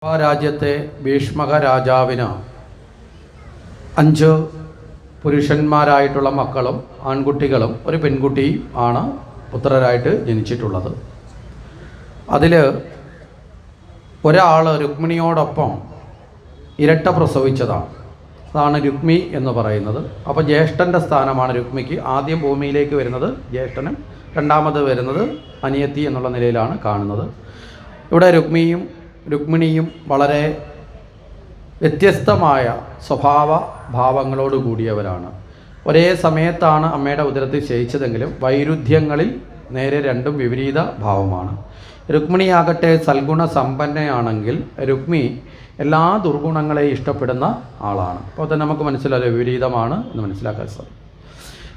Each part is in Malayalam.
രാജ്യത്തെ ഭീഷ്മക രാജാവിന് 5 പുരുഷന്മാരായിട്ടുള്ള മക്കളും ആൺകുട്ടികളും ഒരു പെൺകുട്ടിയും ആണ് പുത്രരായിട്ട് ജനിച്ചിട്ടുള്ളത്. അതിൽ ഒരാൾ രുക്മിണിയോടൊപ്പം ഇരട്ട പ്രസവിച്ചതാണ്. അതാണ് രുക്മി എന്ന് പറയുന്നത്. അപ്പോൾ ജ്യേഷ്ഠൻ്റെ സ്ഥാനമാണ് രുക്മിക്ക്. ആദ്യം ഭൂമിയിലേക്ക് വരുന്നത് ജ്യേഷ്ഠനും, രണ്ടാമത് വരുന്നത് അനിയത്തി എന്നുള്ള നിലയിലാണ് കാണുന്നത്. ഇവിടെ രുക്മിണിയും വളരെ വ്യത്യസ്തമായ സ്വഭാവ ഭാവങ്ങളോട് കൂടിയവരാണ്. ഒരേ സമയത്താണ് അമ്മയുടെ ഉദരത്തിൽ ശയിച്ചതെങ്കിലും വൈരുദ്ധ്യങ്ങളിൽ നേരെ രണ്ടും വിപരീത ഭാവമാണ്. രുക്മിണിയാകട്ടെ സൽഗുണ സമ്പന്നയാണെങ്കിൽ രുക്മി എല്ലാ ദുർഗുണങ്ങളെയും ഇഷ്ടപ്പെടുന്ന ആളാണ്. അപ്പോൾ തന്നെ നമുക്ക് മനസ്സിലായോ വിപരീതമാണ് എന്ന് മനസ്സിലാക്കാൻ സാധിക്കും.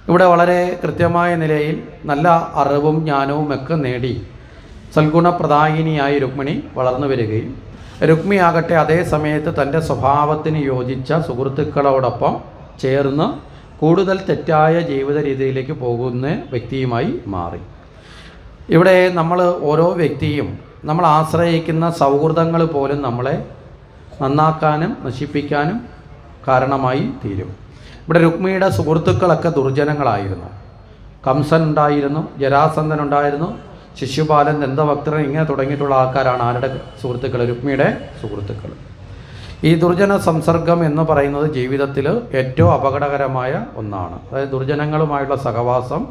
ഇവിടെ വളരെ കൃത്യമായ നിലയിൽ നല്ല അറിവും ജ്ഞാനവും ഒക്കെ നേടി സൽഗുണപ്രദായിനിയായി രുക്മിണി വളർന്നു വരികയും രുക്മിയാകട്ടെ അതേ സമയത്ത് തൻ്റെ സ്വഭാവത്തിന് യോജിച്ച സുഹൃത്തുക്കളോടൊപ്പം ചേർന്ന് കൂടുതൽ തെറ്റായ ജീവിത രീതിയിലേക്ക് പോകുന്ന വ്യക്തിയുമായി മാറി. ഇവിടെ നമ്മൾ ഓരോ വ്യക്തിയും നമ്മൾ ആശ്രയിക്കുന്ന സൗഹൃദങ്ങൾ പോലും നമ്മളെ നന്നാക്കാനും നശിപ്പിക്കാനും കാരണമായി തീരും. ഇവിടെ രുക്മിണിയുടെ സുഹൃത്തുക്കളൊക്കെ ദുർജനങ്ങളായിരുന്നു. കംസൻ ഉണ്ടായിരുന്നു, ജരാസന്ധൻ ഉണ്ടായിരുന്നു, ശിശുപാലൻ, ദന്തഭക്തൻ, ഇങ്ങനെ തുടങ്ങിയിട്ടുള്ള ആൾക്കാരാണ് ആരുടെ സുഹൃത്തുക്കൾ? രുക്മിണിയുടെ സുഹൃത്തുക്കൾ. ഈ ദുർജന സംസർഗം എന്ന് പറയുന്നത് ജീവിതത്തിൽ ഏറ്റവും അപകടകരമായ ഒന്നാണ്. അതായത് ദുർജനങ്ങളുമായുള്ള സഹവാസം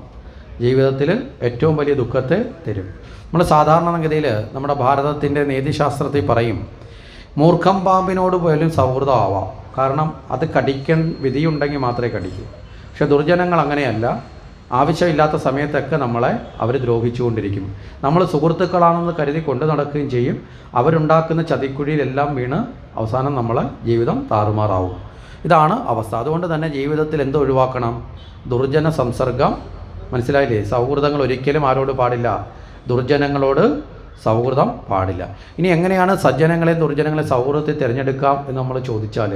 ജീവിതത്തിൽ ഏറ്റവും വലിയ ദുഃഖത്തെ തരും. നമ്മൾ സാധാരണഗതിയിൽ നമ്മുടെ ഭാരതത്തിൻ്റെ നീതിശാസ്ത്രത്തിൽ പറയും മൂർഖം പാമ്പിനോട് പോലും സൗഹൃദമാവാം. കാരണം അത് കടിക്കാൻ വിധിയുണ്ടെങ്കിൽ മാത്രമേ കടിക്കൂ. പക്ഷെ ദുർജനങ്ങൾ അങ്ങനെയല്ല. ആവശ്യമില്ലാത്ത സമയത്തൊക്കെ നമ്മളെ അവർ ദ്രോഹിച്ചുകൊണ്ടിരിക്കും. നമ്മൾ സുഹൃത്തുക്കളാണെന്ന് കരുതി കൊണ്ടു നടക്കുകയും ചെയ്യും. അവരുണ്ടാക്കുന്ന ചതിക്കുഴിയിലെല്ലാം വീണ് അവസാനം നമ്മളെ ജീവിതം താറുമാറാവും. ഇതാണ് അവസ്ഥ. അതുകൊണ്ട് തന്നെ ജീവിതത്തിൽ എന്ത് ഒഴിവാക്കണം? ദുർജന സംസർഗം. മനസ്സിലായില്ലേ? സൗഹൃദങ്ങൾ ഒരിക്കലും ആരോട് പാടില്ല? ദുർജനങ്ങളോട് സൗഹൃദം പാടില്ല. ഇനി എങ്ങനെയാണ് സജ്ജനങ്ങളെ ദുർജനങ്ങളെ സൗഹൃദത്തിൽ തിരഞ്ഞെടുക്കാം എന്ന് നമ്മൾ ചോദിച്ചാൽ,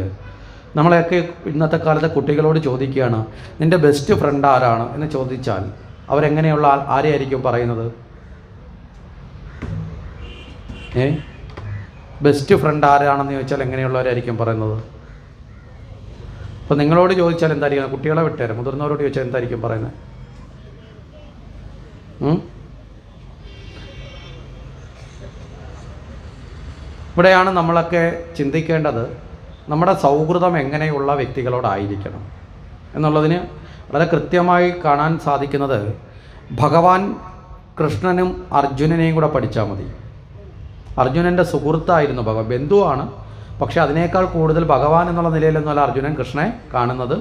നമ്മളെയൊക്കെ ഇന്നത്തെ കാലത്തെ കുട്ടികളോട് ചോദിക്കുകയാണ് നിൻ്റെ ബെസ്റ്റ് ഫ്രണ്ട് ആരാണ് എന്ന് ചോദിച്ചാൽ അവരെങ്ങനെയുള്ള ആരെയായിരിക്കും പറയുന്നത്? ബെസ്റ്റ് ഫ്രണ്ട് ആരാണെന്ന് ചോദിച്ചാൽ എങ്ങനെയുള്ളവരായിരിക്കും പറയുന്നത്? അപ്പോൾ നിങ്ങളോട് ചോദിച്ചാൽ എന്തായിരിക്കും? കുട്ടികളെ വിട്ടേരും. മുതിർന്നവരോട് ചോദിച്ചാൽ എന്തായിരിക്കും പറയുന്നത്? ഇവിടെയാണ് നമ്മളൊക്കെ ചിന്തിക്കേണ്ടത്. നമ്മുടെ സൗഹൃദം എങ്ങനെയുള്ള വ്യക്തികളോടായിരിക്കണം എന്നുള്ളതിന് വളരെ കൃത്യമായി കാണാൻ സാധിക്കുന്നത് ഭഗവാൻ കൃഷ്ണനും അർജുനനെയും കൂടെ പഠിച്ചാൽ മതി. അർജുനൻ്റെ സുഹൃത്തായിരുന്നു ഭഗവാൻ. ബന്ധുവാണ്, പക്ഷേ അതിനേക്കാൾ കൂടുതൽ ഭഗവാൻ എന്നുള്ള നിലയിലൊന്നുമല്ല അർജുനൻ കൃഷ്ണനെ കാണുന്നത്.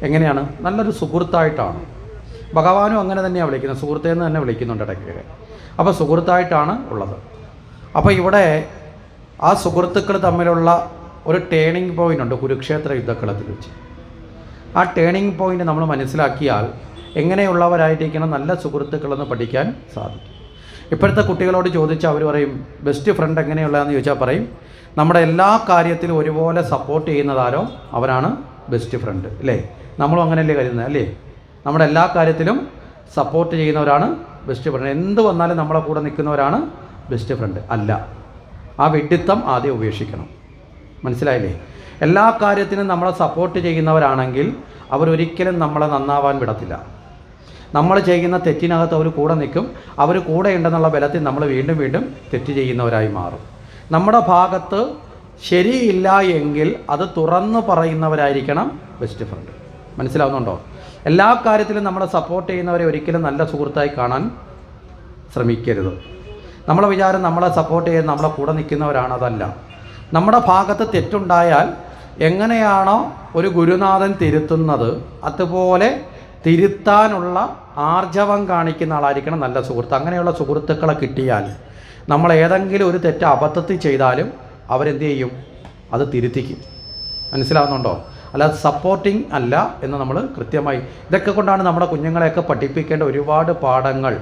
എങ്ങനെയാണ്? നല്ലൊരു സുഹൃത്തായിട്ടാണ്. ഭഗവാനും അങ്ങനെ തന്നെയാണ് വിളിക്കുന്നത്, സുഹൃത്തേന്ന് തന്നെ വിളിക്കുന്നുണ്ട് ഇടയ്ക്കൊക്കെ. അപ്പോൾ സുഹൃത്തായിട്ടാണ് ഉള്ളത്. അപ്പോൾ ഇവിടെ ആ സുഹൃത്തുക്കൾ തമ്മിലുള്ള ഒരു ടേണിംഗ് പോയിൻ്റ് ഉണ്ട് കുരുക്ഷേത്ര യുദ്ധക്കളത്തിൽ വെച്ച്. ആ ടേണിംഗ് പോയിൻ്റ് നമ്മൾ മനസ്സിലാക്കിയാൽ എങ്ങനെയുള്ളവരായിരിക്കണം നല്ല സുഹൃത്തുക്കളെന്ന് പഠിക്കാൻ സാധിക്കും. ഇപ്പോഴത്തെ കുട്ടികളോട് ചോദിച്ചാൽ അവർ പറയും ബെസ്റ്റ് ഫ്രണ്ട് എങ്ങനെയുള്ളതെന്ന് ചോദിച്ചാൽ പറയും നമ്മുടെ എല്ലാ കാര്യത്തിലും ഒരുപോലെ സപ്പോർട്ട് ചെയ്യുന്നതാരോ അവരാണ് ബെസ്റ്റ് ഫ്രണ്ട്. അല്ലേ? നമ്മളും അങ്ങനെയല്ലേ കരുതുന്നത്? അല്ലേ? നമ്മുടെ എല്ലാ കാര്യത്തിലും സപ്പോർട്ട് ചെയ്യുന്നവരാണ് ബെസ്റ്റ് ഫ്രണ്ട്. എന്ത് വന്നാലും നമ്മളെ കൂടെ നിൽക്കുന്നവരാണ് ബെസ്റ്റ് ഫ്രണ്ട് അല്ല. ആ വിഡ്ഢിത്തം ആദ്യം ഉപേക്ഷിക്കണം. മനസ്സിലായില്ലേ? എല്ലാ കാര്യത്തിനും നമ്മളെ സപ്പോർട്ട് ചെയ്യുന്നവരാണെങ്കിൽ അവരൊരിക്കലും നമ്മളെ നന്നാവാൻ വിടത്തില്ല. നമ്മൾ ചെയ്യുന്ന തെറ്റിനകത്ത് അവർ കൂടെ നിൽക്കും. അവർ കൂടെ ഉണ്ടെന്നുള്ള ബലത്തിൽ നമ്മൾ വീണ്ടും വീണ്ടും തെറ്റ് ചെയ്യുന്നവരായി മാറും. നമ്മുടെ ഭാഗത്ത് ശരിയില്ല എങ്കിൽ അത് തുറന്നു പറയുന്നവരായിരിക്കണം ബെസ്റ്റ് ഫ്രണ്ട്. മനസ്സിലാവുന്നുണ്ടോ? എല്ലാ കാര്യത്തിലും നമ്മളെ സപ്പോർട്ട് ചെയ്യുന്നവരെ ഒരിക്കലും നല്ല സുഹൃത്തായി കാണാൻ ശ്രമിക്കരുത്. നമ്മളെ വിചാരം നമ്മളെ സപ്പോർട്ട് ചെയ്ത് നമ്മളെ കൂടെ നിൽക്കുന്നവരാണ്. അതല്ല. നമ്മുടെ ഭാഗത്ത് തെറ്റുണ്ടായാൽ എങ്ങനെയാണോ ഒരു ഗുരുനാഥൻ തിരുത്തുന്നത് അതുപോലെ തിരുത്താനുള്ള ആർജവം കാണിക്കുന്ന ആളായിരിക്കണം നല്ല സുഹൃത്ത്. അങ്ങനെയുള്ള സുഹൃത്തുക്കളെ കിട്ടിയാൽ നമ്മൾ ഏതെങ്കിലും ഒരു തെറ്റ് അബദ്ധത്തിൽ ചെയ്താലും അവരെന്ത് ചെയ്യും? അത് തിരുത്തിക്കും. മനസ്സിലാവുന്നുണ്ടോ? അല്ലാതെ സപ്പോർട്ടിങ് അല്ല എന്ന് നമ്മൾ കൃത്യമായി. ഇതൊക്കെ കൊണ്ടാണ് നമ്മുടെ കുഞ്ഞുങ്ങളെയൊക്കെ പഠിപ്പിക്കേണ്ട ഒരുപാട് പാഠങ്ങൾ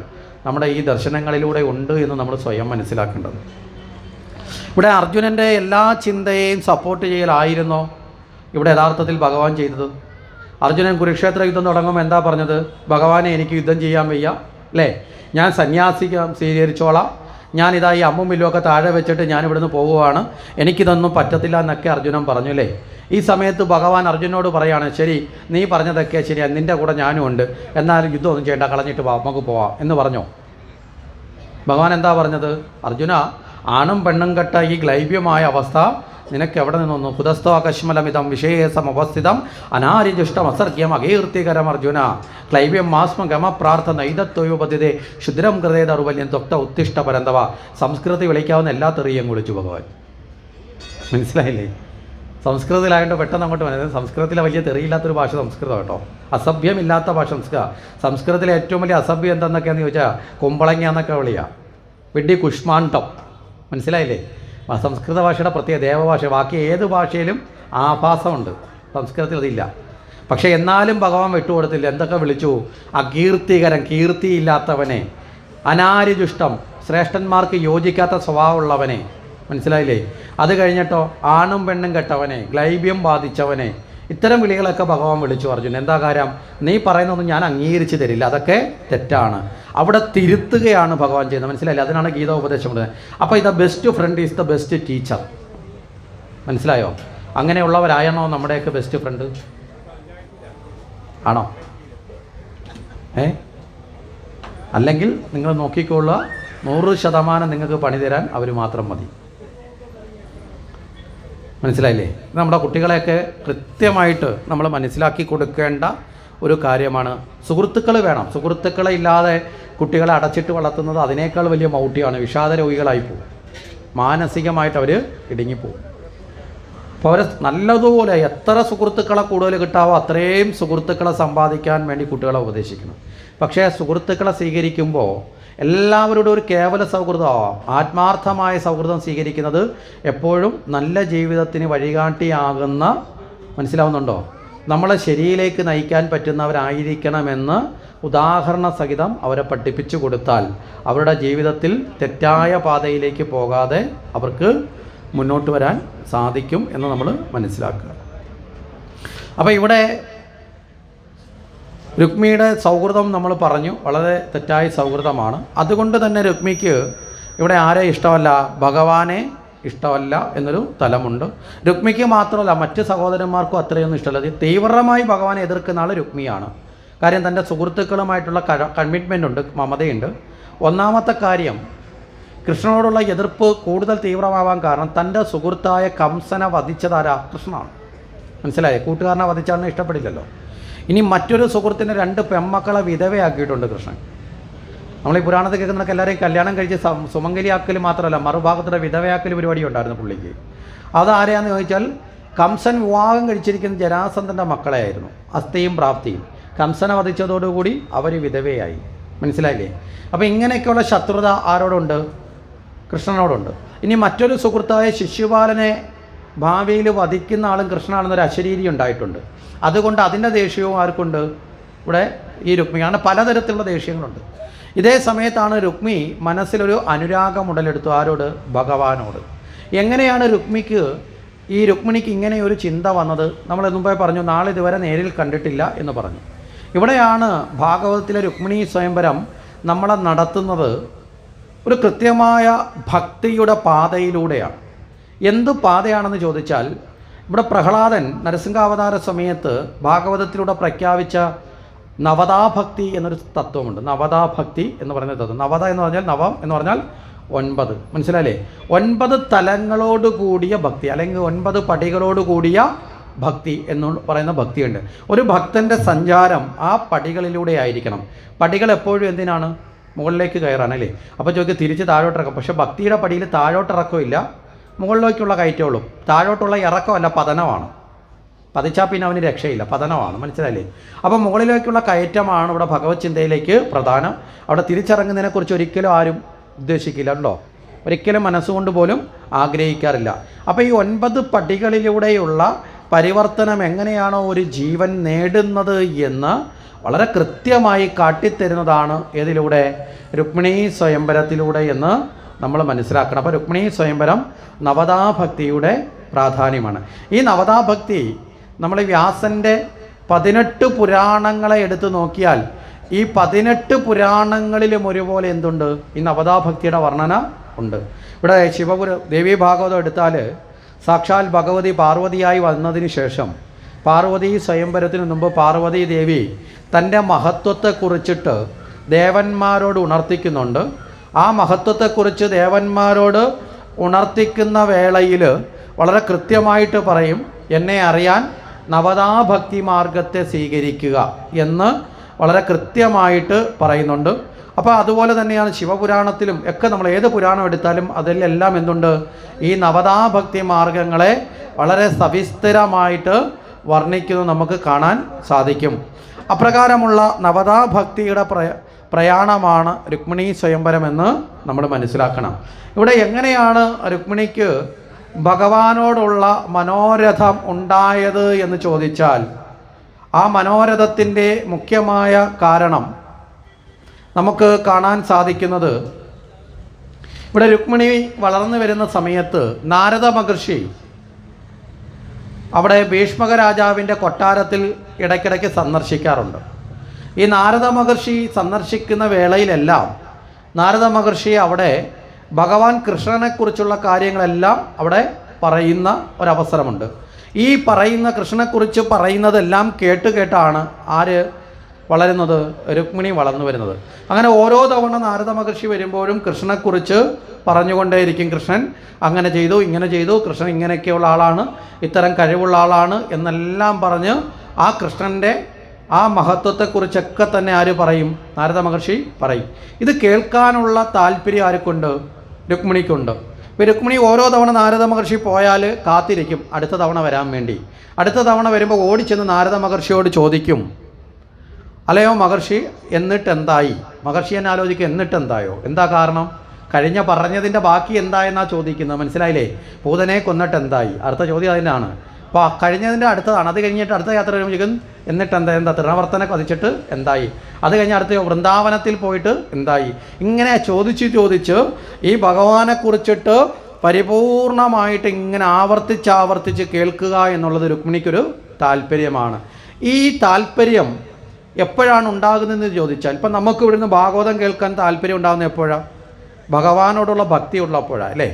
നമ്മുടെ ഈ ദർശനങ്ങളിലൂടെ ഉണ്ട് എന്ന് നമ്മൾ സ്വയം മനസ്സിലാക്കേണ്ടത്. ഇവിടെ അർജുനൻ്റെ എല്ലാ ചിന്തയെയും സപ്പോർട്ട് ചെയ്യലായിരുന്നോ ഇവിടെ യഥാർത്ഥത്തിൽ ഭഗവാൻ ചെയ്തത്? അർജുനൻ കുരുക്ഷേത്ര യുദ്ധം തുടങ്ങുമ്പോൾ എന്താ പറഞ്ഞത്? ഭഗവാനെ എനിക്ക് യുദ്ധം ചെയ്യാൻ വയ്യ, അല്ലേ? ഞാൻ സന്യാസികം സ്വീകരിച്ചോളാം, ഞാനിതാ ഈ അമ്മും വില്ലുമൊക്കെ താഴെ വെച്ചിട്ട് ഞാൻ ഇവിടുന്ന് പോവുകയാണ്, എനിക്കിതൊന്നും പറ്റത്തില്ല എന്നൊക്കെ അർജുനൻ പറഞ്ഞു അല്ലേ. ഈ സമയത്ത് ഭഗവാൻ അർജുനോട് പറയാണ്, ശരി നീ പറഞ്ഞതൊക്കെ ശരിയാണ്, നിൻ്റെ കൂടെ ഞാനും ഉണ്ട്, എന്നാലും യുദ്ധമൊന്നും ചെയ്യേണ്ട, കളഞ്ഞിട്ട് നമുക്ക് പോവാം എന്ന് പറഞ്ഞോ. ഭഗവാൻ എന്താ പറഞ്ഞത്? അർജുന, ആണും പെണ്ണും കെട്ട ഈ ഗ്ലൈബ്യമായ അവസ്ഥ നിനക്ക് എവിടെ നിന്നൊന്നു? കുതസ്ഥോ അകശ്മലമിതം വിഷയേസമവസ്ഥിതം അനാര്യജുഷ്ടം അസർഗ്യം അകീർത്തികരം അർജുന ക്ലൈബ്യം മാസ്മ ഗമ പ്രാർത്ഥന ഇതത്വയോപതിതേ ക്ഷുദ്രം കൃതേ ദൗർബല്യം തൊക്ത ഉത്തിഷ്ട പരന്തവ. സംസ്കൃതി വിളിക്കാവുന്ന എല്ലാ തെറിയും വിളിച്ചു ഭഗവാൻ. മനസ്സിലായില്ലേ? സംസ്കൃതത്തിലായതുകൊണ്ട് പെട്ടെന്ന് അങ്ങോട്ട് മനസ്സിലായി. സംസ്കൃതത്തിലെ വലിയ തെറിയില്ലാത്തൊരു ഭാഷ സംസ്കൃതം കേട്ടോ, അസഭ്യമില്ലാത്ത ഭാഷ സംസ്കൃതം. സംസ്കൃതത്തിലെ ഏറ്റവും വലിയ അസഭ്യം എന്താണെന്നൊക്കെയാന്ന് ചോദിച്ചാൽ കുമ്പളങ്ങ എന്നൊക്കെ വിളിയാ, വിഡ്ഢി കുഷ്മാണ്ഡം. മനസ്സിലായില്ലേ? സംസ്കൃത ഭാഷയുടെ പ്രത്യേക ദേവഭാഷ. ബാക്കി ഏത് ഭാഷയിലും ആഭാസമുണ്ട്, സംസ്കൃതത്തിൽ അതില്ല. പക്ഷേ എന്നാലും ഭഗവാൻ വിട്ടുകൊടുത്തില്ല. എന്തൊക്കെ വിളിച്ചു? അകീർത്തികരം, കീർത്തിയില്ലാത്തവനെ, അനാര്യജുഷ്ടം, ശ്രേഷ്ഠന്മാർക്ക് യോജിക്കാത്ത സ്വഭാവമുള്ളവനെ. മനസ്സിലായില്ലേ? അത് കഴിഞ്ഞിട്ടോ ആണും പെണ്ണും കെട്ടവനെ, ഗ്ലൈബ്യം ബാധിച്ചവനെ, ഇത്തരം വിളികളൊക്കെ ഭഗവാൻ വിളിച്ചു. അർജുൻ, എന്താ കാര്യം? നീ പറയുന്നതൊന്നും ഞാൻ അംഗീകരിച്ച് തരില്ല, അതൊക്കെ തെറ്റാണ്. അവിടെ തിരുത്തുകയാണ് ഭഗവാൻ ചെയ്യുന്നത്. മനസ്സിലായില്ലേ? അതിനാണ് ഗീത ഉപദേശം കൊടുത്തത്. അപ്പോൾ ഇത് best friend is the best teacher. മനസ്സിലായോ? അങ്ങനെയുള്ളവരായണോ നമ്മുടെയൊക്കെ ബെസ്റ്റ് ഫ്രണ്ട്? ആണോ? അല്ലെങ്കിൽ നിങ്ങൾ നോക്കിക്കൊള്ളുക, 100% നിങ്ങൾക്ക് പണി തരാൻ അവർ മാത്രം മതി. മനസ്സിലായില്ലേ? നമ്മുടെ കുട്ടികളെയൊക്കെ കൃത്യമായിട്ട് നമ്മൾ മനസ്സിലാക്കി കൊടുക്കേണ്ട ഒരു കാര്യമാണ്. സുഹൃത്തുക്കൾ വേണം. സുഹൃത്തുക്കളെ ഇല്ലാതെ കുട്ടികളെ അടച്ചിട്ട് വളർത്തുന്നത് അതിനേക്കാൾ വലിയ മൗഢ്യമാണ്. വിഷാദ രോഗികളായി പോകും, മാനസികമായിട്ട് അവർ ഇടുങ്ങിപ്പോവും. അപ്പോൾ അവർ നല്ലതുപോലെ എത്ര സുഹൃത്തുക്കളെ കൂടുതൽ കിട്ടാവോ അത്രയും സുഹൃത്തുക്കളെ സമ്പാദിക്കാൻ വേണ്ടി കുട്ടികളെ ഉപദേശിക്കണം. പക്ഷേ സുഹൃത്തുക്കളെ സ്വീകരിക്കുമ്പോൾ എല്ലാവരോടും ഒരു കേവല സൗഹൃദമാവാം. ആത്മാർത്ഥമായ സൗഹൃദം സ്വീകരിക്കുന്നത് എപ്പോഴും നല്ല ജീവിതത്തിന് വഴികാട്ടിയാകുന്ന, മനസ്സിലാവുന്നുണ്ടോ, നമ്മളെ ശരിയിലേക്ക് നയിക്കാൻ പറ്റുന്നവരായിരിക്കണമെന്ന് ഉദാഹരണ സഹിതം അവരെ പഠിപ്പിച്ചു കൊടുത്താൽ അവരുടെ ജീവിതത്തിൽ തെറ്റായ പാതയിലേക്ക് പോകാതെ അവർക്ക് മുന്നോട്ട് വരാൻ സാധിക്കും എന്ന് നമ്മൾ മനസ്സിലാക്കുക. അപ്പോൾ ഇവിടെ രുക്മിയുടെ സൗഹൃദം നമ്മൾ പറഞ്ഞു, വളരെ തെറ്റായ സൗഹൃദമാണ്. അതുകൊണ്ട് തന്നെ രുക്മിക്ക് ഇവിടെ ആരെ ഇഷ്ടമല്ല? ഭഗവാനെ ഇഷ്ടമല്ല എന്നൊരു തലമുണ്ട്. രുക്മിക്ക് മാത്രമല്ല മറ്റ് സഹോദരന്മാർക്കും അത്രയൊന്നും ഇഷ്ടമല്ല. തീവ്രമായി ഭഗവാനെ എതിർക്കുന്ന ആൾ രുക്മിയാണ്. കാര്യം തൻ്റെ സുഹൃത്തുക്കളുമായിട്ടുള്ള കമ്മിറ്റ്മെൻ്റ് ഉണ്ട്, മമതയുണ്ട്. ഒന്നാമത്തെ കാര്യം, കൃഷ്ണനോടുള്ള എതിർപ്പ് കൂടുതൽ തീവ്രമാവാൻ കാരണം തൻ്റെ സുഹൃത്തായ കംസനെ വധിച്ചതാരാ? കൃഷ്ണനാണ്. മനസ്സിലായേ? കൂട്ടുകാരനെ വധിച്ചാലിനെ ഇഷ്ടപ്പെടില്ലല്ലോ. ഇനി മറ്റൊരു സുഹൃത്തിൻ്റെ 2 പെമ്മക്കളെ വിധവയാക്കിയിട്ടുണ്ട് കൃഷ്ണൻ. നമ്മൾ ഈ പുരാണത്തിൽ കേൾക്കുന്നതൊക്കെ എല്ലാവരെയും കല്യാണം കഴിച്ച് സുമംഗലിയാക്കൽ മാത്രമല്ല, മറുഭാഗത്തുള്ള വിധവയാക്കൽ പരിപാടി ഉണ്ടായിരുന്നു പുള്ളിക്ക്. അതാരെയാണെന്ന് ചോദിച്ചാൽ കംസൻ വിവാഹം കഴിച്ചിരിക്കുന്ന ജരാസന്ധൻ്റെ മക്കളെ ആയിരുന്നു, അസ്ഥിയും പ്രാപ്തിയും. കംസനെ വധിച്ചതോടുകൂടി അവർ വിധവയായി. മനസ്സിലായില്ലേ? അപ്പോൾ ഇങ്ങനെയൊക്കെയുള്ള ശത്രുത ആരോടുണ്ട്? കൃഷ്ണനോടുണ്ട്. ഇനി മറ്റൊരു സുഹൃത്തായ ശിശുപാലനെ ഭാവിയിൽ വധിക്കുന്ന ആളും കൃഷ്ണനാണെന്നൊരു അശരീരി ഉണ്ടായിട്ടുണ്ട്. അതുകൊണ്ട് അതിൻ്റെ ദേഷ്യവും ആർക്കുണ്ട്? ഇവിടെ ഈ രുക്മിക്ക്. അങ്ങനെ പലതരത്തിലുള്ള ദേഷ്യങ്ങളുണ്ട്. ഇതേ സമയത്താണ് രുക്മി മനസ്സിലൊരു അനുരാഗം ഉടലെടുത്തു. ആരോട്? ഭഗവാനോട്. എങ്ങനെയാണ് ഈ രുക്മിണിക്ക് ഇങ്ങനെ ഒരു ചിന്ത വന്നത്? നമ്മൾ മുമ്പേ പറഞ്ഞു, നാളെ ഇതുവരെ നേരിൽ കണ്ടിട്ടില്ല എന്ന് പറഞ്ഞു. ഇവിടെയാണ് ഭാഗവതത്തിലെ രുക്മിണി സ്വയംവരം നമ്മളെ നടത്തുന്നത് ഒരു കൃത്യമായ ഭക്തിയുടെ പാതയിലൂടെയാണ്. എന്ത് പാതയാണെന്ന് ചോദിച്ചാൽ, ഇവിടെ പ്രഹ്ലാദൻ നരസിംഹാവതാര സമയത്ത് ഭാഗവതത്തിലൂടെ പ്രഖ്യാപിച്ച നവതാഭക്തി എന്നൊരു തത്വമുണ്ട്. നവതാഭക്തി എന്ന് പറയുന്ന തത്വം. നവത എന്ന് പറഞ്ഞാൽ നവം എന്ന് പറഞ്ഞാൽ 9. മനസ്സിലായില്ലേ? 9 തലങ്ങളോട് കൂടിയ ഭക്തി, അല്ലെങ്കിൽ 9 പടികളോട് കൂടിയ ഭക്തി എന്ന് പറയുന്ന ഭക്തിയുണ്ട്. ഒരു ഭക്തൻ്റെ സഞ്ചാരം ആ പടികളിലൂടെ ആയിരിക്കണം. പടികൾ എപ്പോഴും എന്തിനാണ്? മുകളിലേക്ക് കയറാനല്ലേ? അപ്പോൾ ചോദിക്കുക തിരിച്ച് താഴോട്ടിറക്കാം. പക്ഷേ ഭക്തിയുടെ പടിയിൽ താഴോട്ടിറക്കമില്ല, മുകളിലേക്കുള്ള കയറ്റമുള്ളൂ. താഴോട്ടുള്ള ഇറക്കമല്ല, പതനമാണ്. പതിച്ചാൽ പിന്നെ അവന് രക്ഷയില്ല, പതനമാണ്. മനസ്സിലായില്ലേ? അപ്പോൾ മുകളിലേക്കുള്ള കയറ്റമാണ് ഇവിടെ ഭഗവത് ചിന്തയിലേക്ക് പ്രധാനം. അവിടെ തിരിച്ചിറങ്ങുന്നതിനെക്കുറിച്ച് ഒരിക്കലും ആരും ഉദ്ദേശിക്കില്ലല്ലോ, ഒരിക്കലും മനസ്സുകൊണ്ട് പോലും ആഗ്രഹിക്കാറില്ല. അപ്പോൾ ഈ 9 പടികളിലൂടെയുള്ള പരിവർത്തനം എങ്ങനെയാണോ ഒരു ജീവൻ നേടുന്നത് എന്ന് വളരെ കൃത്യമായി കാട്ടിത്തരുന്നതാണ് ഏതിലൂടെ? രുക്മിണീ സ്വയംവരത്തിലൂടെ എന്ന് നമ്മൾ മനസ്സിലാക്കണം. അപ്പോൾ രുക്മിണീ സ്വയംവരം നവതാഭക്തിയുടെ പ്രാധാന്യമാണ്. ഈ നവതാഭക്തി നമ്മൾ വ്യാസൻ്റെ 18 പുരാണങ്ങളെ എടുത്തു നോക്കിയാൽ ഈ 18 പുരാണങ്ങളിലും ഒരുപോലെ എന്തുണ്ട്? ഈ നവതാഭക്തിയുടെ വർണ്ണന ഉണ്ട്. ഇവിടെ ദേവീ ഭാഗവതം എടുത്താൽ സാക്ഷാൽ ഭഗവതി പാർവതിയായി വന്നതിന് ശേഷം പാർവതി സ്വയംവരത്തിന് മുമ്പ് പാർവതി ദേവി തൻ്റെ മഹത്വത്തെക്കുറിച്ചിട്ട് ദേവന്മാരോട് ഉണർത്തിക്കുന്നുണ്ട്. ആ മഹത്വത്തെക്കുറിച്ച് ദേവന്മാരോട് ഉണർത്തിക്കുന്ന വേളയിൽ വളരെ കൃത്യമായിട്ട് പറയും, എന്നെ അറിയാൻ നവതാഭക്തി മാർഗത്തെ സ്വീകരിക്കുക എന്ന് വളരെ കൃത്യമായിട്ട് പറയുന്നുണ്ട്. അപ്പോൾ അതുപോലെ തന്നെയാണ് ശിവപുരാണത്തിലും ഒക്കെ നമ്മൾ ഏത് പുരാണം എടുത്താലും അതിലെല്ലാം എന്തുണ്ട്, ഈ നവതാഭക്തി മാർഗങ്ങളെ വളരെ സവിസ്തരമായിട്ട് വർണ്ണിക്കുന്നത് നമുക്ക് കാണാൻ സാധിക്കും. അപ്രകാരമുള്ള നവതാഭക്തിയുടെ പ്രയാണമാണ് രുക്മിണീ സ്വയംവരം എന്ന് നമ്മൾ മനസ്സിലാക്കണം. ഇവിടെ എങ്ങനെയാണ് രുക്മിണിക്ക് ഭഗവാനോടുള്ള മനോരഥം ഉണ്ടായത് എന്ന് ചോദിച്ചാൽ ആ മനോരഥത്തിൻ്റെ മുഖ്യമായ കാരണം നമുക്ക് കാണാൻ സാധിക്കുന്നത്, ഇവിടെ രുക്മിണി വളർന്നു വരുന്ന സമയത്ത് നാരദ മഹർഷി അവിടെ ഭീഷ്മക രാജാവിൻ്റെ കൊട്ടാരത്തിൽ ഇടയ്ക്കിടയ്ക്ക് സന്ദർശിക്കാറുണ്ട്. ഈ നാരദ മഹർഷി സന്ദർശിക്കുന്ന വേളയിലെല്ലാം നാരദ മഹർഷി അവിടെ ഭഗവാൻ കൃഷ്ണനെക്കുറിച്ചുള്ള കാര്യങ്ങളെല്ലാം അവിടെ പറയുന്ന ഒരവസരമുണ്ട്. ഈ പറയുന്ന കൃഷ്ണനെക്കുറിച്ച് പറയുന്നതെല്ലാം കേട്ടാണ് ആര് വളരുന്നത്, രുക്മിണി വളർന്നു വരുന്നത്. അങ്ങനെ ഓരോ തവണ നാരദ മഹർഷി വരുമ്പോഴും കൃഷ്ണനെക്കുറിച്ച് പറഞ്ഞുകൊണ്ടേയിരിക്കും. കൃഷ്ണൻ അങ്ങനെ ചെയ്തു, ഇങ്ങനെ ചെയ്തു, കൃഷ്ണൻ ഇങ്ങനെയൊക്കെയുള്ള ആളാണ്, ഇത്തരം കഴിവുള്ള ആളാണ് എന്നെല്ലാം പറഞ്ഞ് ആ കൃഷ്ണൻ്റെ ആ മഹത്വത്തെക്കുറിച്ചൊക്കെ തന്നെ ആര് പറയും, നാരദ മഹർഷി പറയും. ഇത് കേൾക്കാനുള്ള താല്പര്യം ആർക്കുണ്ട്, രുക്മിണിക്കുണ്ട്. ഇപ്പോൾ രുക്മിണി ഓരോ തവണ നാരദ മഹർഷി പോയാൽ കാത്തിരിക്കും അടുത്ത തവണ വരാൻ വേണ്ടി. അടുത്ത തവണ വരുമ്പോൾ ഓടിച്ചെന്ന് നാരദ മഹർഷിയോട് ചോദിക്കും, അല്ലയോ മഹർഷി എന്നിട്ട് എന്തായി? മഹർഷി എന്നെ ആലോചിക്കും, എന്നിട്ട് എന്തായോ, എന്താ കാരണം, കഴിഞ്ഞ പറഞ്ഞതിൻ്റെ ബാക്കി എന്തായെന്നാണ് ചോദിക്കുന്നത്. മനസ്സിലായില്ലേ? പൂതനെ കൊന്നിട്ട് എന്തായി, അടുത്ത ചോദ്യം അതിനാണ്. അപ്പോൾ കഴിഞ്ഞതിൻ്റെ അടുത്തതാണ്. അത് കഴിഞ്ഞിട്ട് അടുത്ത യാത്ര വരുമ്പോഴേക്കും എന്നിട്ട് എന്താ തൃണവർത്തനെ പതിച്ചിട്ട് എന്തായി, അത് കഴിഞ്ഞ് അടുത്ത വൃന്ദാവനത്തിൽ പോയിട്ട് എന്തായി, ഇങ്ങനെ ചോദിച്ച് ഈ ഭഗവാനെക്കുറിച്ചിട്ട് പരിപൂർണമായിട്ട് ഇങ്ങനെ ആവർത്തിച്ച് കേൾക്കുക എന്നുള്ളത് രുക്മിണിക്കൊരു താല്പര്യമാണ്. ഈ താല്പര്യം എപ്പോഴാണ് ഉണ്ടാകുന്നതെന്ന് ചോദിച്ചാൽ, ഇപ്പം നമുക്ക് ഇവിടുന്ന് ഭാഗവതം കേൾക്കാൻ താല്പര്യം ഉണ്ടാകുന്നത് എപ്പോഴാണ്? ഭഗവാനോടുള്ള ഭക്തി ഉള്ളപ്പോഴാണ് അല്ലേ?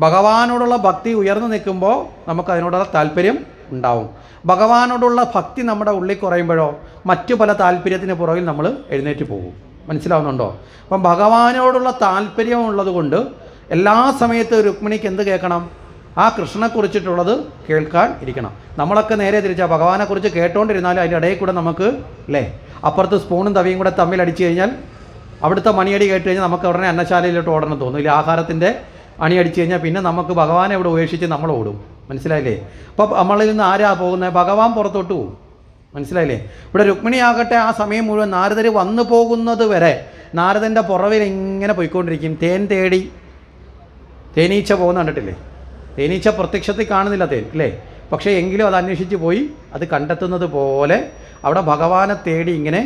ഭഗവാനോടുള്ള ഭക്തി ഉയർന്നു നിൽക്കുമ്പോൾ നമുക്കതിനോടുള്ള താല്പര്യം ഉണ്ടാവും. ഭഗവാനോടുള്ള ഭക്തി നമ്മുടെ ഉള്ളിൽ കുറയുമ്പോഴോ മറ്റു പല താല്പര്യത്തിന് പുറകിൽ നമ്മൾ എഴുന്നേറ്റ് പോകും. മനസ്സിലാവുന്നുണ്ടോ? അപ്പം ഭഗവാനോടുള്ള താല്പര്യം ഉള്ളത് കൊണ്ട് എല്ലാ സമയത്തും രുക്മിണിക്ക് എന്ത് കേൾക്കണം, ആ കൃഷ്ണനെക്കുറിച്ചിട്ടുള്ളത് കേൾക്കാൻ ഇരിക്കണം. നമ്മളൊക്കെ നേരെ തിരിച്ചാൽ ഭഗവാനെക്കുറിച്ച് കേട്ടോണ്ടിരുന്നാലും അതിൻ്റെ ഇടയിൽ കൂടെ നമുക്ക് അല്ലേ അപ്പുറത്ത് സ്പൂണും തവിയും കൂടെ തമ്മിൽ അടിച്ചു കഴിഞ്ഞാൽ അവിടുത്തെ മണിയടി കേട്ട് കഴിഞ്ഞാൽ നമുക്ക് ഉടനെ അന്നശാലയിലോട്ട് ഓടണം തോന്നും. ഇല്ല, ആഹാരത്തിൻ്റെ അണി അടിച്ചു കഴിഞ്ഞാൽ പിന്നെ നമുക്ക് ഭഗവാനെ ഇവിടെ ഉപേക്ഷിച്ച് നമ്മൾ ഓടും. മനസ്സിലായില്ലേ? അപ്പോൾ നമ്മളിൽ നിന്ന് ആരാ പോകുന്നത്, ഭഗവാൻ പുറത്തോട്ട് പോകും. മനസ്സിലായില്ലേ? ഇവിടെ രുക്മിണിയാകട്ടെ ആ സമയം മുഴുവൻ നാരദർ വന്നു പോകുന്നത് വരെ നാരദൻ്റെ പുറവിൽ ഇങ്ങനെ പോയിക്കൊണ്ടിരിക്കും. തേൻ തേടി തേനീച്ച പോകുന്ന കണ്ടിട്ടില്ലേ? തേനീച്ച പ്രത്യക്ഷത്തിൽ കാണുന്നില്ല തേൻ അല്ലേ, പക്ഷേ എങ്കിലും അത് അന്വേഷിച്ച് പോയി അത് കണ്ടെത്തുന്നത് പോലെ അവിടെ ഭഗവാനെ തേടി ഇങ്ങനെ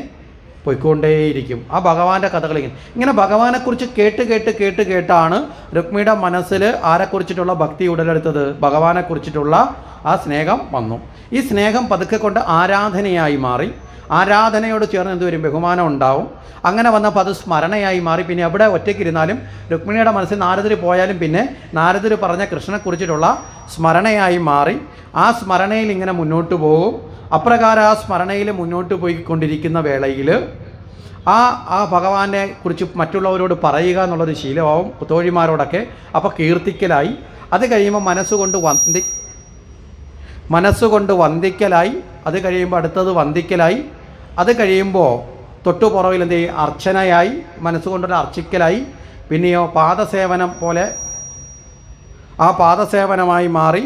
പോയിക്കൊണ്ടേയിരിക്കും. ആ ഭഗവാന്റെ കഥകൾ ഇങ്ങനെ ഭഗവാനെക്കുറിച്ച് കേട്ടാണ് രുക്മിണിയുടെ മനസ്സിൽ ആരെക്കുറിച്ചിട്ടുള്ള ഭക്തി ഉടലെടുത്തത്, ഭഗവാനെക്കുറിച്ചിട്ടുള്ള ആ സ്നേഹം വന്നു. ഈ സ്നേഹം പതുക്കെ കൊണ്ട് ആരാധനയായി മാറി. ആരാധനയോട് ചേർന്ന് എന്ത് വരും, ബഹുമാനം ഉണ്ടാവും. അങ്ങനെ വന്നപ്പോൾ അത് സ്മരണയായി മാറി. പിന്നെ എവിടെ ഒറ്റയ്ക്കിരുന്നാലും രുക്മിണിയുടെ മനസ്സിൽ നാരദർ പോയാലും പിന്നെ നാരദർ പറഞ്ഞ കൃഷ്ണനെക്കുറിച്ചിട്ടുള്ള സ്മരണയായി മാറി. ആ സ്മരണയിൽ ഇങ്ങനെ മുന്നോട്ട് പോകും. അപ്രകാരം ആ സ്മരണയിൽ മുന്നോട്ട് പോയിക്കൊണ്ടിരിക്കുന്ന വേളയിൽ ആ ഭഗവാനെ കുറിച്ച് മറ്റുള്ളവരോട് പറയുക എന്നുള്ളൊരു ശീലമാവും തോഴിമാരോടൊക്കെ. അപ്പോൾ കീർത്തിക്കലായി. അത് കഴിയുമ്പോൾ മനസ്സുകൊണ്ട് വന്ദിക്കലായി. അത് കഴിയുമ്പോൾ അടുത്തത് വന്ദിക്കലായി. അത് കഴിയുമ്പോൾ തൊട്ടുപുറകിൽ എന്ത് ചെയ്യും, അർച്ചനയായി. മനസ്സുകൊണ്ടൊരു അർച്ചിക്കലായി. പിന്നെയോ പാദസേവനം പോലെ ആ പാദസേവനമായി മാറി.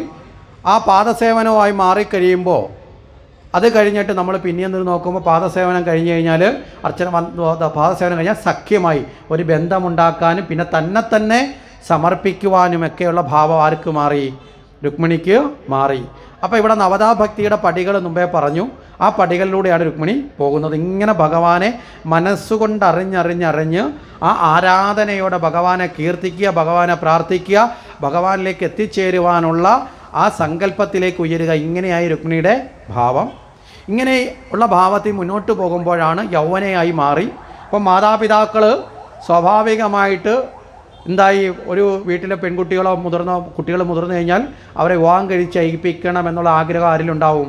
ആ പാദസേവനമായി മാറിക്കഴിയുമ്പോൾ അത് കഴിഞ്ഞിട്ട് നമ്മൾ പിന്നെയും നോക്കുമ്പോൾ പാദസേവനം കഴിഞ്ഞ് കഴിഞ്ഞാൽ പാദസേവനം കഴിഞ്ഞാൽ സഖ്യമായി ഒരു ബന്ധമുണ്ടാക്കാനും പിന്നെ തന്നെ സമർപ്പിക്കുവാനുമൊക്കെയുള്ള ഭാവം ആർക്ക് മാറി, രുക്മിണിക്ക് മാറി. അപ്പോൾ ഇവിടെ നവതാഭക്തിയുടെ പടികൾ മുമ്പേ പറഞ്ഞു. ആ പടികളിലൂടെയാണ് രുക്മിണി പോകുന്നത്. ഇങ്ങനെ ഭഗവാനെ മനസ്സുകൊണ്ട് അറിഞ്ഞ് ആ ആരാധനയോടെ ഭഗവാനെ കീർത്തിക്കുക, ഭഗവാനെ പ്രാർത്ഥിക്കുക, ഭഗവാനിലേക്ക് എത്തിച്ചേരുവാനുള്ള ആ സങ്കല്പത്തിലേക്ക് ഉയരുക. ഇങ്ങനെയായി രുക്മിണിയുടെ ഭാവം. ഇങ്ങനെ ഉള്ള ഭാവത്തിൽ മുന്നോട്ട് പോകുമ്പോഴാണ് യൗവനയായി മാറി. അപ്പം മാതാപിതാക്കൾ സ്വാഭാവികമായിട്ട് എന്തായി, ഒരു വീട്ടിലെ പെൺകുട്ടികളോ കുട്ടികൾ മുതിർന്നു കഴിഞ്ഞാൽ അവരെ വിവാഹം കഴിച്ചയപ്പിക്കണം എന്നുള്ള ആഗ്രഹം ആരിലുണ്ടാവും?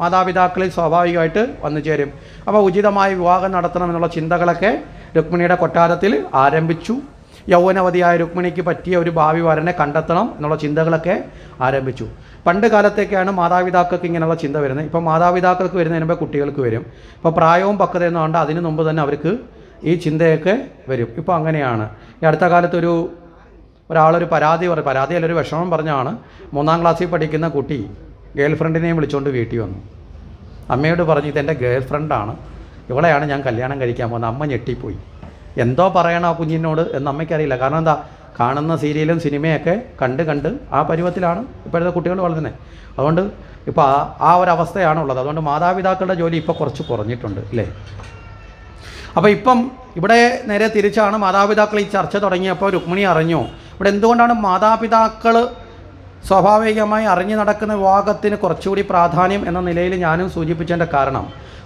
മാതാപിതാക്കളിൽ സ്വാഭാവികമായിട്ട് വന്നു ചേരും. അപ്പോൾ ഉചിതമായ വിവാഹം നടത്തണം എന്നുള്ള ചിന്തകളൊക്കെ രുക്മിണിയുടെ കൊട്ടാരത്തിൽ ആരംഭിച്ചു. യൗവനവതിയായ രുക്മിണിക്ക് പറ്റിയ ഒരു ഭാവി വരനെ കണ്ടെത്തണം എന്നുള്ള ചിന്തകളൊക്കെ ആരംഭിച്ചു. പണ്ട് കാലത്തേക്കാണ് മാതാപിതാക്കൾക്ക് ഇങ്ങനെയുള്ള ചിന്ത വരുന്നത്. ഇപ്പോൾ മാതാപിതാക്കൾക്ക് വരുന്നതിന് മുമ്പ് കുട്ടികൾക്ക് വരും. ഇപ്പോൾ പ്രായവും പക്വതയെന്ന് പറഞ്ഞാൽ അതിന് മുമ്പ് തന്നെ അവർക്ക് ഈ ചിന്തയൊക്കെ വരും. ഇപ്പോൾ അങ്ങനെയാണ്. ഈ അടുത്ത കാലത്ത് ഒരാളൊരു പരാതിയല്ല, ഒരു വിഷമം പറഞ്ഞാണ്. 3ാം ക്ലാസ്സിൽ പഠിക്കുന്ന കുട്ടി ഗേൾ ഫ്രണ്ടിനെയും വിളിച്ചുകൊണ്ട് വീട്ടിൽ വന്നു. അമ്മയോട് പറഞ്ഞു, ഇതെൻ്റെ ഗേൾ ഫ്രണ്ടാണ്, ഇവളെയാണ് ഞാൻ കല്യാണം കഴിക്കാൻ പോകുന്നത്. അമ്മ ഞെട്ടിപ്പോയി. എന്തോ പറയണം ആ കുഞ്ഞിനോട് എന്ന് അമ്മയ്ക്കറിയില്ല. കാരണം എന്താ, കാണുന്ന സീരിയലും സിനിമയൊക്കെ കണ്ട് ആ പരുവത്തിലാണ് ഇപ്പോഴത്തെ കുട്ടികൾ വളരുന്നത്. അതുകൊണ്ട് ഇപ്പോൾ ആ ഒരവസ്ഥയാണുള്ളത്. അതുകൊണ്ട് മാതാപിതാക്കളുടെ ജോലി ഇപ്പോൾ കുറച്ച് കുറഞ്ഞിട്ടുണ്ട് അല്ലേ. അപ്പോൾ ഇപ്പം ഇവിടെ നേരെ തിരിച്ചാണ്. മാതാപിതാക്കൾ ഈ ചർച്ച തുടങ്ങിയപ്പോൾ രുക്മിണി അറിഞ്ഞു ഇവിടെ എന്തുകൊണ്ടാണ് മാതാപിതാക്കൾ സ്വാഭാവികമായി അറിഞ്ഞു നടക്കുന്ന വിവാഹത്തിന് കുറച്ചുകൂടി പ്രാധാന്യം എന്ന നിലയിൽ ഞാനും സൂചിപ്പിച്ചതിൻ്റെ കാരണം,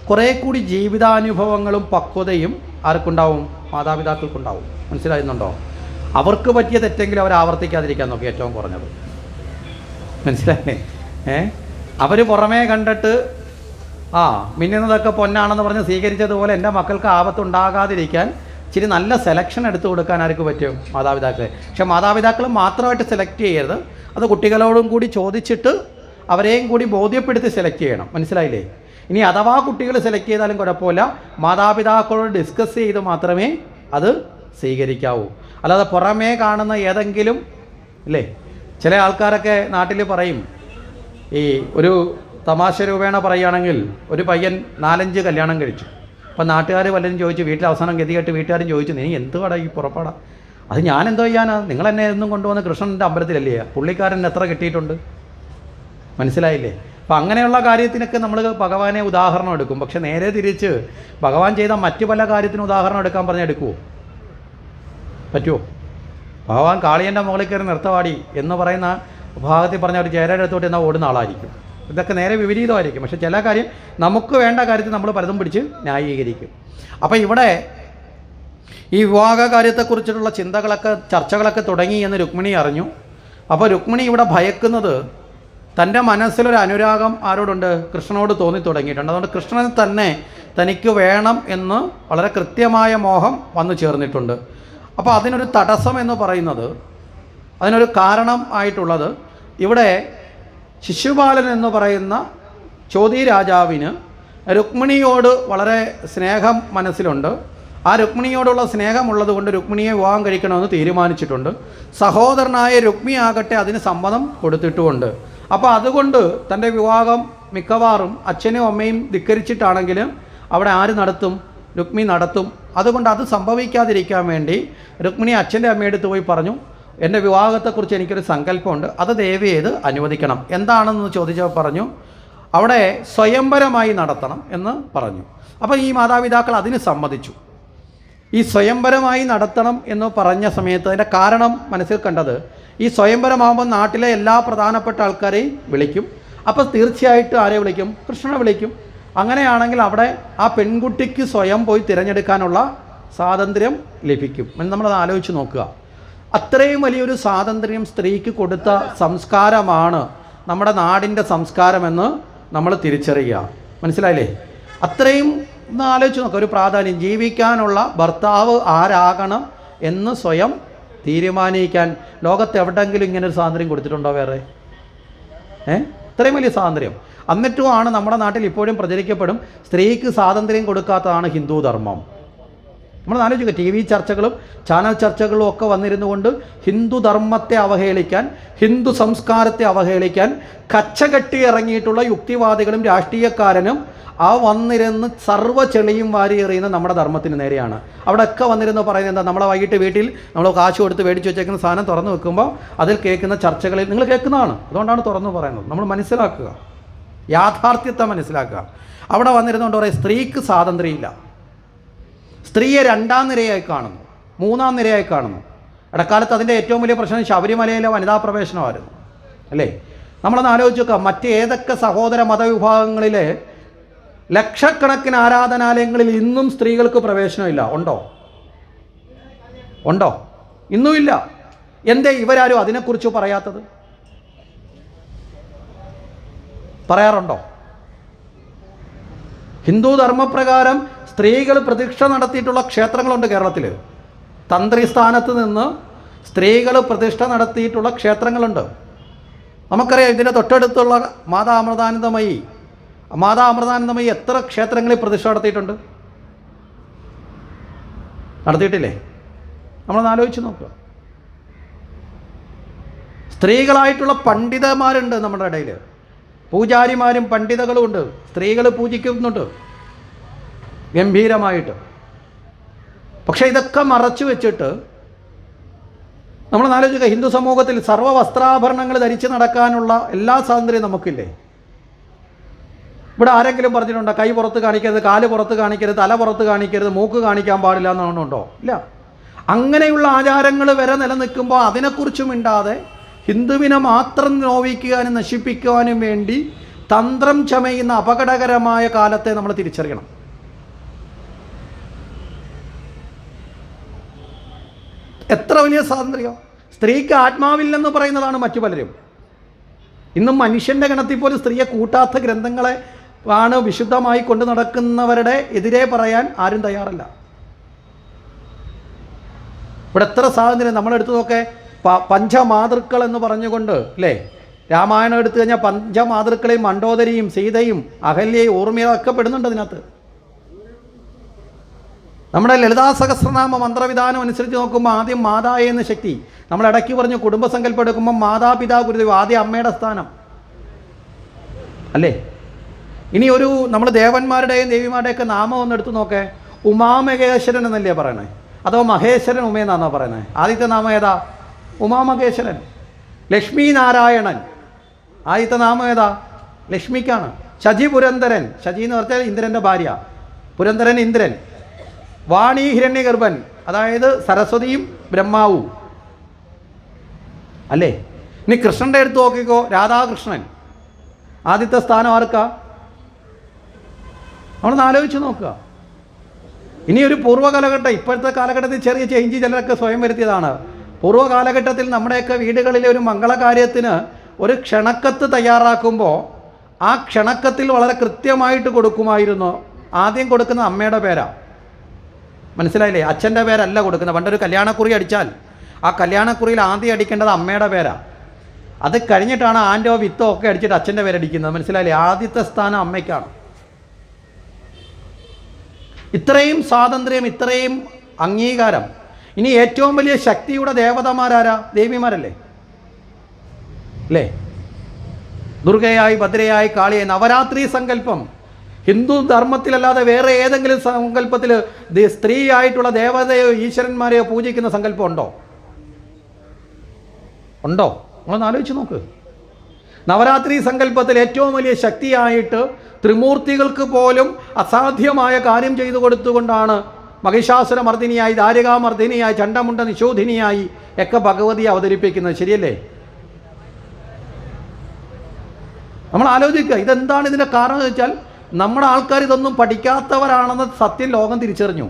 കുറേ കൂടി ജീവിതാനുഭവങ്ങളും പക്വതയും ആർക്കുണ്ടാവും? മാതാപിതാക്കൾക്കുണ്ടാവും. മനസ്സിലായിരുന്നുണ്ടോ? അവർക്ക് പറ്റിയ തെറ്റെങ്കിലും അവർ ആവർത്തിക്കാതിരിക്കാൻ നോക്കി, ഏറ്റവും കുറഞ്ഞത്. മനസ്സിലായില്ലേ? അവർ പുറമേ കണ്ടിട്ട് മിന്നുന്നതൊക്കെ പൊന്നാണെന്ന് പറഞ്ഞ് സ്വീകരിച്ചതുപോലെ എൻ്റെ മക്കൾക്ക് ആപത്തുണ്ടാകാതിരിക്കാൻ ഇച്ചിരി നല്ല സെലക്ഷൻ എടുത്തു കൊടുക്കാൻ ആർക്ക് പറ്റും? മാതാപിതാക്കളെ. പക്ഷെ മാതാപിതാക്കൾ മാത്രമായിട്ട് സെലക്ട് ചെയ്യരുത്, അത് കുട്ടികളോടും കൂടി ചോദിച്ചിട്ട് അവരെയും കൂടി ബോധ്യപ്പെടുത്തി സെലക്ട് ചെയ്യണം. മനസ്സിലായില്ലേ? ഇനി അഥവാ കുട്ടികൾ സെലക്ട് ചെയ്താലും കുഴപ്പമില്ല, മാതാപിതാക്കളോട് ഡിസ്കസ് ചെയ്ത് മാത്രമേ അത് സ്വീകരിക്കാവൂ. അല്ലാതെ പുറമേ കാണുന്ന ഏതെങ്കിലും ഇല്ലേ, ചില ആൾക്കാരൊക്കെ നാട്ടിൽ പറയും, ഈ ഒരു തമാശ രൂപേണ പറയുകയാണെങ്കിൽ ഒരു പയ്യൻ 4-5 കല്യാണം കഴിച്ചു. അപ്പം നാട്ടുകാർ വല്ലതും ചോദിച്ചു, വീട്ടിൽ അവസാനം ഗതികെട്ട് വീട്ടുകാരും ചോദിച്ചു, നീ എന്ത് കട ഈ പുറപ്പാടാ? അത് ഞാൻ എന്തോ ചെയ്യാനാ? നിങ്ങളെന്നെ എന്നും കൊണ്ടുവന്ന് കൃഷ്ണൻ്റെ അമ്പലത്തിലല്ലേ, പുള്ളിക്കാരൻ എത്ര കിട്ടിയിട്ടുണ്ട്? മനസ്സിലായില്ലേ? അപ്പം അങ്ങനെയുള്ള കാര്യത്തിനൊക്കെ നമ്മൾ ഭഗവാനെ ഉദാഹരണം എടുക്കും. പക്ഷെ നേരെ തിരിച്ച് ഭഗവാൻ ചെയ്ത മറ്റു പല കാര്യത്തിനും ഉദാഹരണം എടുക്കാൻ പറഞ്ഞാൽ എടുക്കുമോ? പറ്റുമോ? ഭഗവാൻ കാളിയൻ്റെ മുകളിൽ കയറി നൃത്തവാടി എന്ന് പറയുന്ന ഭാഗത്തിൽ പറഞ്ഞ ഒരു ചേരയുടെ അടുത്തോട്ട് എന്നാൽ ഓടുന്ന ആളായിരിക്കും. ഇതൊക്കെ നേരെ വിപരീതമായിരിക്കും. പക്ഷെ ചില കാര്യം നമുക്ക് വേണ്ട കാര്യത്തിൽ നമ്മൾ പലതും പിടിച്ച് ന്യായീകരിക്കും. അപ്പോൾ ഇവിടെ ഈ വിവാഹ കാര്യത്തെക്കുറിച്ചിട്ടുള്ള ചർച്ചകളൊക്കെ തുടങ്ങി എന്ന് രുക്മിണി അറിഞ്ഞു. അപ്പോൾ രുക്മിണി ഇവിടെ ഭയക്കുന്നത് തൻ്റെ മനസ്സിലൊരു അനുരാഗം ആരോടുണ്ട്? കൃഷ്ണനോട് തോന്നി തുടങ്ങിയിട്ടുണ്ട്. അതുകൊണ്ട് കൃഷ്ണനെ തന്നെ തനിക്ക് വേണം എന്ന് വളരെ കൃത്യമായ മോഹം വന്നു ചേർന്നിട്ടുണ്ട്. അപ്പോൾ അതിനൊരു തടസ്സം എന്ന് പറയുന്നത്, അതിനൊരു കാരണം ആയിട്ടുള്ളത്, ഇവിടെ ശിശുപാലൻ എന്ന് പറയുന്ന ചോതി രാജാവിന് രുക്മിണിയോട് വളരെ സ്നേഹം മനസ്സിലുണ്ട്. ആ രുക്മിണിയോടുള്ള സ്നേഹമുള്ളത് കൊണ്ട് രുക്മിണിയെ വിവാഹം കഴിക്കണമെന്ന് തീരുമാനിച്ചിട്ടുണ്ട്. സഹോദരനായ രുക്മി ആകട്ടെ അതിന് സമ്മതം കൊടുത്തിട്ടുമുണ്ട്. അപ്പോൾ അതുകൊണ്ട് തൻ്റെ വിവാഹം മിക്കവാറും അച്ഛനും അമ്മയും ധിക്കരിച്ചിട്ടാണെങ്കിലും അവിടെ ആര് നടത്തും? രുക്മി നടത്തും. അതുകൊണ്ട് അത് സംഭവിക്കാതിരിക്കാൻ വേണ്ടി രുക്മിണി അച്ഛൻ്റെ അമ്മയെടുത്ത് പോയി പറഞ്ഞു, എൻ്റെ വിവാഹത്തെക്കുറിച്ച് എനിക്കൊരു സങ്കല്പമുണ്ട്, അത് ദയവ് ചെയ്ത് അനുവദിക്കണം. എന്താണെന്ന് ചോദിച്ചപ്പോൾ പറഞ്ഞു, അവിടെ സ്വയംവരമായി നടത്തണം എന്ന് പറഞ്ഞു. അപ്പോൾ ഈ മാതാപിതാക്കൾ അതിന് സമ്മതിച്ചു. ഈ സ്വയംവരമായി നടത്തണം എന്ന് പറഞ്ഞ സമയത്ത് അതിൻ്റെ കാരണം മനസ്സിൽ കണ്ടത്, ഈ സ്വയംവരമാകുമ്പോൾ നാട്ടിലെ എല്ലാ പ്രധാനപ്പെട്ട ആൾക്കാരെയും വിളിക്കും. അപ്പോൾ തീർച്ചയായിട്ടും ആരെ വിളിക്കും? കൃഷ്ണനെ വിളിക്കും. അങ്ങനെയാണെങ്കിൽ അവിടെ ആ പെൺകുട്ടിക്ക് സ്വയം പോയി തിരഞ്ഞെടുക്കാനുള്ള സ്വാതന്ത്ര്യം ലഭിക്കും. നമ്മളത് ആലോചിച്ച് നോക്കുക. അത്രയും വലിയൊരു സ്വാതന്ത്ര്യം സ്ത്രീക്ക് കൊടുത്ത സംസ്കാരമാണ് നമ്മുടെ നാടിൻ്റെ സംസ്കാരമെന്ന് നമ്മൾ തിരിച്ചറിയുക. മനസ്സിലായില്ലേ? അത്രയും ഒന്ന് ആലോചിച്ച് നോക്കുക. ഒരു പ്രാധാന്യം, ജീവിക്കാനുള്ള ഭർത്താവ് ആരാകണം എന്ന് സ്വയം തീരുമാനിക്കാൻ ലോകത്ത് എവിടെയെങ്കിലും ഇങ്ങനൊരു സ്വാതന്ത്ര്യം കൊടുത്തിട്ടുണ്ടോ വേറെ? ഇത്രയും വലിയ സ്വാതന്ത്ര്യം. എന്നിട്ടുമാണ് നമ്മുടെ നാട്ടിൽ ഇപ്പോഴും പ്രചരിക്കപ്പെടും, സ്ത്രീക്ക് സ്വാതന്ത്ര്യം കൊടുക്കാത്തതാണ് ഹിന്ദു ധർമ്മം. നമ്മൾ ആലോചിക്കുക, ടി വി ചർച്ചകളും ചാനൽ ചർച്ചകളും ഒക്കെ വന്നിരുന്നു കൊണ്ട് ഹിന്ദു ധർമ്മത്തെ അവഹേളിക്കാൻ, ഹിന്ദു സംസ്കാരത്തെ അവഹേളിക്കാൻ കച്ചകെട്ടി ഇറങ്ങിയിട്ടുള്ള യുക്തിവാദികളും രാഷ്ട്രീയക്കാരനും വന്നിരുന്ന് സർവ്വ ചെളിയും വാരി എറിയുന്ന നമ്മുടെ ധർമ്മത്തിന് നേരെയാണ്. അവിടെയൊക്കെ വന്നിരുന്ന് പറയുന്നത് എന്താ? നമ്മളെ വൈകിട്ട് വീട്ടിൽ നമ്മൾ കാശ് കൊടുത്ത് മേടിച്ച് വെച്ചേക്കുന്ന സാധനം തുറന്നു വെക്കുമ്പോൾ അതിൽ കേൾക്കുന്ന ചർച്ചകളിൽ നിങ്ങൾ കേൾക്കുന്നതാണ്. അതുകൊണ്ടാണ് തുറന്നു പറയുന്നത്. നമ്മൾ മനസ്സിലാക്കുക, യാഥാർത്ഥ്യത്തെ മനസ്സിലാക്കുക. അവിടെ വന്നിരുന്നുകൊണ്ട് പറയും സ്ത്രീക്ക് സ്വാതന്ത്ര്യമില്ല, സ്ത്രീയെ 2ാം നിരയായി കാണുന്നു, 3ാം നിരയായി കാണുന്നു. ഇടക്കാലത്ത് അതിൻ്റെ ഏറ്റവും വലിയ പ്രശ്നം ശബരിമലയിലെ വനിതാ പ്രവേശനമായിരുന്നു അല്ലേ? നമ്മളൊന്ന് ആലോചിച്ച് നോക്കുക, മറ്റേതൊക്കെ സഹോദര മതവിഭാഗങ്ങളിലെ ലക്ഷക്കണക്കിന് ആരാധനാലയങ്ങളിൽ ഇന്നും സ്ത്രീകൾക്ക് പ്രവേശനമില്ല. ഉണ്ടോ? ഇന്നുമില്ല. എന്തേ ഇവരാരും അതിനെക്കുറിച്ച് പറയാത്തത്? പറയാറുണ്ടോ? ഹിന്ദു ധർമ്മപ്രകാരം സ്ത്രീകൾ പ്രതിഷ്ഠ നടത്തിയിട്ടുള്ള ക്ഷേത്രങ്ങളുണ്ട് കേരളത്തിൽ. തന്ത്രി സ്ഥാനത്ത് നിന്ന് സ്ത്രീകൾ പ്രതിഷ്ഠ നടത്തിയിട്ടുള്ള ക്ഷേത്രങ്ങളുണ്ട്. നമുക്കറിയാം, ഇതിൻ്റെ തൊട്ടടുത്തുള്ള മാതാ അമൃതാനന്ദമയി എത്ര ക്ഷേത്രങ്ങളിൽ പ്രതിഷ്ഠ നടത്തിയിട്ടുണ്ട്? നടത്തിയിട്ടില്ലേ? നമ്മളൊന്ന് ആലോചിച്ച് നോക്കുക. സ്ത്രീകളായിട്ടുള്ള പണ്ഡിതന്മാരുണ്ട് നമ്മുടെ ഇടയിൽ, പൂജാരിമാരും പണ്ഡിതകളും ഉണ്ട്. സ്ത്രീകൾ പൂജിക്കുന്നുണ്ട് ഗംഭീരമായിട്ട്. പക്ഷേ ഇതൊക്കെ മറച്ചു വെച്ചിട്ട് നമ്മൾ ആലോചിക്കുക, ഹിന്ദു സമൂഹത്തിൽ സർവ്വ വസ്ത്രാഭരണങ്ങൾ ധരിച്ച് നടക്കാനുള്ള എല്ലാ സ്വാതന്ത്ര്യവും നമുക്കില്ലേ? ഇവിടെ ആരെങ്കിലും പറഞ്ഞിട്ടുണ്ടോ കൈ പുറത്ത് കാണിക്കരുത്, കാല് പുറത്ത് കാണിക്കരുത്, തല പുറത്ത് കാണിക്കരുത്, മൂക്ക് കാണിക്കാൻ പാടില്ല എന്നാണുണ്ടോ? ഇല്ല. അങ്ങനെയുള്ള ആചാരങ്ങൾ വരെ നിലനിൽക്കുമ്പോൾ അതിനെക്കുറിച്ചും മിണ്ടാതെ ഹിന്ദുവിനെ മാത്രം നോവിക്കുവാനും നശിപ്പിക്കുവാനും വേണ്ടി തന്ത്രം ചമയുന്ന അപകടകരമായ കാലത്തെ നമ്മൾ തിരിച്ചറിയണം. എത്ര വലിയ സ്വാതന്ത്ര്യം! സ്ത്രീക്ക് ആത്മാവില്ലെന്ന് പറയുന്നതാണ് മറ്റു പലരും. ഇന്നും മനുഷ്യൻ്റെ ഗണത്തിൽ പോലും സ്ത്രീയെ കൂട്ടാത്ത ഗ്രന്ഥങ്ങളെ ആണ് വിശുദ്ധമായി കൊണ്ടു നടക്കുന്നവരുടെ എതിരെ പറയാൻ ആരും തയ്യാറല്ല. ഇവിടെ എത്ര സ്വാതന്ത്ര്യം! നമ്മളെടുത്ത് നോക്കെ പഞ്ചമാതൃക്കൾ എന്ന് പറഞ്ഞുകൊണ്ട് അല്ലേ, രാമായണം എടുത്തു കഴിഞ്ഞാൽ പഞ്ചമാതൃക്കളെയും മണ്ഡോദരിയും സീതയും അഹല്യയും ഊർമിളയും ഒക്കെ പെടുന്നുണ്ട് അതിനകത്ത്. നമ്മുടെ ലളിതാ സഹസ്രനാമ മന്ത്രവിധാനം അനുസരിച്ച് നോക്കുമ്പോൾ ആദ്യം മാതാ എന്ന ശക്തി. നമ്മൾ ഇടയ്ക്ക് പറഞ്ഞു കുടുംബസങ്കല്പം എടുക്കുമ്പോൾ മാതാപിതാ ഗുരുദേവ്, ആദ്യം അമ്മയുടെ സ്ഥാനം അല്ലേ? ഇനി നമ്മൾ ദേവന്മാരുടെയും ദേവിമാരുടെയൊക്കെ നാമം ഒന്ന് എടുത്തു നോക്കേ. ഉമാമഹേശ്വരൻ എന്നല്ലേ പറയണേ? അതോ മഹേശ്വരൻ ഉമയെന്നാണോ പറയുന്നത്? ആദ്യത്തെ നാമം ഏതാ? ഉമാമഹേശ്വരൻ. ലക്ഷ്മി നാരായണൻ ആദ്യത്തെ നാമം ഏതാ? ലക്ഷ്മിക്കാണ്. ശചി പുരന്ദരൻ, ശചി എന്ന് പറഞ്ഞാൽ ഇന്ദ്രൻ്റെ ഭാര്യ, പുരന്ദരൻ ഇന്ദ്രൻ. വാണി ഹിരണ്യഗർഭൻ, അതായത് സരസ്വതിയും ബ്രഹ്മാവും അല്ലേ? ഇനി കൃഷ്ണൻ്റെ അടുത്ത് നോക്കിക്കോ, രാധാകൃഷ്ണൻ. ആദ്യത്തെ സ്ഥാനം ആർക്കാ? നമ്മളൊന്ന് ആലോചിച്ച് നോക്കുക. ഇനി ഒരു പൂർവ്വകാലഘട്ടം, ഇപ്പോഴത്തെ കാലഘട്ടത്തിൽ ചെറിയ ചേഞ്ച് ചിലരൊക്കെ സ്വയം വരുത്തിയതാണ്. പൂർവ്വകാലഘട്ടത്തിൽ നമ്മുടെയൊക്കെ വീടുകളിലെ ഒരു മംഗളകാര്യത്തിന് ഒരു ക്ഷണക്കത്ത് തയ്യാറാക്കുമ്പോൾ ആ ക്ഷണക്കത്തിൽ വളരെ കൃത്യമായിട്ട് കൊടുക്കുമായിരുന്നു. ആദ്യം കൊടുക്കുന്ന അമ്മയുടെ പേരാണ്, മനസ്സിലായില്ലേ? അച്ഛൻ്റെ പേരല്ല കൊടുക്കുന്നത്. പണ്ടൊരു കല്യാണക്കുറി അടിച്ചാൽ ആ കല്യാണക്കുറിയിൽ ആദ്യം അടിക്കേണ്ടത് അമ്മയുടെ പേരാണ്. അത് കഴിഞ്ഞിട്ടാണ് ആൻ്റോ വിത്തോ ഒക്കെ അടിച്ചിട്ട് അച്ഛൻ്റെ പേരടിക്കുന്നത്, മനസ്സിലായില്ലേ? ആദ്യത്തെ സ്ഥാനം അമ്മയ്ക്കാണ്. ഇത്രയും സ്വാതന്ത്ര്യം, ഇത്രയും അംഗീകാരം. ഇനി ഏറ്റവും വലിയ ശക്തിയുടെ ദേവതമാരാരാ? ദേവിമാരല്ലേ അല്ലേ? ദുർഗയായി, ഭദ്രയായി, കാളിയായി. നവരാത്രി സങ്കല്പം ഹിന്ദു ധർമ്മത്തിലല്ലാതെ വേറെ ഏതെങ്കിലും സങ്കല്പത്തിൽ സ്ത്രീയായിട്ടുള്ള ദേവതയോ ഈശ്വരന്മാരെയോ പൂജിക്കുന്ന സങ്കല്പം ഉണ്ടോ? നമ്മളൊന്ന് ആലോചിച്ച് നോക്ക്. നവരാത്രി സങ്കല്പത്തിൽ ഏറ്റവും വലിയ ശക്തിയായിട്ട് ത്രിമൂർത്തികൾക്ക് പോലും അസാധ്യമായ കാര്യം ചെയ്തു കൊടുത്തുകൊണ്ടാണ് മഹിഷാസുരമർദ്ദിനിയായി, ദാരികാമർദ്ദിനിയായി, ചണ്ഡമുണ്ട നിശോധിനിയായി ഒക്കെ ഭഗവതി അവതരിപ്പിക്കുന്നത്. ശരിയല്ലേ? നമ്മൾ ആലോചിക്കുക, ഇതെന്താണ് ഇതിൻ്റെ കാരണം എന്ന് വെച്ചാൽ നമ്മുടെ ആൾക്കാർ ഇതൊന്നും പഠിക്കാത്തവരാണെന്ന് സത്യം ലോകം തിരിച്ചറിഞ്ഞു.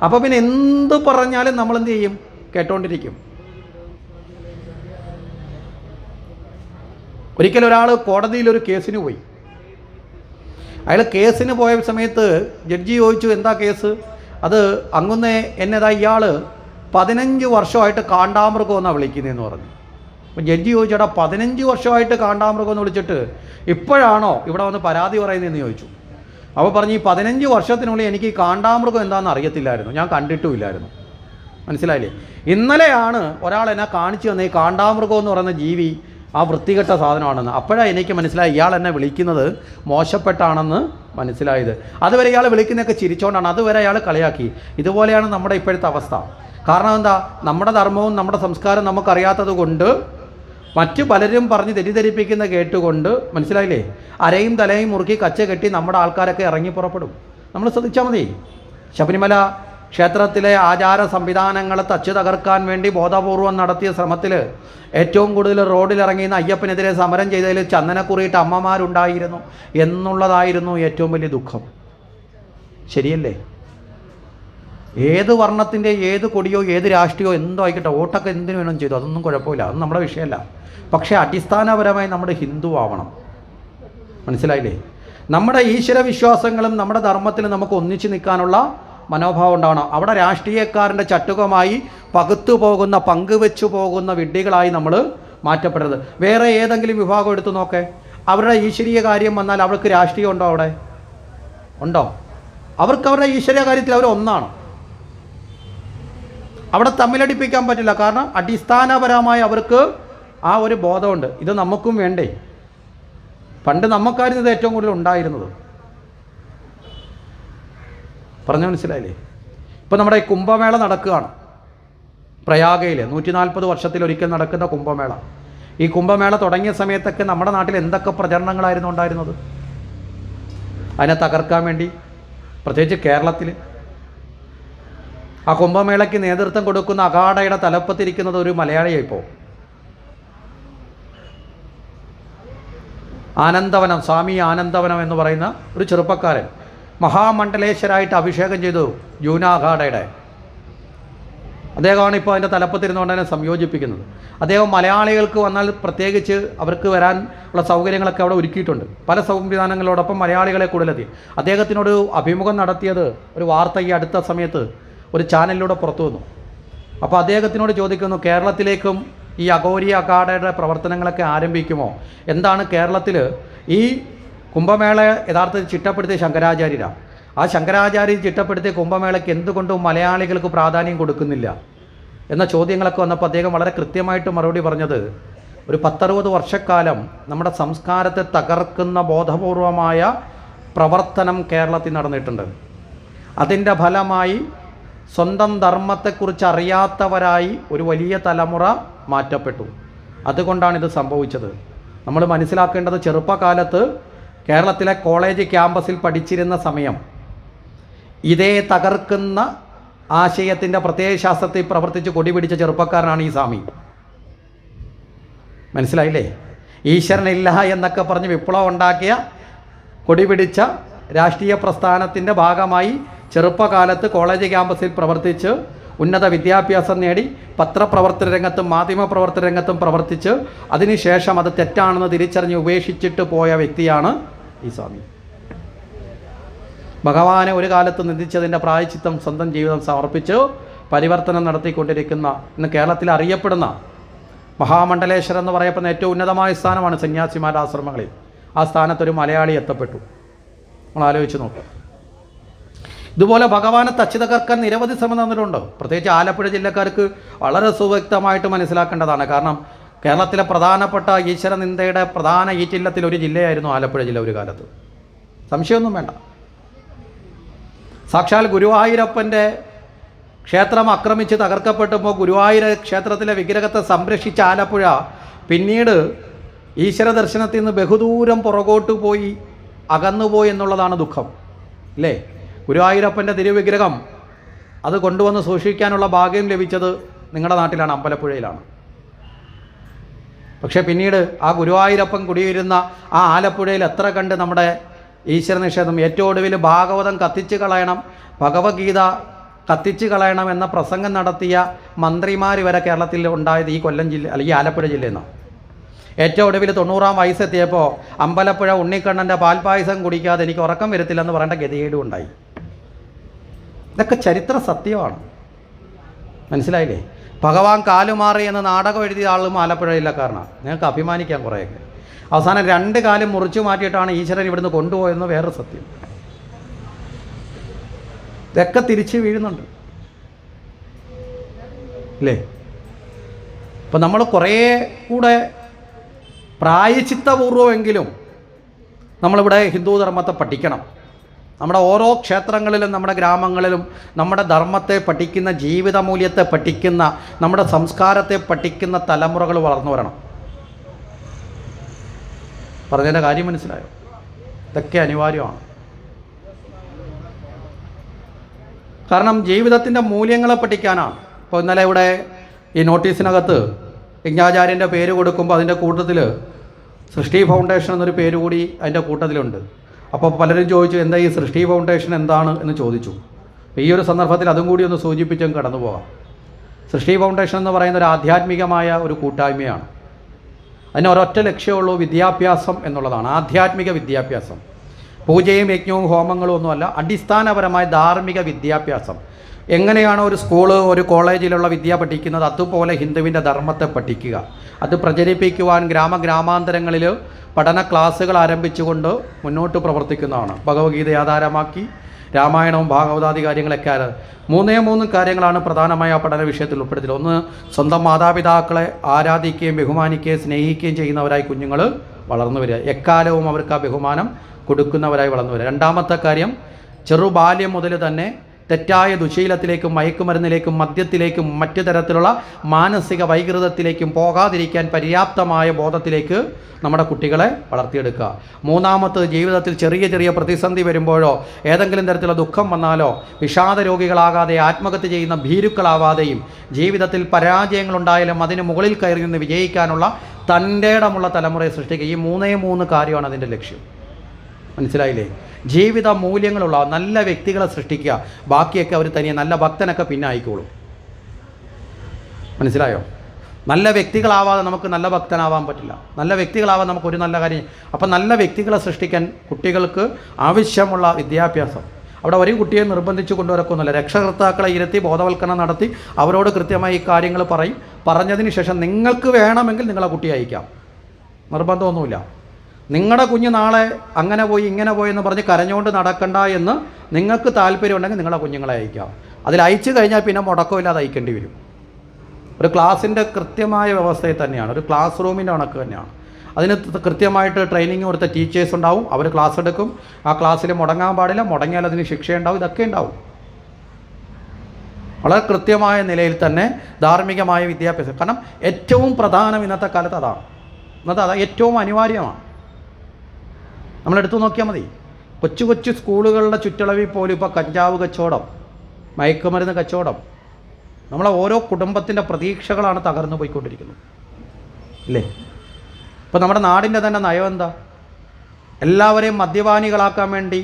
അപ്പോൾ പിന്നെ എന്ത് പറഞ്ഞാലും നമ്മളെന്ത് ചെയ്യും? കേട്ടോണ്ടിരിക്കും. ഒരിക്കലും ഒരാൾ കോടതിയിൽ ഒരു കേസിന് പോയി. അയാൾ കേസിന് പോയ സമയത്ത് ജഡ്ജി ചോദിച്ചു, എന്താ കേസ്? അത് അങ്ങുന്നേ എന്നതാ ഇയാൾ 15 വർഷമായിട്ട് കാണ്ടാമൃഗം എന്നാണ് വിളിക്കുന്നതെന്ന് പറഞ്ഞു. അപ്പം ജഡ്ജി ചോദിച്ചേട്ടാ 15 വർഷമായിട്ട് കാണ്ടാമൃഗം എന്ന് വിളിച്ചിട്ട് ഇപ്പോഴാണോ ഇവിടെ വന്ന് പരാതി പറയുന്നതെന്ന് ചോദിച്ചു. അപ്പോൾ പറഞ്ഞു, ഈ 15 വർഷത്തിനുള്ളിൽ എനിക്ക് ഈ കാണ്ടാമൃഗം എന്താണെന്ന് അറിയത്തില്ലായിരുന്നു, ഞാൻ കണ്ടിട്ടുമില്ലായിരുന്നു. മനസ്സിലായില്ലേ? ഇന്നലെയാണ് ഒരാൾ എന്നെ കാണിച്ചു തന്നെ ഈ കാണ്ടാമൃഗം എന്ന് പറയുന്ന ജീവി ആ വൃത്തികെട്ട സാധനമാണെന്ന്. അപ്പോഴാണ് എനിക്ക് മനസ്സിലായി ഇയാൾ എന്നെ വിളിക്കുന്നത് മോശപ്പെട്ടാണെന്ന് മനസ്സിലായത്. അതുവരെ ഇയാൾ വിളിക്കുന്നതൊക്കെ ചിരിച്ചുകൊണ്ടാണ്, അതുവരെ അയാൾ കളിയാക്കി. ഇതുപോലെയാണ് നമ്മുടെ ഇപ്പോഴത്തെ അവസ്ഥ. കാരണം എന്താ? നമ്മുടെ ധർമ്മവും നമ്മുടെ സംസ്കാരം നമുക്കറിയാത്തത് കൊണ്ട് മറ്റു പലരും പറഞ്ഞ് തെറ്റിദ്ധരിപ്പിക്കുന്ന കേട്ടുകൊണ്ട്, മനസ്സിലായില്ലേ, അരയും തലയും മുറുക്കി കച്ച കെട്ടി നമ്മുടെ ആൾക്കാരൊക്കെ ഇറങ്ങി പുറപ്പെടും. നമ്മൾ ശ്രദ്ധിച്ചാൽ മതി. ശബരിമല ക്ഷേത്രത്തിലെ ആചാര സംവിധാനങ്ങളെ തച്ചു തകർക്കാൻ വേണ്ടി ബോധപൂർവം നടത്തിയ ശ്രമത്തിൽ ഏറ്റവും കൂടുതൽ റോഡിലിറങ്ങിയുന്ന അയ്യപ്പനെതിരെ സമരം ചെയ്തതിൽ ചന്ദനക്കുറിയിട്ട് അമ്മമാരുണ്ടായിരുന്നു എന്നുള്ളതായിരുന്നു ഏറ്റവും വലിയ ദുഃഖം. ശരിയല്ലേ? ഏത് വർണ്ണത്തിൻ്റെ ഏത് കൊടിയോ ഏത് രാഷ്ട്രീയമോ എന്തോ ആയിക്കട്ടെ, വോട്ടൊക്കെ എന്തിനു വേണം ചെയ്തു, അതൊന്നും കുഴപ്പമില്ല, അതൊന്നും നമ്മുടെ വിഷയമല്ല. പക്ഷേ അടിസ്ഥാനപരമായി നമ്മുടെ ഹിന്ദു ആവണം. മനസ്സിലായില്ലേ? നമ്മുടെ ഈശ്വര വിശ്വാസങ്ങളും നമ്മുടെ ധർമ്മത്തിലും നമുക്ക് ഒന്നിച്ച് നിൽക്കാനുള്ള മനോഭാവം ഉണ്ടാവണം. അവിടെ രാഷ്ട്രീയക്കാരൻ്റെ ചട്ടുകമായി പകുത്തു പോകുന്ന, പങ്കുവെച്ചു പോകുന്ന വിഡ്ഢികളായി നമ്മൾ മാറ്റപ്പെടരുത്. വേറെ ഏതെങ്കിലും വിഭാഗം എടുത്തു നോക്കേ, അവരുടെ ഈശ്വരീയ കാര്യം വന്നാൽ അവർക്ക് രാഷ്ട്രീയം ഉണ്ടോ? അവിടെ ഉണ്ടോ? അവർക്ക് അവരുടെ ഈശ്വരീയ കാര്യത്തിൽ അവർ ഒന്നാണ്. അവിടെ തമ്മിലടിപ്പിക്കാൻ പറ്റില്ല. കാരണം അടിസ്ഥാനപരമായി അവർക്ക് ആ ഒരു ബോധമുണ്ട്. ഇത് നമുക്കും വേണ്ടേ? പണ്ട് നമുക്കായിരുന്നു ഇത് ഏറ്റവും കൂടുതൽ ഉണ്ടായിരുന്നത്. പറഞ്ഞു മനസ്സിലായില്ലേ? ഇപ്പം നമ്മുടെ ഈ കുംഭമേള നടക്കുകയാണ് പ്രയാഗയിൽ. 140 വർഷത്തിലൊരിക്കൽ നടക്കുന്ന കുംഭമേള. ഈ കുംഭമേള തുടങ്ങിയ സമയത്തൊക്കെ നമ്മുടെ നാട്ടിൽ എന്തൊക്കെ പ്രചരണങ്ങളായിരുന്നു ഉണ്ടായിരുന്നത് അതിനെ തകർക്കാൻ വേണ്ടി, പ്രത്യേകിച്ച് കേരളത്തിൽ. ആ കുംഭമേളയ്ക്ക് നേതൃത്വം കൊടുക്കുന്ന അഖാഡയുടെ തലപ്പത്തിരിക്കുന്നത് ഒരു മലയാളിയായി ഇപ്പോൾ. ആനന്ദവനം, സ്വാമി ആനന്ദവനം എന്ന് പറയുന്ന ഒരു ചെറുപ്പക്കാരൻ മഹാമണ്ഡലേശ്വരായിട്ട് അഭിഷേകം ചെയ്തു ജൂന അഖാഡയുടെ. അദ്ദേഹമാണ് ഇപ്പോൾ അതിൻ്റെ തലപ്പത്തിരുന്നുകൊണ്ട് തന്നെ സംയോജിപ്പിക്കുന്നത്. അദ്ദേഹം മലയാളികൾക്ക് വന്നാൽ പ്രത്യേകിച്ച് അവർക്ക് വരാൻ ഉള്ള സൗകര്യങ്ങളൊക്കെ അവിടെ ഒരുക്കിയിട്ടുണ്ട്. പല സംവിധാനങ്ങളോടൊപ്പം മലയാളികളെ കൂടുതലെത്തി. അദ്ദേഹത്തിനോട് അഭിമുഖം നടത്തിയത് ഒരു വാർത്ത ഈ അടുത്ത സമയത്ത് ഒരു ചാനലിലൂടെ പുറത്തു വന്നു. അപ്പോൾ അദ്ദേഹത്തിനോട് ചോദിക്കുന്നു, കേരളത്തിലേക്കും ഈ അഘോരി അഖാഡയുടെ പ്രവർത്തനങ്ങളൊക്കെ ആരംഭിക്കുമോ? എന്താണ് കേരളത്തിൽ ഈ കുംഭമേള യഥാർത്ഥത്തിൽ ചിട്ടപ്പെടുത്തിയ ശങ്കരാചാര്യരാണ്. ആ ശങ്കരാചാര്യ ചിട്ടപ്പെടുത്തിയ കുംഭമേളയ്ക്ക് എന്തുകൊണ്ടും മലയാളികൾക്ക് പ്രാധാന്യം കൊടുക്കുന്നില്ല എന്ന ചോദ്യങ്ങളൊക്കെ വന്നപ്പോൾ അദ്ദേഹം വളരെ കൃത്യമായിട്ട് മറുപടി പറഞ്ഞത്, ഒരു 10-60 വർഷക്കാലം നമ്മുടെ സംസ്കാരത്തെ തകർക്കുന്ന ബോധപൂർവമായ പ്രവർത്തനം കേരളത്തിൽ നടന്നിട്ടുണ്ട്. അതിൻ്റെ ഫലമായി സ്വന്തം ധർമ്മത്തെക്കുറിച്ച് അറിയാത്തവരായി ഒരു വലിയ തലമുറ മാറ്റപ്പെട്ടു. അതുകൊണ്ടാണിത് സംഭവിച്ചത്. നമ്മൾ മനസ്സിലാക്കേണ്ടത്, ചെറുപ്പകാലത്ത് കേരളത്തിലെ കോളേജ് ക്യാമ്പസിൽ പഠിച്ചിരുന്ന സമയം ഇതേ തകർക്കുന്ന ആശയത്തിൻ്റെ പ്രത്യയശാസ്ത്രത്തിൽ പ്രവർത്തിച്ച് കൊടിപിടിച്ച ചെറുപ്പക്കാരനാണ് ഈ സ്വാമി. മനസ്സിലായില്ലേ? ഈശ്വരനില്ല എന്നൊക്കെ പറഞ്ഞ് വിപ്ലവം ഉണ്ടാക്കിയ കൊടിപിടിച്ച രാഷ്ട്രീയ പ്രസ്ഥാനത്തിൻ്റെ ഭാഗമായി ചെറുപ്പകാലത്ത് കോളേജ് ക്യാമ്പസിൽ പ്രവർത്തിച്ച് ഉന്നത വിദ്യാഭ്യാസം നേടി പത്രപ്രവർത്തന രംഗത്തും മാധ്യമപ്രവർത്തന രംഗത്തും പ്രവർത്തിച്ച് അതിനുശേഷം അത് തെറ്റാണെന്ന് തിരിച്ചറിഞ്ഞ് ഉപേക്ഷിച്ചിട്ട് പോയ വ്യക്തിയാണ് ഈ സ്വാമി. ഭഗവാനെ ഒരു കാലത്ത് നിന്ദിച്ചതിൻ്റെ പ്രായശ്ചിത്തം സ്വന്തം ജീവിതം സമർപ്പിച്ച് പരിവർത്തനം നടത്തിക്കൊണ്ടിരിക്കുന്ന, ഇന്ന് കേരളത്തിൽ അറിയപ്പെടുന്ന മഹാമണ്ഡലേശ്വരം എന്ന് പറയപ്പെടുന്ന ഏറ്റവും ഉന്നതമായ സ്ഥാനമാണ് സന്യാസിമാരുടെ ആശ്രമങ്ങളിൽ. ആ സ്ഥാനത്തൊരു മലയാളി എത്തപ്പെട്ടു. നമ്മൾ ആലോചിച്ച് നോക്കുക. ഇതുപോലെ ഭഗവാനെ തച്ച് തകർക്കാൻ നിരവധി ശ്രമം തന്നിട്ടുണ്ട്. പ്രത്യേകിച്ച് ആലപ്പുഴ ജില്ലക്കാർക്ക് വളരെ സുവ്യക്തമായിട്ട് മനസ്സിലാക്കേണ്ടതാണ്. കാരണം കേരളത്തിലെ പ്രധാനപ്പെട്ട ഈശ്വര നിന്ദയുടെ പ്രധാന ഈറ്റില്ലത്തിൽ ഒരു ജില്ലയായിരുന്നു ആലപ്പുഴ ജില്ല ഒരു കാലത്ത്. സംശയമൊന്നും വേണ്ട. സാക്ഷാൽ ഗുരുവായൂരപ്പൻ്റെ ക്ഷേത്രം ആക്രമിച്ച് തകർക്കപ്പെട്ടപ്പോൾ ഗുരുവായൂർ ക്ഷേത്രത്തിലെ വിഗ്രഹത്തെ സംരക്ഷിച്ച ആലപ്പുഴ പിന്നീട് ഈശ്വര ദർശനത്തിൽ നിന്ന് ബഹുദൂരം പുറകോട്ട് പോയി അകന്നുപോയി എന്നുള്ളതാണ് ദുഃഖം, അല്ലേ? ഗുരുവായൂരപ്പൻ്റെ തിരുവിഗ്രഹം അത് കൊണ്ടുവന്ന് സൂക്ഷിക്കാനുള്ള ഭാഗ്യം ലഭിച്ചത് നിങ്ങളുടെ നാട്ടിലാണ്, അമ്പലപ്പുഴയിലാണ്. പക്ഷേ പിന്നീട് ആ ഗുരുവായൂരപ്പൻ കുടിയിരുന്ന ആ ആലപ്പുഴയിൽ എത്ര കണ്ട് നമ്മുടെ ഈശ്വര നിഷേധം. ഏറ്റവും ഒടുവിൽ ഭാഗവതം കത്തിച്ച് കളയണം, ഭഗവത്ഗീത കത്തിച്ച് കളയണം എന്ന പ്രസംഗം നടത്തിയ മന്ത്രിമാർ വരെ കേരളത്തിൽ ഉണ്ടായത് ഈ കൊല്ലം ജില്ല അല്ലെങ്കിൽ ആലപ്പുഴ ജില്ലയിൽ നിന്നാണ്. ഏറ്റവും ഒടുവിൽ 90-ാം വയസ്സെത്തിയപ്പോൾ അമ്പലപ്പുഴ ഉണ്ണിക്കണ്ണൻ്റെ പാൽപ്പായസം കുടിക്കാതെ എനിക്ക് ഉറക്കം വരത്തില്ലെന്ന് പറയേണ്ട ഗതികേടും ഉണ്ടായി. ഇതൊക്കെ ചരിത്ര സത്യമാണ്. മനസ്സിലായില്ലേ? ഭഗവാൻ കാലുമാറി എന്ന് നാടകം എഴുതിയ ആളും ആലപ്പുഴ ജില്ലക്കാരനാണ്. നിങ്ങൾക്ക് അഭിമാനിക്കാൻ കുറേയൊക്കെ. അവസാനം 2 കാലും മുറിച്ചു മാറ്റിയിട്ടാണ് ഈശ്വരൻ ഇവിടുന്ന് കൊണ്ടുപോയെന്ന് വേറൊരു സത്യം. ഇതൊക്കെ തിരിച്ച് വീഴുന്നുണ്ട്, അല്ലേ? ഇപ്പം നമ്മൾ കുറേ കൂടെ പ്രായശ്ചിത്തപൂർവമെങ്കിലും നമ്മളിവിടെ ഹിന്ദു ധർമ്മത്തെ പഠിക്കണം. നമ്മുടെ ഓരോ ക്ഷേത്രങ്ങളിലും നമ്മുടെ ഗ്രാമങ്ങളിലും നമ്മുടെ ധർമ്മത്തെ പഠിക്കുന്ന, ജീവിത മൂല്യത്തെ പഠിക്കുന്ന, നമ്മുടെ സംസ്കാരത്തെ പഠിക്കുന്ന തലമുറകൾ വളർന്നു വരണം. പറഞ്ഞതിൻ്റെ കാര്യം മനസ്സിലായോ? ഇതൊക്കെ അനിവാര്യമാണ്. കാരണം ജീവിതത്തിൻ്റെ മൂല്യങ്ങളെ പഠിക്കാനാണ്. ഇപ്പോൾ ഇന്നലെ ഇവിടെ ഈ നോട്ടീസിനകത്ത് യജ്ഞാചാര്യൻ്റെ പേര് കൊടുക്കുമ്പോൾ അതിൻ്റെ കൂട്ടത്തിൽ സൃഷ്ടി ഫൗണ്ടേഷൻ എന്നൊരു പേര് കൂടി അതിൻ്റെ കൂട്ടത്തിലുണ്ട്. അപ്പോൾ പലരും ചോദിച്ചു, എന്താ ഈ സൃഷ്ടി ഫൗണ്ടേഷൻ എന്താണ് എന്ന് ചോദിച്ചു. ഈ ഒരു സന്ദർഭത്തിൽ അതും കൂടി ഒന്ന് സൂചിപ്പിച്ചും കടന്നു പോകാം. സൃഷ്ടി ഫൗണ്ടേഷൻ എന്ന് പറയുന്ന ഒരു ആധ്യാത്മികമായ ഒരു കൂട്ടായ്മയാണ്. അതിന് ഒരൊറ്റ ലക്ഷ്യമുള്ളൂ, വിദ്യാഭ്യാസം എന്നുള്ളതാണ്. ആധ്യാത്മിക വിദ്യാഭ്യാസം, പൂജയും യജ്ഞവും ഹോമങ്ങളും ഒന്നുമല്ല, അടിസ്ഥാനപരമായ ധാർമ്മിക വിദ്യാഭ്യാസം. എങ്ങനെയാണോ ഒരു സ്കൂള് ഒരു കോളേജിലുള്ള വിദ്യ പഠിക്കുന്നത്, അതുപോലെ ഹിന്ദുവിൻ്റെ ധർമ്മത്തെ പഠിക്കുക, അത് പ്രചരിപ്പിക്കുവാൻ ഗ്രാമാന്തരങ്ങളിൽ പഠന ക്ലാസ്സുകൾ ആരംഭിച്ചുകൊണ്ട് മുന്നോട്ട് പ്രവർത്തിക്കുന്നതാണ്. ഭഗവത്ഗീത ആധാരമാക്കി രാമായണവും ഭാഗവതാദി കാര്യങ്ങളൊക്കെ മൂന്ന് കാര്യങ്ങളാണ് പ്രധാനമായ ആ പഠന വിഷയത്തിൽ ഉൾപ്പെടുത്തിയത്. ഒന്ന്, സ്വന്തം മാതാപിതാക്കളെ ആരാധിക്കുകയും ബഹുമാനിക്കുകയും സ്നേഹിക്കുകയും ചെയ്യുന്നവരായി കുഞ്ഞുങ്ങൾ വളർന്നു വരിക, എക്കാലവും അവർക്ക് ആ ബഹുമാനം കൊടുക്കുന്നവരായി വളർന്നു വരിക. രണ്ടാമത്തെ കാര്യം, ചെറുബാല്യം മുതൽ തന്നെ തെറ്റായ ദുശീലത്തിലേക്കും മയക്കുമരുന്നിലേക്കും മദ്യത്തിലേക്കും മറ്റു തരത്തിലുള്ള മാനസിക വൈകൃതത്തിലേക്കും പോകാതിരിക്കാൻ പര്യാപ്തമായ ബോധത്തിലേക്ക് നമ്മുടെ കുട്ടികളെ വളർത്തിയെടുക്കുക. മൂന്നാമത്, ജീവിതത്തിൽ ചെറിയ പ്രതിസന്ധി വരുമ്പോഴോ ഏതെങ്കിലും തരത്തിലുള്ള ദുഃഖം വന്നാലോ വിഷാദ രോഗികളാകാതെ ആത്മഹത്യ ചെയ്യുന്ന ഭീരുക്കളാവാതെയും ജീവിതത്തിൽ പരാജയങ്ങളുണ്ടായാലും അതിന് മുകളിൽ കയറി നിന്ന് വിജയിക്കാനുള്ള തൻ്റെ ഇടമുള്ള തലമുറയെ സൃഷ്ടിക്കുക. ഈ മൂന്ന് കാര്യമാണ് അതിൻ്റെ ലക്ഷ്യം. മനസ്സിലായില്ലേ? ജീവിത മൂല്യങ്ങളുള്ള നല്ല വ്യക്തികളെ സൃഷ്ടിക്കുക, ബാക്കിയൊക്കെ അവർ തനിയെ നല്ല ഭക്തനൊക്കെ പിന്നെ ആയിക്കോളും. മനസ്സിലായോ? നല്ല വ്യക്തികളാവാതെ നമുക്ക് നല്ല ഭക്തനാവാൻ പറ്റില്ല. നല്ല വ്യക്തികളാവാൻ നമുക്കൊരു നല്ല കാര്യം. അപ്പം നല്ല വ്യക്തികളെ സൃഷ്ടിക്കാൻ കുട്ടികൾക്ക് ആവശ്യമുള്ള വിദ്യാഭ്യാസം. അവിടെ ഒരു കുട്ടിയെ നിർബന്ധിച്ച് കൊണ്ടുവരക്കൊന്നുമില്ല. രക്ഷകർത്താക്കളെ ഇരുത്തി ബോധവൽക്കരണം നടത്തി അവരോട് കൃത്യമായി ഈ കാര്യങ്ങൾ പറഞ്ഞതിന് ശേഷം നിങ്ങൾക്ക് വേണമെങ്കിൽ നിങ്ങളെ കുട്ടിയെ അയക്കാം, നിർബന്ധമൊന്നുമില്ല. നിങ്ങളുടെ കുഞ്ഞ് നാളെ അങ്ങനെ പോയി ഇങ്ങനെ പോയി എന്ന് പറഞ്ഞ് കരഞ്ഞുകൊണ്ട് നടക്കണ്ട എന്ന് നിങ്ങൾക്ക് താല്പര്യമുണ്ടെങ്കിൽ നിങ്ങളുടെ കുഞ്ഞുങ്ങളെ അയക്കാം. അതിൽ അയച്ചു കഴിഞ്ഞാൽ പിന്നെ മുടക്കമില്ലാതെ അയക്കേണ്ടി വരും. ഒരു ക്ലാസ്സിൻ്റെ കൃത്യമായ വ്യവസ്ഥയിൽ തന്നെയാണ്, ഒരു ക്ലാസ് റൂമിൻ്റെ കണക്ക് തന്നെയാണ്. അതിന് കൃത്യമായിട്ട് ട്രെയിനിങ് കൊടുത്ത ടീച്ചേഴ്സ് ഉണ്ടാവും, അവർ ക്ലാസ് എടുക്കും. ആ ക്ലാസ്സിൽ മുടങ്ങാൻ പാടില്ല, മുടങ്ങിയാൽ അതിന് ശിക്ഷയുണ്ടാവും, ഇതൊക്കെ ഉണ്ടാവും. വളരെ കൃത്യമായ നിലയിൽ തന്നെ ധാർമ്മികമായ വിദ്യാഭ്യാസം. കാരണം ഏറ്റവും പ്രധാനം ഇന്നത്തെ കാലത്ത് അതാണ്. അതാണ് ഏറ്റവും അനിവാര്യമാണ്. നമ്മളെടുത്തു നോക്കിയാൽ മതി. കൊച്ചു സ്കൂളുകളുടെ ചുറ്റളവിൽ പോലും ഇപ്പോൾ കഞ്ചാവ് കച്ചവടം, മയക്കുമരുന്ന് കച്ചവടം, നമ്മളെ ഓരോ കുടുംബത്തിൻ്റെ പ്രതീക്ഷകളാണ് തകർന്നു പോയിക്കൊണ്ടിരിക്കുന്നത്, ഇല്ലേ? ഇപ്പോൾ നമ്മുടെ നാടിൻ്റെ തന്നെ നയം എന്താ? എല്ലാവരെയും മദ്യപാനികളാക്കാൻ വേണ്ടി,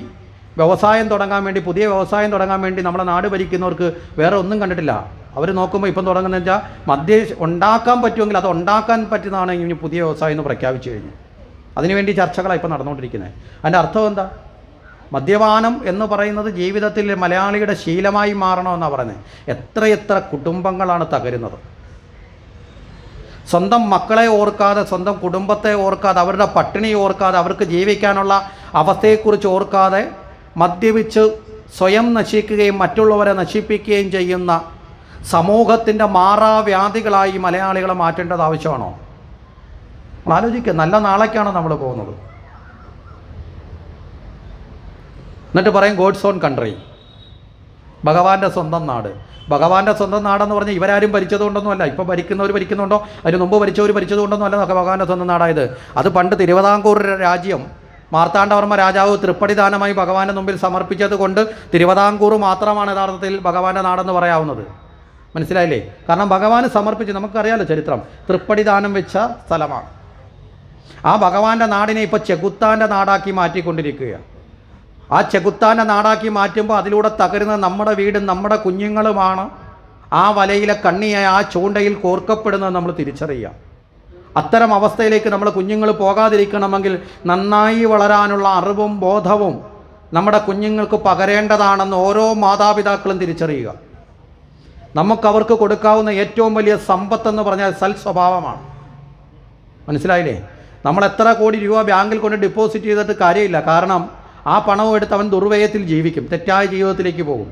വ്യവസായം തുടങ്ങാൻ വേണ്ടി, പുതിയ വ്യവസായം തുടങ്ങാൻ വേണ്ടി നമ്മുടെ നാട് ഭരിക്കുന്നവർക്ക് വേറെ ഒന്നും കണ്ടിട്ടില്ല. അവർ നോക്കുമ്പോൾ ഇപ്പം തുടങ്ങുന്നത് വെച്ചാൽ മദ്യം ഉണ്ടാക്കാൻ പറ്റുമെങ്കിൽ അത് ഉണ്ടാക്കാൻ പറ്റുന്നതാണ് ഇനി പുതിയ വ്യവസായം എന്ന് പ്രഖ്യാപിച്ചു കഴിഞ്ഞു. അതിനുവേണ്ടി ചർച്ചകളാണ് ഇപ്പോൾ നടന്നുകൊണ്ടിരിക്കുന്നത്. അതിൻ്റെ അർത്ഥം എന്താ? മദ്യപാനം എന്ന് പറയുന്നത് ജീവിതത്തിൽ മലയാളിയുടെ ശീലമായി മാറണമെന്നാണ് പറയുന്നത്. എത്ര കുടുംബങ്ങളാണ് തകരുന്നത്. സ്വന്തം മക്കളെ ഓർക്കാതെ, സ്വന്തം കുടുംബത്തെ ഓർക്കാതെ, അവരുടെ പട്ടിണി ഓർക്കാതെ, അവർക്ക് ജീവിക്കാനുള്ള അവസ്ഥയെക്കുറിച്ച് ഓർക്കാതെ മദ്യപിച്ച് സ്വയം നശിക്കുകയും മറ്റുള്ളവരെ നശിപ്പിക്കുകയും ചെയ്യുന്ന സമൂഹത്തിൻ്റെ മാറാവ്യാധികളായി മലയാളികളെ മാറ്റേണ്ടത് ആവശ്യമാണോ? ആലോചിക്കുക. നല്ല നാളേക്കാണ് നമ്മൾ പോകുന്നത്. എന്നിട്ട് പറയും ഗോഡ്സ് ഓൺ കൺട്രി, ഭഗവാന്റെ സ്വന്തം നാട്. ഭഗവാന്റെ സ്വന്തം നാടെന്ന് പറഞ്ഞാൽ ഇവരാരും ഭരിച്ചതുകൊണ്ടൊന്നുമല്ല, ഇപ്പോൾ ഭരിക്കുന്നവർ ഭരിക്കുന്നുണ്ടോ, അതിന് മുമ്പ് ഭരിച്ചവർ ഭരിച്ചതുകൊണ്ടൊന്നും അല്ല ഭഗവാന്റെ സ്വന്തം നാടായത്. അത് പണ്ട് തിരുവിതാംകൂർ രാജ്യം മാർത്താണ്ഡവർമ്മ രാജാവ് തൃപ്പടിദാനമായി ഭഗവാന്റെ മുമ്പിൽ സമർപ്പിച്ചത് കൊണ്ട് തിരുവിതാംകൂർ മാത്രമാണ് യഥാർത്ഥത്തിൽ ഭഗവാന്റെ നാടെന്ന് പറയാവുന്നത്. മനസ്സിലായില്ലേ? കാരണം ഭഗവാന് സമർപ്പിച്ച്, നമുക്കറിയാലോ ചരിത്രം, തൃപ്പടിദാനം വെച്ച സ്ഥലമാണ്. ആ ഭഗവാന്റെ നാടിനെ ഇപ്പോൾ ചെകുത്താൻ്റെ നാടാക്കി മാറ്റിക്കൊണ്ടിരിക്കുകയാണ്. ആ ചെകുത്താൻ്റെ നാടാക്കി മാറ്റുമ്പോൾ അതിലൂടെ തകരുന്ന നമ്മുടെ വീടും നമ്മുടെ കുഞ്ഞുങ്ങളുമാണ്. ആ വലയിലെ കണ്ണിയായി ആ ചൂണ്ടയിൽ കോർക്കപ്പെടുന്നത് നമ്മൾ തിരിച്ചറിയുക. അത്തരം അവസ്ഥയിലേക്ക് നമ്മൾ കുഞ്ഞുങ്ങൾ പോകാതിരിക്കണമെങ്കിൽ നന്നായി വളരാനുള്ള അറിവും ബോധവും നമ്മുടെ കുഞ്ഞുങ്ങൾക്ക് പകരേണ്ടതാണെന്ന് ഓരോ മാതാപിതാക്കളും തിരിച്ചറിയുക. നമുക്കവർക്ക് കൊടുക്കാവുന്ന ഏറ്റവും വലിയ സമ്പത്തെന്ന് പറഞ്ഞാൽ സൽസ്വഭാവമാണ്. മനസ്സിലായില്ലേ? നമ്മൾ എത്ര കോടി രൂപ ബാങ്കിൽ കൊണ്ട് ഡെപ്പോസിറ്റ് ചെയ്തിട്ട് കാര്യമില്ല. കാരണം ആ പണവും എടുത്ത് അവൻ ദുർവ്യയത്തിൽ ജീവിക്കും, തെറ്റായ ജീവിതത്തിലേക്ക് പോകും.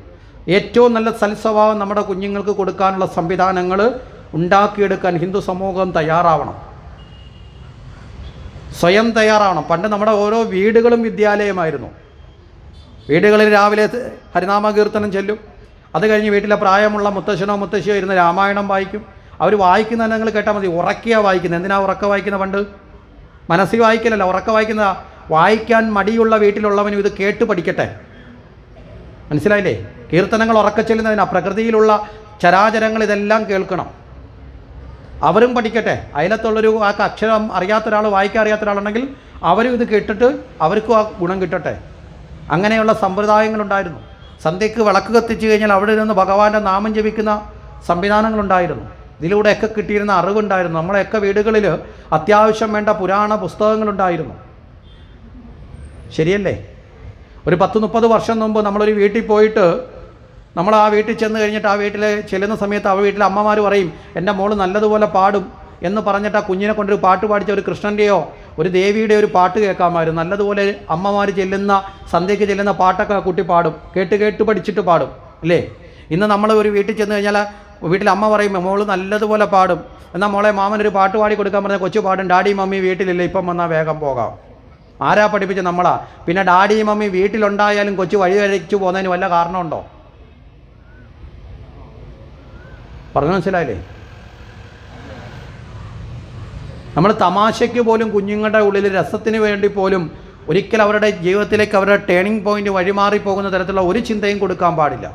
ഏറ്റവും നല്ല സൽസ്വഭാവം നമ്മുടെ കുഞ്ഞുങ്ങൾക്ക് കൊടുക്കാനുള്ള സംവിധാനങ്ങൾ ഉണ്ടാക്കിയെടുക്കാൻ ഹിന്ദു സമൂഹം തയ്യാറാവണം, സ്വയം തയ്യാറാവണം. പണ്ട് നമ്മുടെ ഓരോ വീടുകളും വിദ്യാലയമായിരുന്നു. വീടുകളിൽ രാവിലെ ഹരിനാമ കീർത്തനം ചെല്ലും. അത് കഴിഞ്ഞ് വീട്ടിലെ പ്രായമുള്ള മുത്തശ്ശനോ മുത്തശ്ശിയോ ഇരുന്ന് രാമായണം വായിക്കും. അവർ വായിക്കുന്ന നിങ്ങൾ കേട്ടാൽ മതി, ഉറക്കിയാണ് വായിക്കുന്നത്. എന്തിനാ ഉറക്ക വായിക്കുന്ന? പണ്ട് മനസ്സിൽ വായിക്കലല്ല, ഉറക്ക വായിക്കുന്ന. വായിക്കാൻ മടിയുള്ള വീട്ടിലുള്ളവനും ഇത് കേട്ട് പഠിക്കട്ടെ. മനസ്സിലായില്ലേ? കീർത്തനങ്ങൾ ഉറക്ക ചെല്ലുന്നതിനാ. പ്രകൃതിയിലുള്ള ചരാചരങ്ങൾ ഇതെല്ലാം കേൾക്കണം, അവരും പഠിക്കട്ടെ. അയലത്തുള്ളൊരു ആ അക്ഷരം അറിയാത്ത ഒരാൾ, വായിക്കാൻ അറിയാത്ത ഒരാളുണ്ടെങ്കിൽ അവരും ഇത് കേട്ടിട്ട് അവർക്കും ആ ഗുണം കിട്ടട്ടെ. അങ്ങനെയുള്ള സമ്പ്രദായങ്ങളുണ്ടായിരുന്നു. സന്ധ്യയ്ക്ക് വിളക്ക് കത്തിച്ചു കഴിഞ്ഞാൽ അവിടെ നിന്ന് ഭഗവാന്റെ നാമം ജപിക്കുന്ന സംവിധാനങ്ങളുണ്ടായിരുന്നു. ഇതിലൂടെയൊക്കെ കിട്ടിയിരുന്ന അറിവുണ്ടായിരുന്നു. നമ്മളെയൊക്കെ വീടുകളിൽ അത്യാവശ്യം വേണ്ട പുരാണ പുസ്തകങ്ങളുണ്ടായിരുന്നു. ശരിയല്ലേ? ഒരു 10-30 വർഷം മുമ്പ് നമ്മളൊരു വീട്ടിൽ പോയിട്ട് നമ്മൾ ആ വീട്ടിൽ ചെന്ന് കഴിഞ്ഞിട്ട് ആ വീട്ടിൽ ചെല്ലുന്ന സമയത്ത് ആ വീട്ടിലെ അമ്മമാർ പറയും, എൻ്റെ മോള് നല്ലതുപോലെ പാടും എന്ന് പറഞ്ഞിട്ട് ആ കുഞ്ഞിനെ കൊണ്ടൊരു പാട്ട് പാടിച്ച ഒരു കൃഷ്ണൻ്റെയോ ഒരു ദേവിയുടെ ഒരു പാട്ട് കേൾക്കാമായിരുന്നു. നല്ലതുപോലെ അമ്മമാർ ചെല്ലുന്ന സന്ധ്യയ്ക്ക് ചെല്ലുന്ന പാട്ടൊക്കെ കുട്ടി പാടും, കേട്ട് പഠിച്ചിട്ട് പാടും അല്ലേ? ഇന്ന് നമ്മൾ ഒരു വീട്ടിൽ ചെന്ന് കഴിഞ്ഞാൽ വീട്ടിൽ അമ്മ പറയും മോള് നല്ലതുപോലെ പാടും, എന്നാൽ മോളെ മാമനൊരു പാട്ട് പാടി കൊടുക്കാൻ പറഞ്ഞാൽ കൊച്ചു പാടും, ഡാഡി മമ്മി വീട്ടിലില്ല, ഇപ്പം വന്നാൽ വേഗം പോകാം. ആരാ പഠിപ്പിച്ച? നമ്മളാ. പിന്നെ ഡാഡി മമ്മി വീട്ടിലുണ്ടായാലും കൊച്ചു വഴി കഴിച്ചു പോകുന്നതിന് വല്ല കാരണമുണ്ടോ? പറഞ്ഞു മനസ്സിലായില്ലേ? നമ്മൾ തമാശയ്ക്ക് പോലും കുഞ്ഞുങ്ങളുടെ ഉള്ളിൽ രസത്തിന് വേണ്ടി പോലും ഒരിക്കലും അവരുടെ ജീവിതത്തിലേക്ക് അവരുടെ ടേണിംഗ് പോയിന്റ് വഴിമാറിപ്പോകുന്ന തരത്തിലുള്ള ഒരു ചിന്തയും കൊടുക്കാൻ പാടില്ല.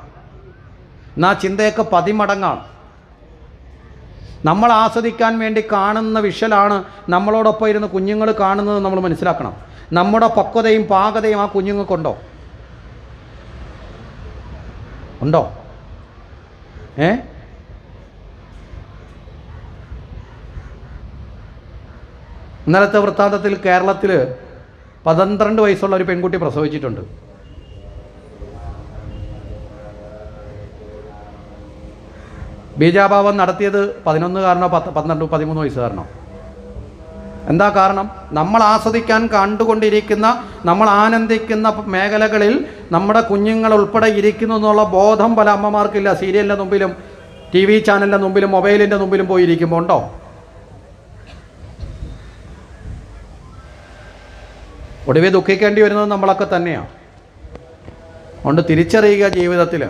എന്നാൽ ചിന്തയൊക്കെ 10 മടങ്ങാണ്. നമ്മൾ ആസ്വദിക്കാൻ വേണ്ടി കാണുന്ന വിഷ്വലാണ് നമ്മളോടൊപ്പം ഇരുന്ന് കുഞ്ഞുങ്ങൾ കാണുന്നത്. നമ്മൾ മനസ്സിലാക്കണം. നമ്മുടെ പക്വതയും പാകതയും ആ കുഞ്ഞുങ്ങൾക്കുണ്ടോ? ഉണ്ടോ? ഇന്നലത്തെ വൃത്താന്തത്തിൽ കേരളത്തിൽ 12 വയസ്സുള്ള ഒരു പെൺകുട്ടി പ്രസവിച്ചിട്ടുണ്ട്. ബീജാഭാവം നടത്തിയത് 11 12 13 വയസ്സുകാരനോ? എന്താ കാരണം? നമ്മൾ ആസ്വദിക്കാൻ കണ്ടുകൊണ്ടിരിക്കുന്ന, നമ്മൾ ആനന്ദിക്കുന്ന മേഖലകളിൽ നമ്മുടെ കുഞ്ഞുങ്ങൾ ഉൾപ്പെടെ ഇരിക്കുന്നു എന്നുള്ള ബോധം പല അമ്മമാർക്കില്ല. സീരിയലിൻ്റെ മുമ്പിലും TV ചാനലിൻ്റെ മുമ്പിലും മൊബൈലിൻ്റെ മുമ്പിലും പോയിരിക്കുമ്പോൾ ഉണ്ടോ? ഒടുവിൽ ദുഃഖിക്കേണ്ടി വരുന്നത് നമ്മളൊക്കെ തന്നെയാണ്. അതുകൊണ്ട് തിരിച്ചറിയുക, ജീവിതത്തിൽ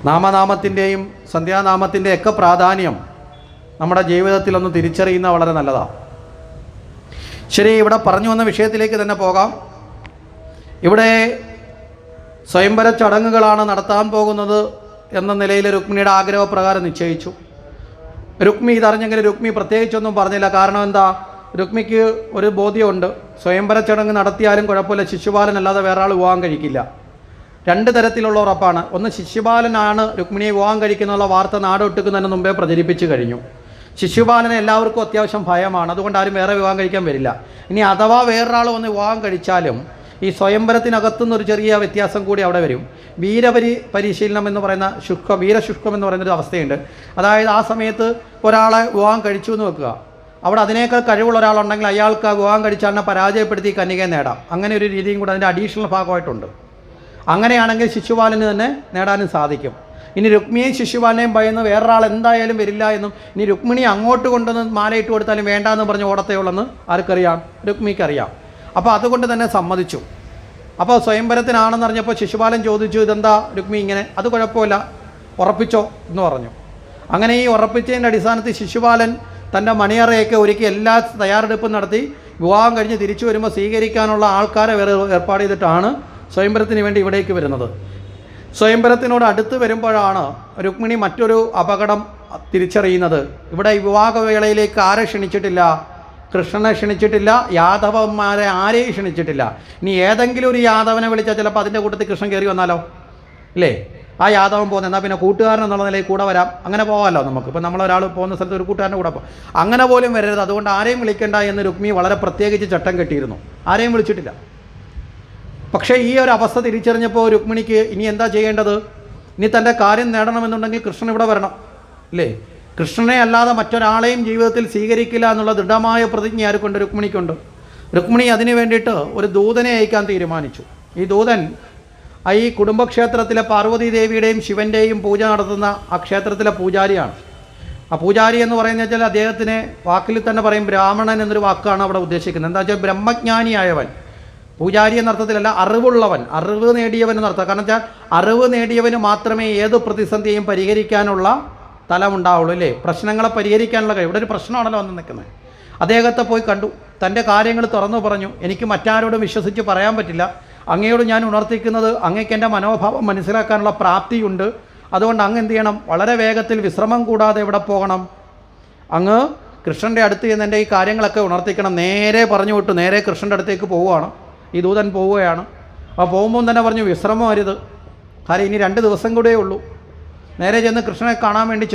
നാമനാമത്തിൻ്റെയും സന്ധ്യാനാമത്തിൻ്റെയൊക്കെ പ്രാധാന്യം നമ്മുടെ ജീവിതത്തിലൊന്ന് തിരിച്ചറിയുന്നത് വളരെ നല്ലതാണ്. ശരി, ഇവിടെ പറഞ്ഞു വന്ന വിഷയത്തിലേക്ക് തന്നെ പോകാം. ഇവിടെ സ്വയംവര ചടങ്ങുകളാണ് നടത്താൻ പോകുന്നത് എന്ന നിലയിൽ രുക്മിണിയുടെ ആഗ്രഹപ്രകാരം നിശ്ചയിച്ചു. രുക്മി ഇതറിഞ്ഞെങ്കിൽ രുക്മി പ്രത്യേകിച്ചൊന്നും പറഞ്ഞില്ല. കാരണം എന്താ? രുക്മിക്ക് ഒരു ബോധ്യമുണ്ട്, സ്വയംവര ചടങ്ങ് നടത്തിയാലും കുഴപ്പമില്ല, ശിശുപാലനല്ലാതെ വേറെ ആൾ വിവാഹം കഴിക്കില്ല. 2 തരത്തിലുള്ള ഉറപ്പാണ്. ഒന്ന്, ശിശുപാലനാണ് രുക്മിണിയെ വിവാഹം കഴിക്കുന്നുള്ള വാർത്ത നാടൊട്ടുക്കുന്നതിന് മുമ്പേ പ്രചരിപ്പിച്ചു കഴിഞ്ഞു. ശിശുപാലനെ എല്ലാവർക്കും അത്യാവശ്യം ഭയമാണ്, അതുകൊണ്ട് ആരും വേറെ വിവാഹം കഴിക്കാൻ വരില്ല. ഇനി അഥവാ വേറൊരാൾ വന്ന് വിവാഹം കഴിച്ചാലും ഈ സ്വയംവരത്തിനകത്തുനിന്നൊരു ചെറിയ വ്യത്യാസം കൂടി അവിടെ വരും. പരിശീലനം എന്ന് പറയുന്ന വീരശുഷ്കം എന്ന് പറയുന്നൊരു അവസ്ഥയുണ്ട്. അതായത് ആ സമയത്ത് ഒരാളെ വിവാഹം കഴിച്ചു എന്ന് വെക്കുക, അവിടെ അതിനേക്കാൾ കഴിവുള്ള ഒരാളുണ്ടെങ്കിൽ അയാൾക്ക് ആ വിവാഹം കഴിച്ചാലിനെ പരാജയപ്പെടുത്തി കന്യകയെ നേടാം. അങ്ങനെ ഒരു രീതിയും കൂടെ അതിൻ്റെ അഡീഷണൽ ഭാഗമായിട്ടുണ്ട്. അങ്ങനെയാണെങ്കിൽ ശിശുപാലന് തന്നെ നേടാനും സാധിക്കും. ഇനി രുക്മിയെയും ശിശുപാലനെയും ഭയന്ന് വേറൊരാൾ എന്തായാലും വരില്ല എന്നും, ഇനി രുക്മിണി അങ്ങോട്ട് കൊണ്ടുവന്ന് മാലയിട്ട് കൊടുത്താലും വേണ്ടാന്ന് പറഞ്ഞ് ഓടത്തേ ഉള്ളെന്ന് ആർക്കറിയാം? രുക്മിക്കറിയാം. അപ്പോൾ അതുകൊണ്ട് തന്നെ സമ്മതിച്ചു. അപ്പോൾ സ്വയംവരത്തിനാണെന്ന് അറിഞ്ഞപ്പോൾ ശിശുപാലൻ ചോദിച്ചു, ഇതെന്താ രുക്മി ഇങ്ങനെ? അത് കുഴപ്പമില്ല, ഉറപ്പിച്ചോ എന്ന് പറഞ്ഞു. അങ്ങനെ ഈ ഉറപ്പിച്ചതിൻ്റെ അടിസ്ഥാനത്തിൽ ശിശുപാലൻ തൻ്റെ മണിയറയൊക്കെ ഒരുക്കി എല്ലാ തയ്യാറെടുപ്പും നടത്തി വിവാഹം കഴിഞ്ഞ് തിരിച്ചു വരുമ്പോൾ സ്വീകരിക്കാനുള്ള ആൾക്കാരെ വേറെ ഏർപ്പാട് ചെയ്തിട്ടാണ് സ്വയംവരത്തിന് വേണ്ടി ഇവിടേക്ക് വരുന്നത്. സ്വയംവരത്തിനോട് അടുത്ത് വരുമ്പോഴാണ് രുക്മിണി മറ്റൊരു അപകടം തിരിച്ചറിയുന്നത്. ഇവിടെ വിവാഹവേളയിലേക്ക് ആരെ ക്ഷണിച്ചിട്ടില്ല? കൃഷ്ണനെ ക്ഷണിച്ചിട്ടില്ല, യാദവന്മാരെ ആരെയും ക്ഷണിച്ചിട്ടില്ല. ഇനി ഏതെങ്കിലും ഒരു യാദവനെ വിളിച്ചാൽ ചിലപ്പോൾ അതിൻ്റെ കൂട്ടത്തിൽ കൃഷ്ണൻ കയറി വന്നാലോ? ഇല്ലേ? ആ യാദവൻ പോകുന്നത് എന്നാൽ പിന്നെ കൂട്ടുകാരൻ എന്നുള്ള നിലയിൽ കൂടെ വരാം, അങ്ങനെ പോകാമല്ലോ നമുക്ക്. ഇപ്പം നമ്മളൊരാൾ പോകുന്ന സ്ഥലത്ത് ഒരു കൂട്ടുകാരൻ്റെ കൂടെ പോകും, അങ്ങനെ പോലും വരരുത്. അതുകൊണ്ട് ആരെയും വിളിക്കേണ്ട എന്ന് രുക്മി വളരെ പ്രത്യേകിച്ച് ചട്ടം കെട്ടിയിരുന്നു. ആരെയും വിളിച്ചിട്ടില്ല. പക്ഷേ ഈ ഒരു അവസ്ഥ തിരിച്ചറിഞ്ഞപ്പോൾ രുക്മിണിക്ക് ഇനി എന്താ ചെയ്യേണ്ടത്? ഇനി തൻ്റെ കാര്യം നേടണമെന്നുണ്ടെങ്കിൽ കൃഷ്ണൻ ഇവിടെ വരണം, ഇല്ലേ? കൃഷ്ണനെ അല്ലാതെ മറ്റൊരാളെയും ജീവിതത്തിൽ സ്വീകരിക്കില്ല എന്നുള്ള ദൃഢമായ പ്രതിജ്ഞ ആർക്കുണ്ട്? രുക്മിണിക്കുണ്ട്. രുക്മിണി അതിനു വേണ്ടിയിട്ട് ഒരു ദൂതനെ അയക്കാൻ തീരുമാനിച്ചു. ഈ ദൂതൻ ഈ കുടുംബക്ഷേത്രത്തിലെ പാർവതി ദേവിയുടെയും ശിവൻ്റെയും പൂജ നടത്തുന്ന ആ ക്ഷേത്രത്തിലെ പൂജാരിയാണ്. ആ പൂജാരി എന്ന് പറയുന്നത് വെച്ചാൽ അദ്ദേഹത്തിന് വാക്കിൽ തന്നെ പറയും ബ്രാഹ്മണൻ എന്നൊരു വാക്കാണ് അവിടെ ഉദ്ദേശിക്കുന്നത്. എന്താ വെച്ചാൽ ബ്രഹ്മജ്ഞാനിയായവൻ. പൂജാരി എന്ന അർത്ഥത്തിലല്ല, അറിവുള്ളവൻ, അറിവ് നേടിയവൻ എന്നർത്ഥം. കാരണം വെച്ചാൽ അറിവ് നേടിയവന് മാത്രമേ ഏത് പ്രതിസന്ധിയും പരിഹരിക്കാനുള്ള തലമുണ്ടാവുള്ളൂ, അല്ലേ? പ്രശ്നങ്ങളെ പരിഹരിക്കാനുള്ള കഴിവ്. ഇവിടെ ഒരു പ്രശ്നമാണല്ലോ വന്ന് നിൽക്കുന്നത്. അദ്ദേഹത്തെ പോയി കണ്ടു, തൻ്റെ കാര്യങ്ങൾ തുറന്നു പറഞ്ഞു. എനിക്ക് മറ്റാരോടും വിശ്വസിച്ച് പറയാൻ പറ്റില്ല, അങ്ങയോട് ഞാൻ ഉണർത്തിക്കുന്നത് അങ്ങേക്ക് എൻ്റെ മനോഭാവം മനസ്സിലാക്കാനുള്ള പ്രാപ്തിയുണ്ട്. അതുകൊണ്ട് അങ്ങ് എന്ത് ചെയ്യണം? വളരെ വേഗത്തിൽ വിശ്രമം കൂടാതെ എവിടെ പോകണം? അങ്ങ് കൃഷ്ണൻ്റെ അടുത്ത് ചെന്ന് എൻ്റെ ഈ കാര്യങ്ങളൊക്കെ ഉണർത്തിക്കണം. നേരെ പറഞ്ഞു വിട്ടു, നേരെ കൃഷ്ണൻ്റെ അടുത്തേക്ക് പോവുകയാണ്. ഈ ദൂതൻ പോവുകയാണ്. അപ്പോൾ പോകുമ്പോൾ തന്നെ പറഞ്ഞു വിശ്രമം അരുത്, കാര്യം ഇനി 2 ദിവസം കൂടെ ഉള്ളൂ. നേരെ ചെന്ന് കൃഷ്ണനെ കാണാൻ വേണ്ടി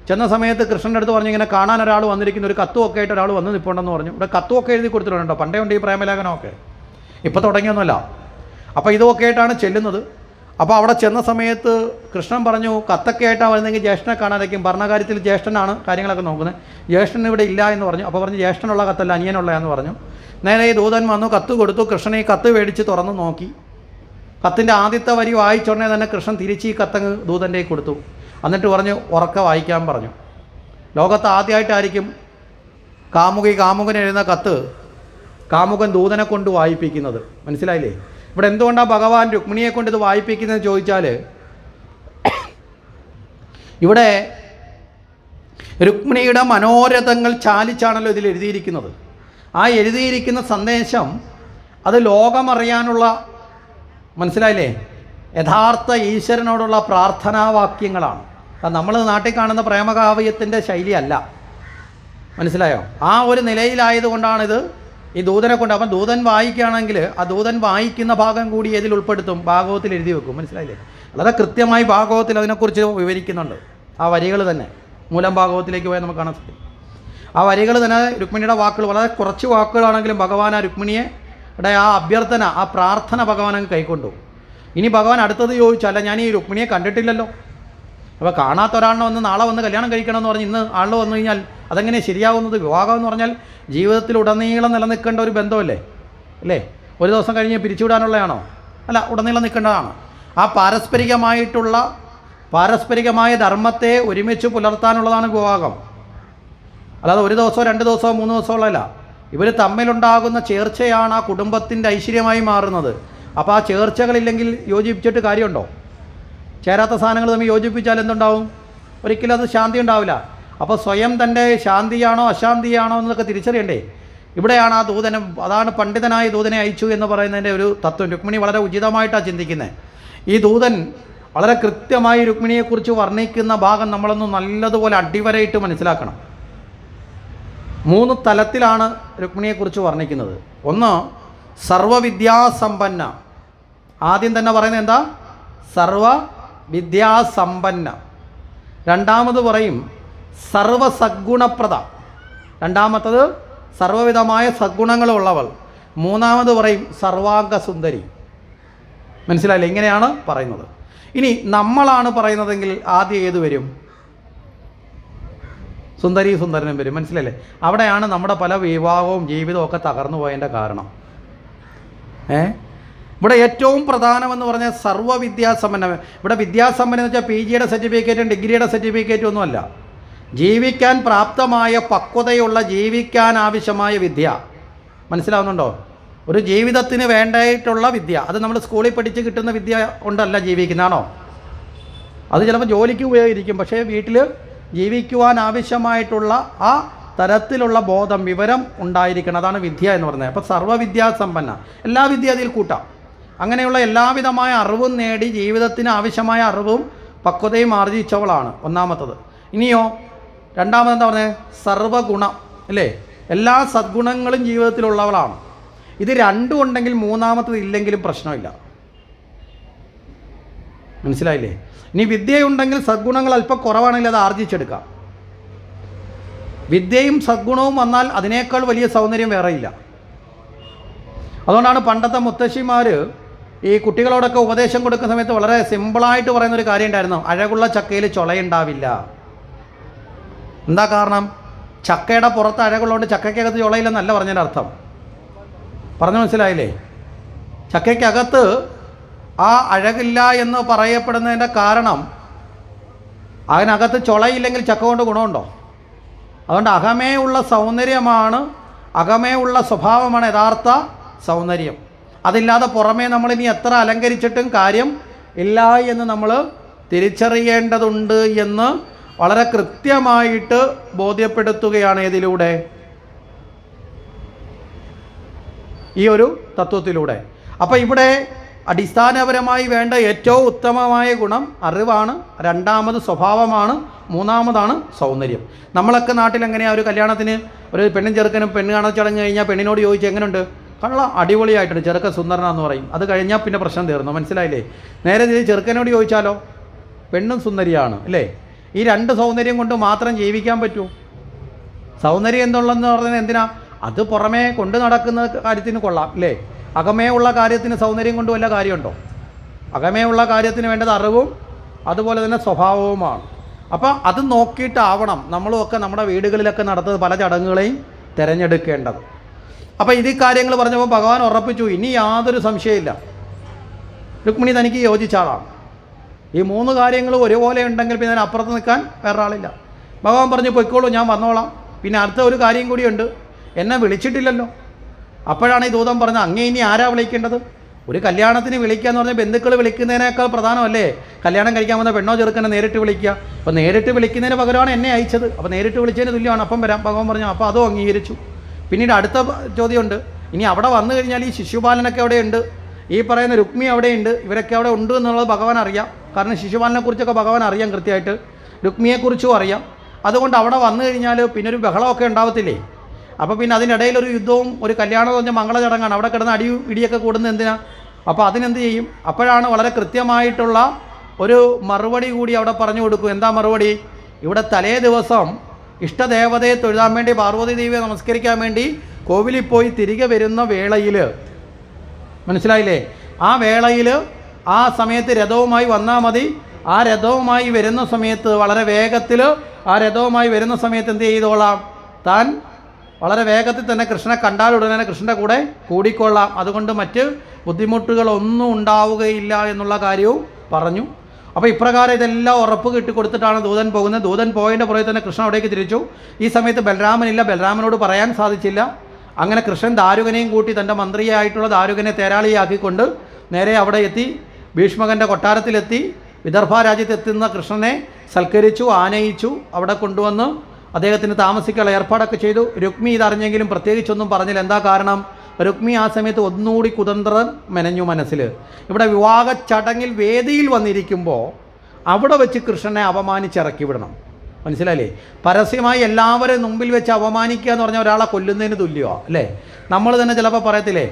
ചെന്ന സമയത്ത് കൃഷ്ണൻ്റെ അടുത്ത് പറഞ്ഞു, ഇങ്ങനെ കാണാൻ ഒരാൾ വന്നിരിക്കുന്നു, ഒരു കത്തുമൊക്കെ ആയിട്ട് ഒരാൾ വന്ന് നിൽപ്പുണ്ടെന്ന് പറഞ്ഞു. ഇവിടെ കത്തുമൊക്കെ എഴുതി കൊടുത്തിട്ടുണ്ടോ? പണ്ടേ ഉണ്ട് ഈ പ്രേമലേഖനമൊക്കെ, ഇപ്പോൾ തുടങ്ങിയൊന്നുമല്ല. അപ്പോൾ ഇതൊക്കെ ആയിട്ടാണ് ചെല്ലുന്നത്. അപ്പോൾ അവിടെ ചെന്ന സമയത്ത് കൃഷ്ണൻ പറഞ്ഞു, കത്തൊക്കെ ആയിട്ടാണ് വരുന്നെങ്കിൽ ജ്യേഷ്ഠനെ കാണാനായിരിക്കും, ഭരണകാര്യത്തിൽ ജ്യേഷ്ഠനാണ് കാര്യങ്ങളൊക്കെ നോക്കുന്നത്, ജ്യേഷ്ഠൻ ഇവിടെ ഇല്ല എന്ന് പറഞ്ഞു. അപ്പോൾ പറഞ്ഞു ജ്യേഷ്ഠനുള്ള കത്തല്ല അനിയനുള്ളതെന്ന് പറഞ്ഞു. നേരെ ഈ ദൂതൻ വന്നു, കത്ത് കൊടുത്തു. കൃഷ്ണൻ ഈ കത്ത് മേടിച്ച് തുറന്ന് നോക്കി. കത്തിൻ്റെ ആദ്യത്തെ വരി വായിച്ചുടനെ തന്നെ കൃഷ്ണൻ തിരിച്ച് ഈ കത്തങ്ങ് ദൂതൻ്റെ കൊടുത്തു. എന്നിട്ട് പറഞ്ഞു ഉറക്കെ വായിക്കാൻ പറഞ്ഞു. ലോകത്ത് ആദ്യമായിട്ടായിരിക്കും കാമുകൻ എഴുതുന്ന കത്ത് കാമുകൻ ദൂതനെ കൊണ്ട് വായിപ്പിക്കുന്നത്. മനസ്സിലായില്ലേ? ഇവിടെ എന്തുകൊണ്ടാണ് ഭഗവാൻ രുക്മിണിയെ കൊണ്ട് ഇത് വായിപ്പിക്കുന്നതെന്ന് ചോദിച്ചാൽ, ഇവിടെ രുക്മിണിയുടെ മനോരഥങ്ങൾ ചാലിച്ചാണല്ലോ ഇതിൽ എഴുതിയിരിക്കുന്നത്. ആ എഴുതിയിരിക്കുന്ന സന്ദേശം അത് ലോകമറിയാനുള്ള, മനസ്സിലായില്ലേ, യഥാർത്ഥ ഈശ്വരനോടുള്ള പ്രാർത്ഥനാവാക്യങ്ങളാണ്. നമ്മൾ നാട്ടിൽ കാണുന്ന പ്രേമകാവ്യത്തിൻ്റെ ശൈലിയല്ല. മനസ്സിലായോ? ആ ഒരു നിലയിലായതുകൊണ്ടാണിത് ഈ ദൂതനെ കൊണ്ട്. അപ്പം ദൂതൻ വായിക്കുകയാണെങ്കിൽ ആ ദൂതൻ വായിക്കുന്ന ഭാഗം കൂടി ഇതിൽ ഉൾപ്പെടുത്തും, ഭാഗവത്തിൽ എഴുതി വെക്കും. മനസ്സിലായില്ലേ? വളരെ കൃത്യമായി ഭാഗവത്തിൽ അതിനെക്കുറിച്ച് വിവരിക്കുന്നുണ്ട്. ആ വരികൾ തന്നെ മൂലം ഭാഗവത്തിലേക്ക് പോയാൽ നമുക്ക് കാണാൻ സാധിക്കും. ആ വരികൾ തന്നെ രുക്മിണിയുടെ വാക്കുകൾ, വളരെ കുറച്ച് വാക്കുകളാണെങ്കിലും ഭഗവാൻ ആ രുക്മിണിയുടെ ആ അഭ്യർത്ഥന, ആ പ്രാർത്ഥന ഭഗവാൻ അങ്ങ് കൈക്കൊണ്ടു. ഇനി ഭഗവാൻ അടുത്തത് ചോദിച്ചല്ല, ഞാൻ ഈ രുക്മിണിയെ കണ്ടിട്ടില്ലല്ലോ, അപ്പോൾ കാണാത്ത ഒരാളിനെ വന്ന് നാളെ വന്ന് കല്യാണം കഴിക്കണമെന്ന് പറഞ്ഞ് ഇന്ന് ആളിൽ വന്നു കഴിഞ്ഞാൽ അതെങ്ങനെ ശരിയാവുന്നത്? വിവാഹം എന്ന് പറഞ്ഞാൽ ജീവിതത്തിലുടനീളം നിലനിൽക്കേണ്ട ഒരു ബന്ധമല്ലേ, അല്ലേ? ഒരു ദിവസം കഴിഞ്ഞ് പിരിച്ചുവിടാനുള്ളതാണോ? അല്ല, ഉടനീളം നിൽക്കേണ്ടതാണ്. ആ പാരസ്പരികമായ ധർമ്മത്തെ ഒരുമിച്ച് പുലർത്താനുള്ളതാണ് വിവാഹം. അല്ലാതെ ഒരു ദിവസമോ 2 ദിവസമോ 3 ദിവസമുള്ളതല്ല. ഇവർ തമ്മിലുണ്ടാകുന്ന ചേർച്ചയാണ് ആ കുടുംബത്തിൻ്റെ ഐശ്വര്യമായി മാറുന്നത്. അപ്പോൾ ആ ചേർച്ചകളില്ലെങ്കിൽ യോജിപ്പിച്ചിട്ട് കാര്യമുണ്ടോ? ചേരാത്ത സാധനങ്ങൾ തമ്മിൽ യോജിപ്പിച്ചാൽ എന്തുണ്ടാവും? ഒരിക്കലും അത് ശാന്തി ഉണ്ടാവില്ല. അപ്പോൾ സ്വയം തൻ്റെ ശാന്തിയാണോ അശാന്തിയാണോ എന്നൊക്കെ തിരിച്ചറിയണ്ടേ? ഇവിടെയാണ് ആ ദൂതനം, അതാണ് പണ്ഡിതനായ ദൂതനെ അയച്ചു എന്ന് പറയുന്നതിൻ്റെ ഒരു തത്വം. രുക്മിണി വളരെ ഉചിതമായിട്ടാണ് ചിന്തിക്കുന്നത്. ഈ ദൂതൻ വളരെ കൃത്യമായി രുക്മിണിയെക്കുറിച്ച് വർണ്ണിക്കുന്ന ഭാഗം നമ്മളൊന്ന് നല്ലതുപോലെ അടിവരയിട്ട് മനസ്സിലാക്കണം. 3 തലത്തിലാണ് രുക്മിണിയെക്കുറിച്ച് വർണ്ണിക്കുന്നത്. ഒന്ന്, സർവവിദ്യാസമ്പന്ന. ആദ്യം തന്നെ പറയുന്നത് എന്താ? സർവവിദ്യാസമ്പന്ന. രണ്ടാമത് പറയും സർവസദ്ഗുണപ്രദ. രണ്ടാമത്തത് സർവവിധമായ സദ്ഗുണങ്ങളുള്ളവൾ. മൂന്നാമത് പറയും സർവാംഗസുന്ദരി. മനസ്സിലായില്ലേ? ഇങ്ങനെയാണ് പറയുന്നത്. ഇനി നമ്മളാണ് പറയുന്നതെങ്കിൽ ആദ്യം ഏത് വരും? സുന്ദരി സുന്ദരനും വരും. മനസ്സിലല്ലേ? അവിടെയാണ് നമ്മുടെ പല വിവാഹവും ജീവിതവും ഒക്കെ തകർന്നു പോയതിൻ്റെ കാരണം. ഇവിടെ ഏറ്റവും പ്രധാനമെന്ന് പറഞ്ഞാൽ സർവ്വവിദ്യാസമ്പന്നം. ഇവിടെ വിദ്യാസമ്പന്നം എന്ന് വെച്ചാൽ PGയുടെ സർട്ടിഫിക്കറ്റും ഡിഗ്രിയുടെ സർട്ടിഫിക്കറ്റും ഒന്നുമല്ല. ജീവിക്കാൻ പ്രാപ്തമായ പക്വതയുള്ള, ജീവിക്കാൻ ആവശ്യമായ വിദ്യ. മനസ്സിലാവുന്നുണ്ടോ? ഒരു ജീവിതത്തിന് വേണ്ടിയിട്ടുള്ള വിദ്യ. അത് നമ്മൾ സ്കൂളിൽ പഠിച്ച് കിട്ടുന്ന വിദ്യ കൊണ്ടല്ല ജീവിക്കുന്നതാണോ? അത് ചിലപ്പോൾ ജോലിക്ക് ഉപയോഗിക്കും, പക്ഷേ വീട്ടിൽ ജീവിക്കുവാൻ ആവശ്യമായിട്ടുള്ള ആ തരത്തിലുള്ള ബോധം, വിവരം ഉണ്ടായിരിക്കണം. അതാണ് വിദ്യ എന്ന് പറയുന്നത്. അപ്പോൾ സർവ്വവിദ്യാസമ്പന്ന, എല്ലാ വിദ്യ അതിൽ കൂട്ടാം. അങ്ങനെയുള്ള എല്ലാവിധമായ അറിവും നേടി ജീവിതത്തിന് ആവശ്യമായ അറിവും പക്വതയും ആർജിച്ചവളാണ് ഒന്നാമത്തത്. ഇനിയോ രണ്ടാമതെന്താ പറഞ്ഞത്? സർവഗുണം, അല്ലേ? എല്ലാ സദ്ഗുണങ്ങളും ജീവിതത്തിലുള്ളവളാണ്. ഇത് രണ്ടും ഉണ്ടെങ്കിൽ മൂന്നാമത്തത് ഇല്ലെങ്കിലും പ്രശ്നമില്ല. മനസ്സിലായില്ലേ? ഇനി വിദ്യയുണ്ടെങ്കിൽ സദ്ഗുണങ്ങൾ അല്പം കുറവാണെങ്കിൽ അത് ആർജിച്ചെടുക്കാം. വിദ്യയും സദ്ഗുണവും വന്നാൽ അതിനേക്കാൾ വലിയ സൗന്ദര്യം വേറെയില്ല. അതുകൊണ്ടാണ് പണ്ടത്തെ മുത്തശ്ശിമാർ ഈ കുട്ടികളോടൊക്കെ ഉപദേശം കൊടുക്കുന്ന സമയത്ത് വളരെ സിമ്പിളായിട്ട് പറയുന്നൊരു കാര്യം ഉണ്ടായിരുന്നു: അഴകുള്ള ചക്കയിൽ ചുളയുണ്ടാവില്ല. എന്താ കാരണം? ചക്കയുടെ പുറത്ത് അഴകുള്ളതുകൊണ്ട് ചക്കയ്ക്കകത്ത് ചുളയില്ലെന്നല്ല പറഞ്ഞതിൻ്റെ അർത്ഥം. പറഞ്ഞു മനസ്സിലായില്ലേ? ചക്കയ്ക്കകത്ത് ആ അഴകില്ല എന്ന് പറയപ്പെടുന്നതിൻ്റെ കാരണം അതിനകത്ത് ചുളയില്ലെങ്കിൽ ചക്ക കൊണ്ട് ഗുണമുണ്ടോ? അതുകൊണ്ട് അകമേ ഉള്ള സൗന്ദര്യമാണ്, അകമേ ഉള്ള സ്വഭാവമാണ് യഥാർത്ഥ സൗന്ദര്യം. അതില്ലാതെ പുറമേ നമ്മളിനി എത്ര അലങ്കരിച്ചിട്ടും കാര്യം ഇല്ല എന്ന് നമ്മൾ തിരിച്ചറിയേണ്ടതുണ്ട് എന്ന് വളരെ കൃത്യമായിട്ട് ബോധ്യപ്പെടുത്തുകയാണ് ഇതിലൂടെ, ഈ ഒരു തത്വത്തിലൂടെ. അപ്പോൾ ഇവിടെ അടിസ്ഥാനപരമായി വേണ്ട ഏറ്റവും ഉത്തമമായ ഗുണം അറിവാണ്, രണ്ടാമത് സ്വഭാവമാണ്, മൂന്നാമതാണ് സൗന്ദര്യം. നമ്മളൊക്കെ നാട്ടിൽ എങ്ങനെയാണ് ഒരു കല്യാണത്തിന് ഒരു പെണ്ണും ചെറുക്കനും പെണ്ണ് കാണാൻ ചടങ്ങ് കഴിഞ്ഞാൽ പെണ്ണിനോട് ചോദിച്ച് എങ്ങനെയുണ്ട് കള്ള അടിപൊളിയായിട്ടുണ്ട്, ചെറുക്കൻ സുന്ദരനാന്ന് പറയും. അത് കഴിഞ്ഞാൽ പിന്നെ പ്രശ്നം തീർന്നു. മനസ്സിലായില്ലേ? നേരെ ചെറുക്കനോട് ചോദിച്ചാലോ, പെണ്ണും സുന്ദരിയാണ് അല്ലേ? ഈ രണ്ട് സൗന്ദര്യം കൊണ്ട് മാത്രം ജീവിക്കാൻ പറ്റുമോ? സൗന്ദര്യം എന്തുള്ളതെന്ന് പറഞ്ഞാൽ എന്തിനാ? അത് പുറമേ കൊണ്ട് നടക്കുന്ന കാര്യത്തിന് കൊള്ളാം അല്ലേ? അകമേ ഉള്ള കാര്യത്തിന് സൗന്ദര്യം കൊണ്ട് വല്ല കാര്യമുണ്ടോ? അകമേ ഉള്ള കാര്യത്തിന് വേണ്ടത് അറിവും അതുപോലെ തന്നെ സ്വഭാവവുമാണ്. അപ്പോൾ അത് നോക്കിയിട്ടാവണം നമ്മളുമൊക്കെ നമ്മുടെ വീടുകളിലൊക്കെ നടത്തുന്ന പല ചടങ്ങുകളെയും തിരഞ്ഞെടുക്കേണ്ടത്. അപ്പോൾ ഇത് കാര്യങ്ങൾ പറഞ്ഞപ്പോൾ ഭഗവാൻ ഉറപ്പിച്ചു, ഇനി യാതൊരു സംശയമില്ല, രുക്മിണി തനിക്ക് യോജിച്ച ആളാണ്. ഈ 3 കാര്യങ്ങളും ഒരുപോലെ ഉണ്ടെങ്കിൽ പിന്നെ അതിന് അപ്പുറത്ത് നിൽക്കാൻ വേറെ ആളില്ല. ഭഗവാൻ പറഞ്ഞു, പൊയ്ക്കോളൂ, ഞാൻ വന്നോളാം. പിന്നെ അടുത്ത ഒരു കാര്യം കൂടിയുണ്ട്, എന്നെ വിളിച്ചിട്ടില്ലല്ലോ. അപ്പോഴാണ് ഈ ദൂതൻ പറഞ്ഞത്, അങ്ങേ ഇനി ആരാ വിളിക്കേണ്ടത്? ഒരു കല്യാണത്തിന് വിളിക്കുക എന്ന് പറഞ്ഞാൽ ബന്ധുക്കൾ വിളിക്കുന്നതിനേക്കാൾ പ്രധാനമല്ലേ കല്യാണം കഴിക്കാൻ വന്ന പെണ്ണോ ചെറുക്കനെ നേരിട്ട് വിളിക്കുക. അപ്പോൾ നേരിട്ട് വിളിക്കുന്നതിന് പകരമാണ് എന്നെ അയച്ചത്, അപ്പോൾ നേരിട്ട് വിളിച്ചതിന് തുല്യമാണ്, അപ്പം വരാം. ഭഗവാൻ പറഞ്ഞു. അപ്പോൾ അതും അംഗീകരിച്ചു. പിന്നീട് അടുത്ത ചോദ്യമുണ്ട്, ഇനി അവിടെ വന്നു കഴിഞ്ഞാൽ ഈ ശിശുപാലനൊക്കെ അവിടെയുണ്ട്, ഈ പറയുന്ന രുക്മി അവിടെയുണ്ട്, ഇവരൊക്കെ അവിടെ ഉണ്ട് എന്നുള്ളത് ഭഗവാൻ അറിയാം. കാരണം ശിശുപാലനെക്കുറിച്ചൊക്കെ ഭഗവാൻ അറിയാം കൃത്യമായിട്ട്, രുക്മിയെക്കുറിച്ചും അറിയാം. അതുകൊണ്ട് അവിടെ വന്നു കഴിഞ്ഞാൽ പിന്നെ ഒരു ബഹളമൊക്കെ ഉണ്ടാവത്തില്ലേ? അപ്പോൾ പിന്നെ അതിനിടയിലൊരു യുദ്ധവും ഒരു കല്യാണം എന്ന് പറഞ്ഞാൽ മംഗളചടങ്ങാണ്, അവിടെ കിടന്ന് ഇടിയൊക്കെ കൂടുന്നത് എന്തിനാ? അപ്പോൾ അതിനെന്ത് ചെയ്യും? അപ്പോഴാണ് വളരെ കൃത്യമായിട്ടുള്ള ഒരു മറുപടി കൂടി അവിടെ പറഞ്ഞു കൊടുക്കും. എന്താ മറുപടി? ഇവിടെ തലേ ദിവസം ഇഷ്ടദേവതയെ തൊഴുതാൻ വേണ്ടി, പാർവതി ദേവിയെ നമസ്കരിക്കാൻ വേണ്ടി കോവിലിൽ പോയി തിരികെ വരുന്ന വേളയിൽ, മനസ്സിലായില്ലേ, ആ വേളയിൽ ആ സമയത്ത് രഥവുമായി വന്നാൽ മതി. ആ രഥവുമായി വരുന്ന സമയത്ത് വളരെ വേഗത്തിൽ ആ രഥവുമായി വരുന്ന സമയത്ത് എന്ത് ചെയ്തോളാം? താൻ വളരെ വേഗത്തിൽ തന്നെ കൃഷ്ണനെ കണ്ടാൽ ഉടനെ കൃഷ്ണൻ്റെ കൂടെ കൂടിക്കൊള്ളാം. അതുകൊണ്ട് മറ്റ് ബുദ്ധിമുട്ടുകളൊന്നും ഉണ്ടാവുകയില്ല എന്നുള്ള കാര്യവും പറഞ്ഞു. അപ്പോൾ ഇപ്രകാരം ഇതെല്ലാം ഉറപ്പ് കിട്ടിക്കൊടുത്തിട്ടാണ് ദൂതൻ പോകുന്നത്. ദൂതൻ പോയതിൻ്റെ പുറകെ തന്നെ കൃഷ്ണൻ അവിടേക്ക് തിരിച്ചു. ഈ സമയത്ത് ബലരാമനില്ല, ബലരാമനോട് പറയാൻ സാധിച്ചില്ല. അങ്ങനെ കൃഷ്ണൻ ദാരുകനെയും കൂട്ടി തൻ്റെ മന്ത്രിയായിട്ടുള്ള ദാരുകനെ തേരാളിയാക്കിക്കൊണ്ട് നേരെ അവിടെ എത്തി. ഭീഷ്മകൻ്റെ കൊട്ടാരത്തിലെത്തി. വിദർഭ രാജ്യത്തെത്തുന്ന കൃഷ്ണനെ സൽക്കരിച്ചു, ആനയിച്ചു. അവിടെ കൊണ്ടുവന്ന് അദ്ദേഹത്തിന് താമസിക്കാനുള്ള ഏർപ്പാടൊക്കെ ചെയ്തു. രുക്മി ഇതറിഞ്ഞെങ്കിലും പ്രത്യേകിച്ചൊന്നും പറഞ്ഞില്ല. എന്താ കാരണം? രുക്മി ആ സമയത്ത് ഒന്നുകൂടി കുതന്ത്രം മെനഞ്ഞു മനസ്സിൽ. ഇവിടെ വിവാഹ ചടങ്ങിൽ വേദിയിൽ വന്നിരിക്കുമ്പോൾ അവിടെ വെച്ച് കൃഷ്ണനെ അപമാനിച്ചിറക്കി വിടണം. മനസ്സിലായില്ലേ? പരസ്യമായി എല്ലാവരും മുമ്പിൽ വെച്ച് അപമാനിക്കുക എന്ന് പറഞ്ഞാൽ ഒരാളെ കൊല്ലുന്നതിന് തുല്യമാണ് അല്ലേ? നമ്മൾ തന്നെ ചിലപ്പോൾ പറയത്തില്ലേ,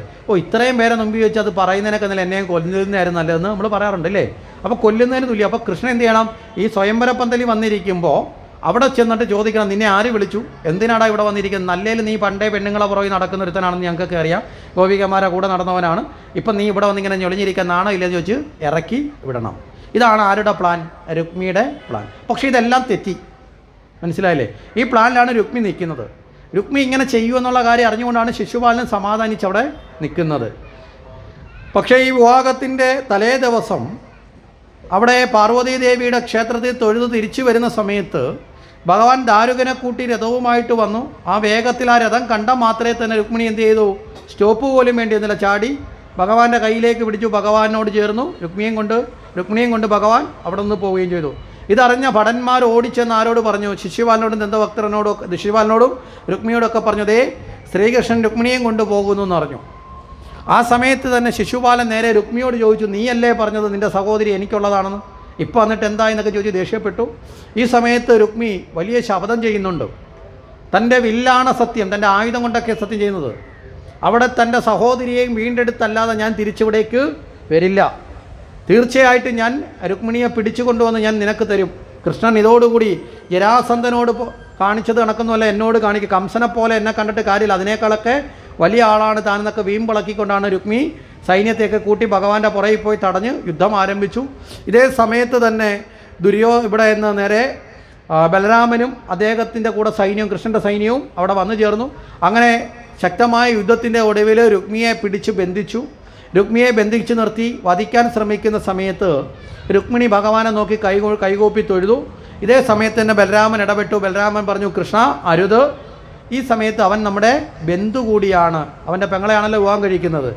ഇത്രയും പേരെ മുമ്പിൽ വെച്ച് അത് പറയുന്നതിനൊക്കെ നല്ല എന്നെയും കൊല്ലുന്നതായിരുന്നു നല്ലതെന്ന് നമ്മൾ പറയാറുണ്ട് അല്ലേ? അപ്പോൾ കൊല്ലുന്നതിന് തുല്യം. അപ്പോൾ കൃഷ്ണൻ എന്ത് ചെയ്യണം? ഈ സ്വയംവര പന്തലിൽ വന്നിരിക്കുമ്പോൾ അവിടെ ചെന്നിട്ട് ചോദിക്കണം, നിന്നെ ആര് വിളിച്ചു? എന്തിനാടാ ഇവിടെ വന്നിരിക്കുന്നത്? നല്ലേൽ നീ പണ്ടേ പെണ്ണുങ്ങളെ പുറകെ നടക്കുന്ന ഒരുത്തനാണെന്ന് ഞങ്ങൾക്കൊക്കെ അറിയാം, ഗോപികമാരെ കൂടെ നടന്നവനാണ്. ഇപ്പം നീ ഇവിടെ വന്നിങ്ങനെ ഞൊളിഞ്ഞിരിക്കാൻ നാണോ ഇല്ലെന്ന് ചോദിച്ച് ഇറക്കി വിടണം. ഇതാണ് ആരുടെ പ്ലാൻ? രുക്മിയുടെ പ്ലാൻ. പക്ഷേ ഇതെല്ലാം തെറ്റി. മനസ്സിലായില്ലേ? ഈ പ്ലാനിലാണ് രുക്മി നിൽക്കുന്നത്. രുക്മി ഇങ്ങനെ ചെയ്യുമെന്നുള്ള കാര്യം അറിഞ്ഞുകൊണ്ടാണ് ശിശുപാലൻ സമാധാനിച്ചവിടെ നിൽക്കുന്നത്. പക്ഷേ ഈ വിവാഹത്തിൻ്റെ തലേ ദിവസം അവിടെ പാർവതീദേവിയുടെ ക്ഷേത്രത്തിൽ തൊഴുത് തിരിച്ചു വരുന്ന സമയത്ത് ഭഗവാൻ ദാരുകനെ കൂട്ടി രഥവുമായിട്ട് വന്നു. ആ വേഗത്തിൽ ആ രഥം കണ്ട മാത്രമേ തന്നെ രുക്മിണി എന്ത് ചെയ്തു? സ്റ്റോപ്പ് പോലും വേണ്ടിയിരുന്നില്ല, ചാടി ഭഗവാന്റെ കയ്യിലേക്ക് പിടിച്ചു, ഭഗവാനോട് ചേർന്നു. രുക്മിണിയും കൊണ്ട് ഭഗവാൻ അവിടെ നിന്ന് പോവുകയും ചെയ്തു. ഇതറിഞ്ഞ ഭടന്മാർ ഓടിച്ചെന്ന് ആരോട് പറഞ്ഞു? ശിശുപാലനോടും ശിശുപാലനോടും രുക്മിണിയോടൊക്കെ പറഞ്ഞു, ദേ ശ്രീകൃഷ്ണൻ രുക്മിണിയും കൊണ്ട് പോകുന്നു എന്ന് പറഞ്ഞു. ആ സമയത്ത് തന്നെ ശിശുപാലൻ നേരെ രുക്മിണിയോട് ചോദിച്ചു, നീയല്ലേ പറഞ്ഞത് നിൻ്റെ സഹോദരി എനിക്കുള്ളതാണെന്ന്? ഇപ്പോൾ വന്നിട്ട് എന്താ എന്നൊക്കെ ചോദിച്ച് ദേഷ്യപ്പെട്ടു. ഈ സമയത്ത് രുക്മി വലിയ ശപഥം ചെയ്യുന്നുണ്ട്. തൻ്റെ വില്ലാണ് സത്യം, തൻ്റെ ആയുധം കൊണ്ടൊക്കെ സത്യം ചെയ്യുന്നത്. അവിടെ തൻ്റെ സഹോദരിയെയും വീണ്ടെടുത്തല്ലാതെ ഞാൻ തിരിച്ചിവിടേക്ക് വരില്ല. തീർച്ചയായിട്ടും ഞാൻ രുക്മിണിയെ പിടിച്ചു കൊണ്ടുവന്ന് ഞാൻ നിനക്ക് തരും. കൃഷ്ണൻ ഇതോടുകൂടി ജരാസന്ധനോട് കാണിച്ചത് കണക്കൊന്നുമല്ല എന്നോട് കാണിക്കുക. കംസനെ പോലെ എന്നെ കണ്ടിട്ട് കാര്യമില്ല, അതിനേക്കാളൊക്കെ വലിയ ആളാണ് താനെന്നൊക്കെ വീമ്പിളക്കിക്കൊണ്ടാണ് രുക്മി സൈന്യത്തെയൊക്കെ കൂട്ടി ഭഗവാന്റെ പുറകിൽ പോയി തടഞ്ഞ് യുദ്ധം ആരംഭിച്ചു. ഇതേ സമയത്ത് തന്നെ ഇവിടെ നിന്ന് നേരെ ബലരാമനും അദ്ദേഹത്തിൻ്റെ കൂടെ സൈന്യവും കൃഷ്ണൻ്റെ സൈന്യവും അവിടെ വന്നു ചേർന്നു. അങ്ങനെ ശക്തമായ യുദ്ധത്തിൻ്റെ ഒടുവിൽ രുക്മിയെ പിടിച്ച് ബന്ധിച്ചു. രുക്മിയെ ബന്ധിച്ച് നിർത്തി വധിക്കാൻ ശ്രമിക്കുന്ന സമയത്ത് രുക്മിണി ഭഗവാനെ നോക്കി കൈകൂപ്പി തൊഴുതു. ഇതേ സമയത്ത് തന്നെ ബലരാമൻ ഇടപെട്ടു. ബലരാമൻ പറഞ്ഞു, കൃഷ്ണ അരുത്, ഈ സമയത്ത് അവൻ നമ്മുടെ ബന്ധു കൂടിയാണ്, അവൻ്റെ പെങ്ങളെയാണല്ലോ വിവാഹം കഴിക്കുന്നത്,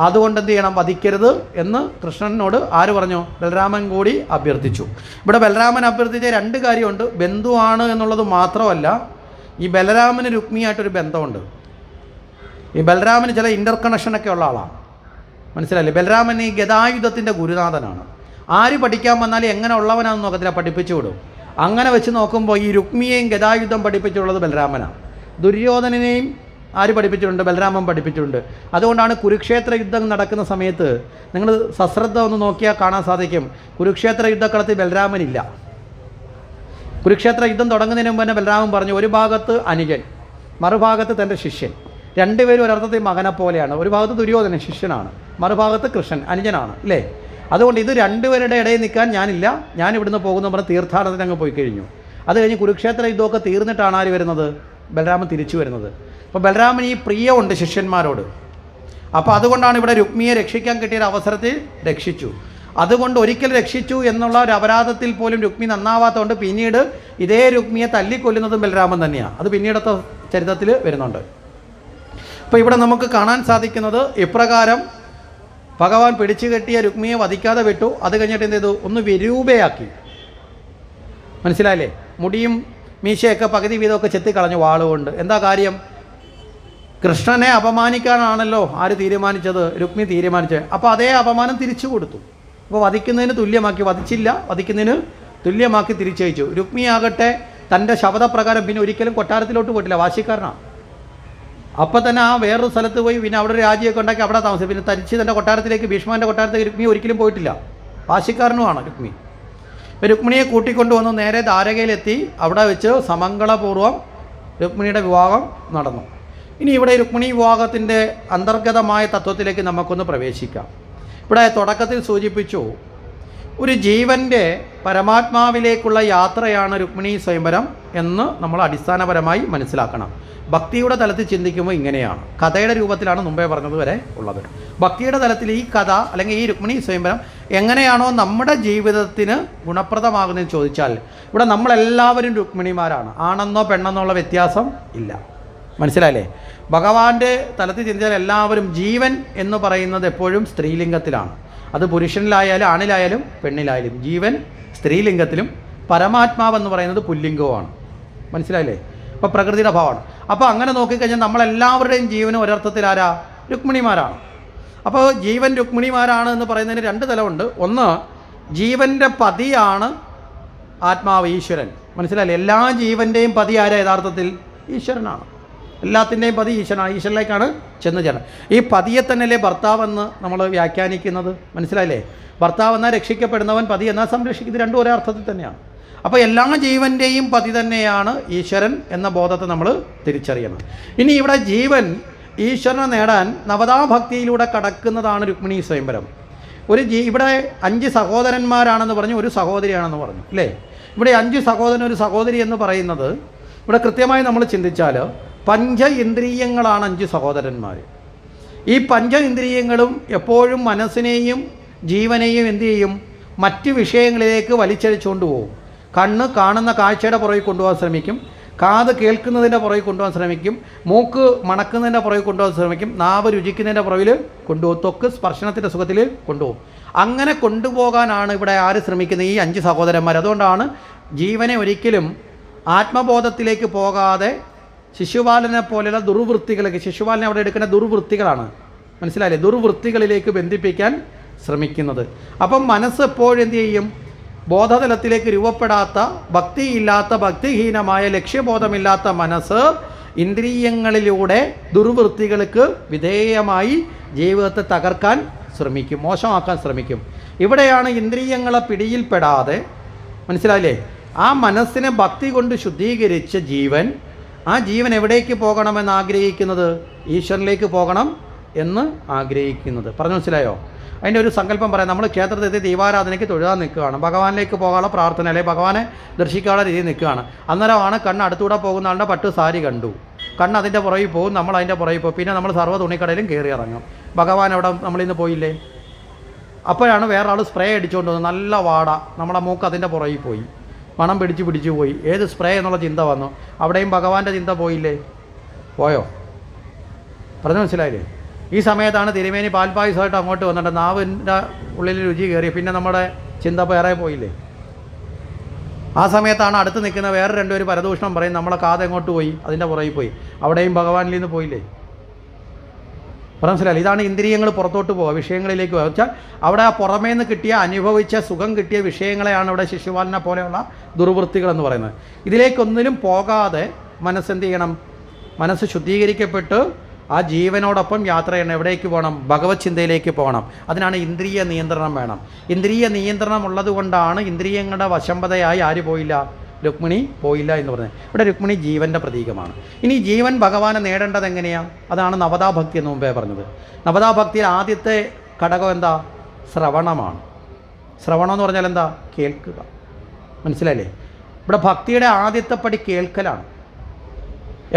അതുകൊണ്ട് എന്ത് ചെയ്യണം, വധിക്കരുത് എന്ന് കൃഷ്ണനോട് ആര് പറഞ്ഞു? ബലരാമൻ കൂടി അഭ്യർത്ഥിച്ചു. ഇവിടെ ബലരാമൻ അഭ്യർത്ഥിച്ച 2 കാര്യമുണ്ട്. ബന്ധുവാണ് എന്നുള്ളത് മാത്രമല്ല, ഈ ബലരാമന് രുക്മിയായിട്ടൊരു ബന്ധമുണ്ട്. ഈ ബലരാമന് ചില ഇൻ്റർ കണക്ഷനൊക്കെ ഉള്ള ആളാണ്. മനസ്സിലായില്ലേ? ബലരാമൻ ഈ ഗദായുധത്തിൻ്റെ ഗുരുനാഥനാണ്. ആര് പഠിക്കാൻ വന്നാലും എങ്ങനെ ഉള്ളവനാണെന്ന് നോക്കത്തില്ല, പഠിപ്പിച്ചു വിടും. അങ്ങനെ വെച്ച് നോക്കുമ്പോൾ ഈ രുക്മിയെയും ഗദായുധം പഠിപ്പിച്ചുള്ളത് ബലരാമനാണ്. ദുര്യോധനനെയും ആര് പഠിപ്പിച്ചിട്ടുണ്ട്? ബലരാമൻ പഠിപ്പിച്ചിട്ടുണ്ട്. അതുകൊണ്ടാണ് കുരുക്ഷേത്ര യുദ്ധം നടക്കുന്ന സമയത്ത് നിങ്ങൾ സശ്രദ്ധ ഒന്ന് നോക്കിയാൽ കാണാൻ സാധിക്കും, കുരുക്ഷേത്ര യുദ്ധക്കളത്തിൽ ബലരാമനില്ല. കുരുക്ഷേത്ര യുദ്ധം തുടങ്ങുന്നതിന് മുമ്പ് തന്നെ ബലരാമൻ പറഞ്ഞു, ഒരു ഭാഗത്ത് അനുജൻ, മറുഭാഗത്ത് തൻ്റെ ശിഷ്യൻ, രണ്ടുപേരും ഒരർത്ഥത്തിൽ മകനെ പോലെയാണ്. ഒരു ഭാഗത്ത് ദുര്യോധനൻ ശിഷ്യനാണ്, മറുഭാഗത്ത് കൃഷ്ണൻ അനുജനാണ്, അല്ലേ? അതുകൊണ്ട് ഇത് രണ്ടുപേരുടെ ഇടയിൽ നിൽക്കാൻ ഞാനില്ല, ഞാൻ ഇവിടുന്ന് പോകുന്നു പറഞ്ഞ് തീർത്ഥാടനത്തിന് അങ്ങ് പോയി കഴിഞ്ഞു. അത് കഴിഞ്ഞ് കുരുക്ഷേത്ര യുദ്ധമൊക്കെ തീർന്നിട്ടാണ് ആര് വരുന്നത്? ബലരാമൻ തിരിച്ചു വരുന്നത്. അപ്പോൾ ബലരാമൻ ഈ പ്രിയമുണ്ട് ശിഷ്യന്മാരോട്. അപ്പോൾ അതുകൊണ്ടാണ് ഇവിടെ രുക്മിയെ രക്ഷിക്കാൻ കിട്ടിയ അവസരത്തിൽ രക്ഷിച്ചു. അതുകൊണ്ട് ഒരിക്കൽ രക്ഷിച്ചു എന്നുള്ള ഒരു അപരാധത്തിൽ പോലും രുക്മി നന്നാവാത്തതുകൊണ്ട് പിന്നീട് ഇതേ രുക്മിയെ തല്ലിക്കൊല്ലുന്നതും ബലരാമൻ തന്നെയാണ്. അത് പിന്നീടത്തെ ചരിത്രത്തിൽ വരുന്നുണ്ട്. അപ്പോൾ ഇവിടെ നമുക്ക് കാണാൻ സാധിക്കുന്നത് ഇപ്രകാരം ഭഗവാൻ പിടിച്ചു കെട്ടിയ രുക്മിയെ വധിക്കാതെ വിട്ടു. അത് കഴിഞ്ഞിട്ട് എന്ത് ചെയ്തു? ഒന്ന് വിരൂപയാക്കി. മനസ്സിലായില്ലേ? മുടിയും മീശയൊക്കെ പകുതി വീതമൊക്കെ ചെത്തിക്കളഞ്ഞു വാളുകൊണ്ട്. എന്താ കാര്യം? കൃഷ്ണനെ അപമാനിക്കാനാണല്ലോ ആര് തീരുമാനിച്ചത്? രുക്മി തീരുമാനിച്ചത്. അപ്പോൾ അതേ അപമാനം തിരിച്ചു കൊടുത്തു. അപ്പോൾ വധിക്കുന്നതിന് തുല്യമാക്കി, വധിച്ചില്ല, വധിക്കുന്നതിന് തുല്യമാക്കി തിരിച്ചയച്ചു. രുക്മിയാകട്ടെ തൻ്റെ ശബ്ദപ്രകാരം പിന്നെ ഒരിക്കലും കൊട്ടാരത്തിലോട്ട് പോയിട്ടില്ല, വാശിക്കാരനാണ്. അപ്പോൾ തന്നെ ആ വേറൊരു സ്ഥലത്ത് പോയി പിന്നെ അവിടെ ഒരു രാജ്യമൊക്കെ ഉണ്ടാക്കി അവിടെ താമസിച്ചു. പിന്നെ തരിച്ച് തൻ്റെ കൊട്ടാരത്തിലേക്ക്, ഭീഷ്മൻ്റെ കൊട്ടാരത്തിലേക്ക് രുക്മി ഒരിക്കലും പോയിട്ടില്ല, വാശിക്കാരനുമാണ് രുക്മി. ഇപ്പോൾ രുക്മിണിയെ കൂട്ടിക്കൊണ്ടുവന്നു നേരെ ദ്വാരകയിലെത്തി. അവിടെ വെച്ച് സമംഗളപൂർവ്വം രുക്മിണിയുടെ വിവാഹം നടന്നു. ഇനി ഇവിടെ രുക്മിണി വിവാഹത്തിൻ്റെ അന്തർഗതമായ തത്വത്തിലേക്ക് നമുക്കൊന്ന് പ്രവേശിക്കാം. ഇവിടെ തുടക്കത്തിൽ സൂചിപ്പിച്ചു, ഒരു ജീവൻ്റെ പരമാത്മാവിലേക്കുള്ള യാത്രയാണ് രുക്മിണി സ്വയംവരം എന്ന് നമ്മൾ അടിസ്ഥാനപരമായി മനസ്സിലാക്കണം. ഭക്തിയുടെ തലത്തിൽ ചിന്തിക്കുമ്പോൾ ഇങ്ങനെയാണ്. കഥയുടെ രൂപത്തിലാണ് മുമ്പേ പറഞ്ഞത് വരെ ഉള്ളത്. ഭക്തിയുടെ തലത്തിൽ ഈ കഥ അല്ലെങ്കിൽ ഈ രുക്മിണി സ്വയംവരം എങ്ങനെയാണോ നമ്മുടെ ജീവിതത്തിന് ഗുണപ്രദമാകുന്നതെന്ന് ചോദിച്ചാൽ, ഇവിടെ നമ്മളെല്ലാവരും രുക്മിണിമാരാണ്. ആണെന്നോ പെണ്ണെന്നോ ഉള്ള വ്യത്യാസം ഇല്ല. മനസ്സിലായില്ലേ? ഭഗവാന്റെ തലത്തിൽ ചിന്തിച്ചാൽ എല്ലാവരും, ജീവൻ എന്ന് പറയുന്നത് എപ്പോഴും സ്ത്രീലിംഗത്തിലാണ്. അത് പുരുഷനിലായാലും ആണിലായാലും പെണ്ണിലായാലും ജീവൻ സ്ത്രീലിംഗത്തിലും പരമാത്മാവെന്ന് പറയുന്നത് പുല്ലിംഗവുമാണ്. മനസ്സിലായില്ലേ? ഇപ്പോൾ പ്രകൃതിയുടെ ഭാവമാണ്. അപ്പോൾ അങ്ങനെ നോക്കിക്കഴിഞ്ഞാൽ നമ്മളെല്ലാവരുടെയും ജീവനും ഒരർത്ഥത്തിൽ ആരാ? രുക്മിണിമാരാണ്. അപ്പോൾ ജീവൻ രുക്മിണിമാരാണ് എന്ന് പറയുന്നതിന് രണ്ട് തലമുണ്ട്. ഒന്ന്, ജീവൻ്റെ പതിയാണ് ആത്മാവ്, ഈശ്വരൻ. മനസ്സിലായില്ലേ? എല്ലാ ജീവൻ്റെയും പതി ആരാ? യഥാർത്ഥത്തിൽ ഈശ്വരനാണ്. എല്ലാത്തിൻ്റെയും പതി ഈശ്വരനാണ്. ഈശ്വരനിലേക്കാണ് ചെന്ന് ചേരണം. ഈ പതിയെ തന്നെയല്ലേ ഭർത്താവെന്ന് നമ്മൾ വ്യാഖ്യാനിക്കുന്നത്? മനസ്സിലായില്ലേ? ഭർത്താവ് എന്നാൽ രക്ഷിക്കപ്പെടുന്നവൻ, പതി എന്നാൽ സംരക്ഷിക്കുന്നത്, രണ്ടും ഒരേ അർത്ഥത്തിൽ തന്നെയാണ്. അപ്പോൾ എല്ലാ ജീവൻ്റെയും പതി തന്നെയാണ് ഈശ്വരൻ എന്ന ബോധത്തെ നമ്മൾ തിരിച്ചറിയണം. ഇനി ഇവിടെ ജീവൻ ഈശ്വരനെ നേടാൻ നവതാഭക്തിയിലൂടെ കടക്കുന്നതാണ് രുക്മിണി സ്വയംവരം. ഇവിടെ 5 സഹോദരന്മാരാണെന്ന് പറഞ്ഞു, ഒരു സഹോദരിയാണെന്ന് പറഞ്ഞു, അല്ലേ? ഇവിടെ 5 സഹോദരൻ ഒരു സഹോദരി എന്ന് പറയുന്നത് ഇവിടെ കൃത്യമായി നമ്മൾ ചിന്തിച്ചാൽ 5 ഇന്ദ്രിയങ്ങളാണ് 5 സഹോദരന്മാർ. ഈ 5 ഇന്ദ്രിയങ്ങളും എപ്പോഴും മനസ്സിനെയും ജീവനെയും എന്തു ചെയ്യും? മറ്റ് വിഷയങ്ങളിലേക്ക് വലിച്ചഴിച്ചുകൊണ്ട് പോകും. കണ്ണ് കാണുന്ന കാഴ്ചയുടെ പുറകിൽ കൊണ്ടുപോകാൻ ശ്രമിക്കും, കാത് കേൾക്കുന്നതിൻ്റെ പുറകിൽ കൊണ്ടുപോകാൻ ശ്രമിക്കും, മൂക്ക് മണക്കുന്നതിൻ്റെ പുറകിൽ കൊണ്ടുപോകാൻ ശ്രമിക്കും, നാവ് രുചിക്കുന്നതിൻ്റെ പുറകിൽ കൊണ്ടുപോകും, ത്വക്ക് സ്പർശനത്തിൻ്റെ സുഖത്തിൽ കൊണ്ടുപോകും. അങ്ങനെ കൊണ്ടുപോകാനാണ് ഇവിടെ ആര് ശ്രമിക്കുന്നത്? ഈ 5 സഹോദരന്മാർ. അതുകൊണ്ടാണ് ജീവനെ ഒരിക്കലും ആത്മബോധത്തിലേക്ക് പോകാതെ ശിശുപാലനെ പോലെയുള്ള ദുർവൃത്തികളിലേക്ക്, ശിശുപാലനെ അവിടെ എടുക്കുന്ന ദുർവൃത്തികളാണ്, മനസ്സിലായില്ലേ? ദുർവൃത്തികളിലേക്ക് ബന്ധിപ്പിക്കാൻ ശ്രമിക്കുന്നത്. അപ്പം മനസ്സ് എപ്പോഴും എന്ത് ചെയ്യും? ബോധതലത്തിലേക്ക് രൂപപ്പെടാത്ത, ഭക്തിയില്ലാത്ത, ഭക്തിഹീനമായ, ലക്ഷ്യബോധമില്ലാത്ത മനസ്സ് ഇന്ദ്രിയങ്ങളിലൂടെ ദുർവൃത്തികൾക്ക് വിധേയമായി ജീവിതത്തെ തകർക്കാൻ ശ്രമിക്കും, മോശമാക്കാൻ ശ്രമിക്കും. ഇവിടെയാണ് ഇന്ദ്രിയങ്ങളെ പിടിയിൽപ്പെടാതെ, മനസ്സിലായില്ലേ, ആ മനസ്സിനെ ഭക്തി കൊണ്ട് ശുദ്ധീകരിച്ച ജീവൻ, ആ ജീവൻ എവിടേക്ക് പോകണമെന്ന് ആഗ്രഹിക്കുന്നത്? ഈശ്വരനിലേക്ക് പോകണം എന്ന് ആഗ്രഹിക്കുന്നത്. പറഞ്ഞു മനസ്സിലായോ? അതിൻ്റെ ഒരു സങ്കല്പം പറയാം. നമ്മൾ ക്ഷേത്രത്തിൽ ദീപാരാധനയ്ക്ക് തൊഴുതാൻ നിൽക്കുകയാണ്, ഭഗവാനിലേക്ക് പോകാനുള്ള പ്രാർത്ഥന, അല്ലെങ്കിൽ ഭഗവാനെ ദർശിക്കാനുള്ള രീതിയിൽ നിൽക്കുകയാണ്. അന്നേരമാണ് കണ്ണ് അടുത്തൂടെ പോകുന്ന ആളുടെ പട്ട് സാരി കണ്ടു, കണ്ണ് അതിൻ്റെ പുറകിൽ പോകും, നമ്മൾ അതിൻ്റെ പുറകിൽ പോകും, പിന്നെ നമ്മൾ സർവ്വ തുണിക്കടയിലും കയറി ഇറങ്ങും. ഭഗവാൻ അവിടെ നമ്മളിന്ന് പോയില്ലേ? അപ്പോഴാണ് വേറെ ആൾ സ്പ്രേ അടിച്ചുകൊണ്ട് വന്നത്, നല്ല വാട, നമ്മുടെ മൂക്ക് അതിൻ്റെ പുറകിൽ പോയി, മണം പിടിച്ചു പോയി. ഏത് സ്പ്രേ എന്നുള്ള ചിന്ത വന്നു. അവിടെയും ഭഗവാന്റെ ചിന്ത പോയില്ലേ? പോയോ? പറഞ്ഞു മനസ്സിലായില്ലേ? ഈ സമയത്താണ് തിരുമേനി പാൽപ്പായസമായിട്ട് അങ്ങോട്ട് വന്നിട്ട് നാവിൻ്റെ ഉള്ളിൽ രുചി കയറി, പിന്നെ നമ്മുടെ ചിന്ത വേറെ പോയില്ലേ? ആ സമയത്താണ് അടുത്ത് നിൽക്കുന്ന വേറെ 2 പേര് പരദൂഷണം പറയും, നമ്മളെ കാത് എങ്ങോട്ട് പോയി? അതിൻ്റെ പുറകിൽ പോയി. അവിടെയും ഭഗവാനിൽ നിന്ന് പോയില്ലേ? മനസ്സിലായില്ല? ഇതാണ് ഇന്ദ്രിയങ്ങൾ പുറത്തോട്ട് പോവുക, വിഷയങ്ങളിലേക്ക് പോകുക. വെച്ചാൽ അവിടെ ആ പുറമേ നിന്ന് കിട്ടിയ, അനുഭവിച്ച, സുഖം കിട്ടിയ വിഷയങ്ങളെയാണ് ഇവിടെ ശിശുപാലനെ പോലെയുള്ള ദുർവൃത്തികളെന്ന് പറയുന്നത്. ഇതിലേക്കൊന്നിലും പോകാതെ മനസ്സെന്ത് ചെയ്യണം? മനസ്സ് ശുദ്ധീകരിക്കപ്പെട്ട് ആ ജീവനോടൊപ്പം യാത്ര ചെയ്യണം. എവിടേക്ക് പോകണം? ഭഗവത് ചിന്തയിലേക്ക് പോകണം. അതിനാണ് ഇന്ദ്രിയ നിയന്ത്രണം വേണം. ഇന്ദ്രിയ നിയന്ത്രണം ഉള്ളത് കൊണ്ടാണ് ഇന്ദ്രിയങ്ങളുടെ വശംബതയായി ആര് പോയില്ല? രുക്മിണി പോയില്ല എന്ന് പറഞ്ഞത്. ഇവിടെ രുക്മിണി ജീവൻ്റെ പ്രതീകമാണ്. ഇനി ജീവൻ ഭഗവാനെ നേടേണ്ടത് എങ്ങനെയാണ്? അതാണ് നവതാഭക്തി എന്ന് മുമ്പേ പറഞ്ഞത്. നവതാഭക്തിയിൽ ആദ്യത്തെ ഘടകം എന്താ? ശ്രവണമാണ്. ശ്രവണം എന്ന് പറഞ്ഞാൽ എന്താ? കേൾക്കുക. മനസ്സിലായില്ലേ? ഇവിടെ ഭക്തിയുടെ ആദ്യത്തെ പടി കേൾക്കലാണ്.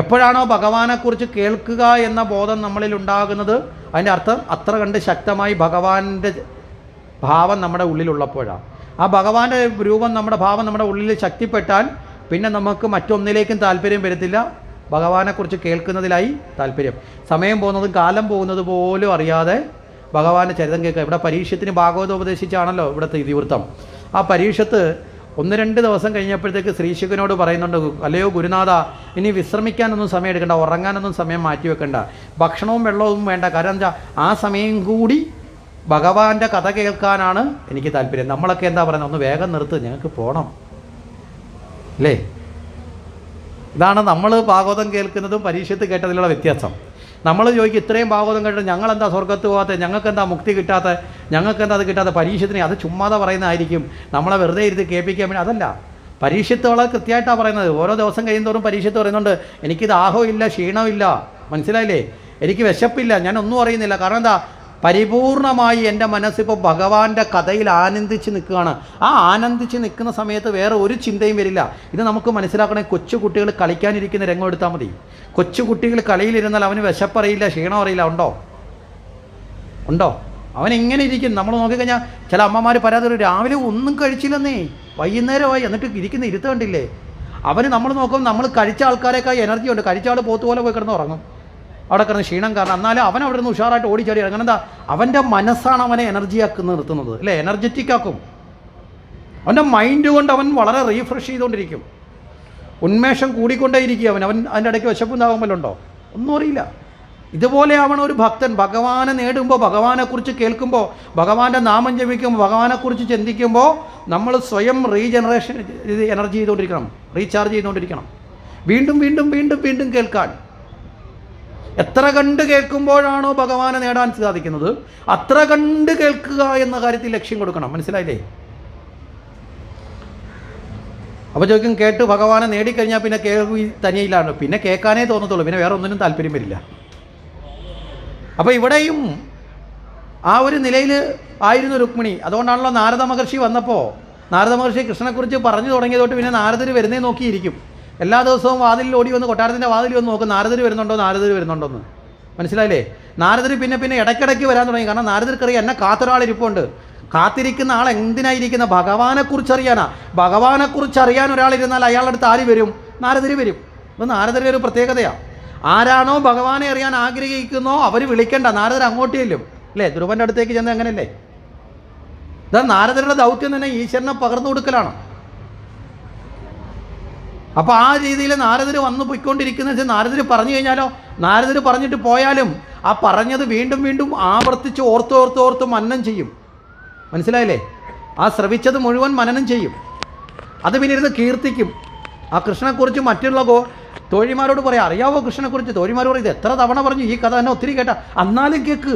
എപ്പോഴാണോ ഭഗവാനെക്കുറിച്ച് കേൾക്കുക എന്ന ബോധം നമ്മളിൽ ഉണ്ടാകുന്നത്, അതിൻ്റെ അർത്ഥം അത്ര കണ്ട് ശക്തമായി ഭഗവാന്റെ ഭാവം നമ്മുടെ ഉള്ളിലുള്ളപ്പോഴാണ്. ആ ഭഗവാന്റെ രൂപം, നമ്മുടെ ഭാവം നമ്മുടെ ഉള്ളിൽ ശക്തിപ്പെട്ടാൽ പിന്നെ നമുക്ക് മറ്റൊന്നിലേക്കും താല്പര്യം വരത്തില്ല. ഭഗവാനെക്കുറിച്ച് കേൾക്കുന്നതിലായി താല്പര്യം. സമയം പോകുന്നതും കാലം പോകുന്നത് പോലും അറിയാതെ ഭഗവാന്റെ ചരിതം കേൾക്കുക. ഇവിടെ പരീക്ഷത്തിന് ഭാഗവതം ഉപദേശിച്ചാണല്ലോ ഇവിടുത്തെ ഇതിവൃത്തം. ആ പരീക്ഷത്ത് 1-2 ദിവസം കഴിഞ്ഞപ്പോഴത്തേക്ക് ശ്രീശുഖനോട് പറയുന്നുണ്ട്, അല്ലയോ ഗുരുനാഥ, ഇനി വിശ്രമിക്കാനൊന്നും സമയം എടുക്കണ്ട, ഉറങ്ങാനൊന്നും സമയം മാറ്റി വെക്കണ്ട, ഭക്ഷണവും വെള്ളവും വേണ്ട. കാരണം എന്താ, ആ സമയം കൂടി ഭഗവാന്റെ കഥ കേൾക്കാനാണ് എനിക്ക് താല്പര്യം. നമ്മളൊക്കെ എന്താ പറയുന്നത്? ഒന്ന് വേഗം നിർത്ത്, ഞങ്ങൾക്ക് പോകണം അല്ലേ? ഇതാണ് നമ്മൾ ഭാഗവതം കേൾക്കുന്നതും പരീക്ഷത്ത് കേട്ടതിലുള്ള വ്യത്യാസം. നമ്മൾ ചോദിക്കും, ഇത്രയും ഭാഗവതം കേട്ടിട്ട് ഞങ്ങളെന്താ സ്വർഗത്ത് പോകാത്ത, ഞങ്ങൾക്കെന്താ മുക്തി കിട്ടാത്ത, ഞങ്ങൾക്കെന്താ അത് കിട്ടാത്ത? പരീക്ഷത്തിന് അത് ചുമ്മാതെ പറയുന്നതായിരിക്കും, നമ്മളെ വെറുതെ ഇരുത്തി കേൾപ്പിക്കാൻ വേണ്ടി. അതല്ല, പരീക്ഷത്ത് വളരെ കൃത്യമായിട്ടാണ് പറയുന്നത്. ഓരോ ദിവസം കഴിയുന്തോറും പരീക്ഷത്ത് പറയുന്നുണ്ട്, എനിക്ക് ദാഹമില്ല, ക്ഷീണമില്ല, മനസ്സിലായില്ലേ, എനിക്ക് വിശപ്പില്ല, ഞാൻ ഒന്നും അറിയുന്നില്ല. കാരണം എന്താ? പരിപൂർണമായി എൻ്റെ മനസ്സിപ്പോൾ ഭഗവാന്റെ കഥയിൽ ആനന്ദിച്ച് നിൽക്കുകയാണ്. ആ ആനന്ദിച്ച് നിൽക്കുന്ന സമയത്ത് വേറെ ഒരു ചിന്തയും വരില്ല. ഇത് നമുക്ക് മനസ്സിലാക്കണേ. കൊച്ചു കുട്ടികൾ കളിക്കാനിരിക്കുന്ന രംഗം എടുത്താൽ മതി. കൊച്ചു കുട്ടികൾ കളിയിലിരുന്നാൽ അവന് വിശപ്പറിയില്ല, ക്ഷീണം അറിയില്ല. ഉണ്ടോ? അവൻ എങ്ങനെ ഇരിക്കും? നമ്മൾ നോക്കിക്കഴിഞ്ഞാൽ ചില അമ്മമാർ പരാതി പറയും, രാവിലെ ഒന്നും കഴിച്ചില്ലെന്നേ, വൈകുന്നേരമായി, എന്നിട്ട് ഇരിക്കുന്ന ഇരുത്ത കണ്ടില്ലേ. അവന് നമ്മൾ നോക്കും, നമ്മൾ കഴിച്ച ആൾക്കാരെക്കാൾ എനർജി ഉണ്ട്. കഴിച്ച ആൾ പോത്തുപോലെ പോയി കിടന്ന് ഉറങ്ങും, അവിടെ കിടന്ന് ക്ഷീണം കാരണം. എന്നാലും അവൻ അവിടെ നിന്ന് ഉഷാറായിട്ട് ഓടിച്ചാടി ഇറങ്ങണം. എന്താ? അവൻ്റെ മനസ്സാണ് അവനെ എനർജിയാക്കി നിർത്തുന്നത്, അല്ലേ? എനർജറ്റിക് ആക്കും. അവൻ്റെ മൈൻഡ് കൊണ്ട് അവൻ വളരെ റീഫ്രഷ് ചെയ്തുകൊണ്ടിരിക്കും. ഉന്മേഷം കൂടിക്കൊണ്ടേയിരിക്കും. അവൻ അതിൻ്റെ ഇടയ്ക്ക് വിശപ്പുണ്ടാകുമ്പോഴുണ്ടോ? ഒന്നും അറിയില്ല. ഇതുപോലെയാവണം ഒരു ഭക്തൻ. ഭഗവാനെ നേടുമ്പോൾ, ഭഗവാനെക്കുറിച്ച് കേൾക്കുമ്പോൾ, ഭഗവാന്റെ നാമം ജപിക്കുമ്പോൾ, ഭഗവാനെക്കുറിച്ച് ചിന്തിക്കുമ്പോൾ നമ്മൾ സ്വയം റീജനറേഷൻ എനർജി ചെയ്തുകൊണ്ടിരിക്കണം, റീചാർജ് ചെയ്തുകൊണ്ടിരിക്കണം. വീണ്ടും വീണ്ടും വീണ്ടും വീണ്ടും കേൾക്കാൻ. എത്ര കണ്ട് കേൾക്കുമ്പോഴാണോ ഭഗവാനെ നേടാൻ സാധിക്കുന്നത്, അത്ര കണ്ട് കേൾക്കുക എന്ന കാര്യത്തിൽ ലക്ഷ്യം കൊടുക്കണം. മനസ്സിലായില്ലേ? അപ്പോൾ ചോദിക്കും, കേട്ട് ഭഗവാനെ നേടിക്കഴിഞ്ഞാൽ പിന്നെ കേൾവി തനിയിലാണ്, പിന്നെ കേൾക്കാനേ തോന്നത്തുള്ളൂ, പിന്നെ വേറെ ഒന്നിനും താല്പര്യം വരില്ല. അപ്പോൾ ഇവിടെയും ആ ഒരു നിലയിൽ ആയിരുന്നു രുക്മിണി. അതുകൊണ്ടാണല്ലോ നാരദ മഹർഷി വന്നപ്പോൾ, നാരദ മഹർഷി കൃഷ്ണനെക്കുറിച്ച് പറഞ്ഞു തുടങ്ങിയതോട്ട് പിന്നെ നാരദർ വരുന്നേ നോക്കിയിരിക്കും. എല്ലാ ദിവസവും വാതിലിൽ ഓടി വന്ന്, കൊട്ടാരത്തിൻ്റെ വാതിൽ വന്ന് നോക്കും, നാരദർ വരുന്നുണ്ടോന്ന്. മനസ്സിലായില്ലേ? നാരദർ പിന്നെ ഇടയ്ക്കിടയ്ക്ക് വരാൻ തുടങ്ങി. കാരണം നാരദർക്കറിയാം, എന്നെ കാത്തൊരാളിരിപ്പുണ്ട്. കാത്തിരിക്കുന്ന ആൾ എന്തിനായിരിക്കുന്ന? ഭഗവാനെക്കുറിച്ച് അറിയാനാ. ഭഗവാനെക്കുറിച്ച് അറിയാൻ ഒരാളിരുന്നാൽ അയാളുടെ അടുത്ത് ആര് വരും? നാരദർ വരും. ഇത് നാരദരുടെ ഒരു പ്രത്യേകതയാണ്. ആരാണോ ഭഗവാനെ അറിയാൻ ആഗ്രഹിക്കുന്നോ അവർ വിളിക്കേണ്ട, നാരദർ അങ്ങോട്ട് ചെല്ലും, അല്ലേ? ധ്രുവൻ്റെ അടുത്തേക്ക് ചെന്ന് അങ്ങനെയല്ലേ? ഇതാ നാരദരുടെ ദൗത്യം തന്നെ ഈശ്വരനെ പകർന്നു കൊടുക്കലാണ്. അപ്പോൾ ആ രീതിയിൽ നാരദർ വന്നു പോയിക്കൊണ്ടിരിക്കുന്ന വെച്ചാൽ, നാരദർ പറഞ്ഞു കഴിഞ്ഞാലോ, നാരദർ പറഞ്ഞിട്ട് പോയാലും ആ പറഞ്ഞത് വീണ്ടും വീണ്ടും ആവർത്തിച്ച് ഓർത്തോർത്തോർത്ത് മനനം ചെയ്യും. മനസ്സിലായില്ലേ? ആ ശ്രവിച്ചത് മുഴുവൻ മനനം ചെയ്യും. അത് പിന്നെ ഇരുന്ന് കീർത്തിക്കും. ആ കൃഷ്ണനെക്കുറിച്ച് മറ്റുള്ള തോഴിമാരോട് പറയാം, അറിയാവോ കൃഷ്ണനെക്കുറിച്ച്? തോഴിമാർ പറയും, ഇത് എത്ര തവണ പറഞ്ഞു, ഈ കഥ തന്നെ ഒത്തിരി കേട്ട, എന്നാലും കേൾക്ക്.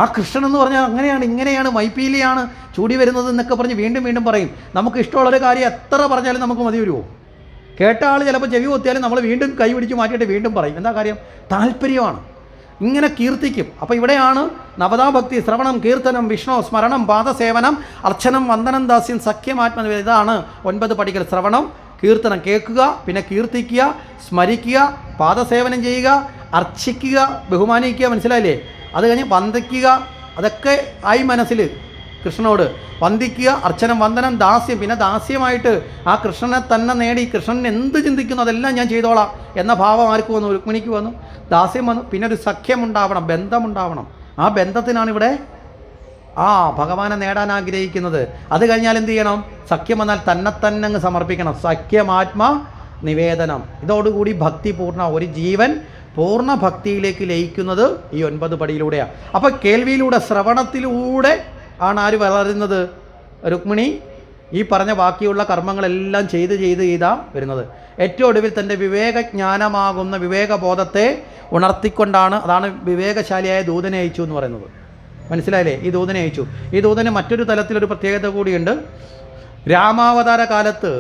ആ കൃഷ്ണൻ എന്ന് പറഞ്ഞാൽ അങ്ങനെയാണ്, ഇങ്ങനെയാണ്, മൈപ്പീലിയാണ് ചൂടി വരുന്നത് എന്നൊക്കെ പറഞ്ഞ് വീണ്ടും വീണ്ടും പറയും. നമുക്ക് ഇഷ്ടമുള്ളൊരു കാര്യം എത്ര പറഞ്ഞാലും നമുക്ക് മതി വരുമോ? കേട്ട ആൾ ചിലപ്പോൾ ചെവി കൊത്തിയാലും നമ്മൾ വീണ്ടും കൈ പിടിച്ച് മാറ്റിയിട്ട് വീണ്ടും പറയും. എന്താ കാര്യം? താല്പര്യമാണ്. ഇങ്ങനെ കീർത്തിക്കും. അപ്പോൾ ഇവിടെയാണ് നവതാഭക്തി, ശ്രവണം, കീർത്തനം, വിഷ്ണു സ്മരണം, പാദസേവനം, അർച്ചനം, വന്ദനം, ദാസ്യം, സഖ്യമാത്മനിവേദനം. ഇതാണ് 9 പടികൾ. ശ്രവണം, കീർത്തനം, കേൾക്കുക, പിന്നെ കീർത്തിക്കുക, സ്മരിക്കുക, പാദസേവനം ചെയ്യുക, അർച്ചിക്കുക, ബഹുമാനിക്കുക. മനസ്സിലായില്ലേ? അത് കഴിഞ്ഞ് വന്ദിക്കുക. അതൊക്കെ ആയി മനസ്സിൽ കൃഷ്ണനോട് വന്ദിക്കുക, അർച്ചനം, വന്ദനം, ദാസ്യം. പിന്നെ ദാസ്യമായിട്ട് ആ കൃഷ്ണനെ തന്നെ നേടി, കൃഷ്ണൻ എന്ത് ചിന്തിക്കുന്നു അതെല്ലാം ഞാൻ ചെയ്തോളാം എന്ന ഭാവം ആർക്ക് വന്നു? രുക്മിണിക്ക് വന്നു, ദാസ്യം വന്നു. പിന്നെ ഒരു സഖ്യമുണ്ടാവണം, ബന്ധമുണ്ടാവണം. ആ ബന്ധത്തിനാണ് ഇവിടെ ഭഗവാനെ നേടാൻ ആഗ്രഹിക്കുന്നത്. അത് കഴിഞ്ഞാൽ എന്ത് ചെയ്യണം? സഖ്യം വന്നാൽ തന്നെ അങ്ങ് സമർപ്പിക്കണം. സഖ്യമാത്മാ നിവേദനം. ഇതോടുകൂടി ഭക്തി പൂർണ്ണ, ഒരു ജീവൻ പൂർണ്ണ ഭക്തിയിലേക്ക് ലയിക്കുന്നത് ഈ 9 പടിയിലൂടെയാണ്. അപ്പോൾ കേൾവിയിലൂടെ, ശ്രവണത്തിലൂടെ ആണ് ആര് വളരുന്നത്? രുക്മിണി ഈ പറഞ്ഞ ബാക്കിയുള്ള കർമ്മങ്ങളെല്ലാം ചെയ്താ വരുന്നത്. ഏറ്റവും ഒടുവിൽ തൻ്റെ വിവേകജ്ഞാനമാകുന്ന വിവേകബോധത്തെ ഉണർത്തിക്കൊണ്ടാണ്, അതാണ് വിവേകശാലിയായ ദൂതനെ അയച്ചു എന്ന് പറയുന്നത്. മനസ്സിലായില്ലേ? ഈ ദൂതനെ അയച്ചു. ഈ ദൂതന് മറ്റൊരു തലത്തിലൊരു പ്രത്യേകത കൂടിയുണ്ട്. രാമാവതാര കാലത്ത്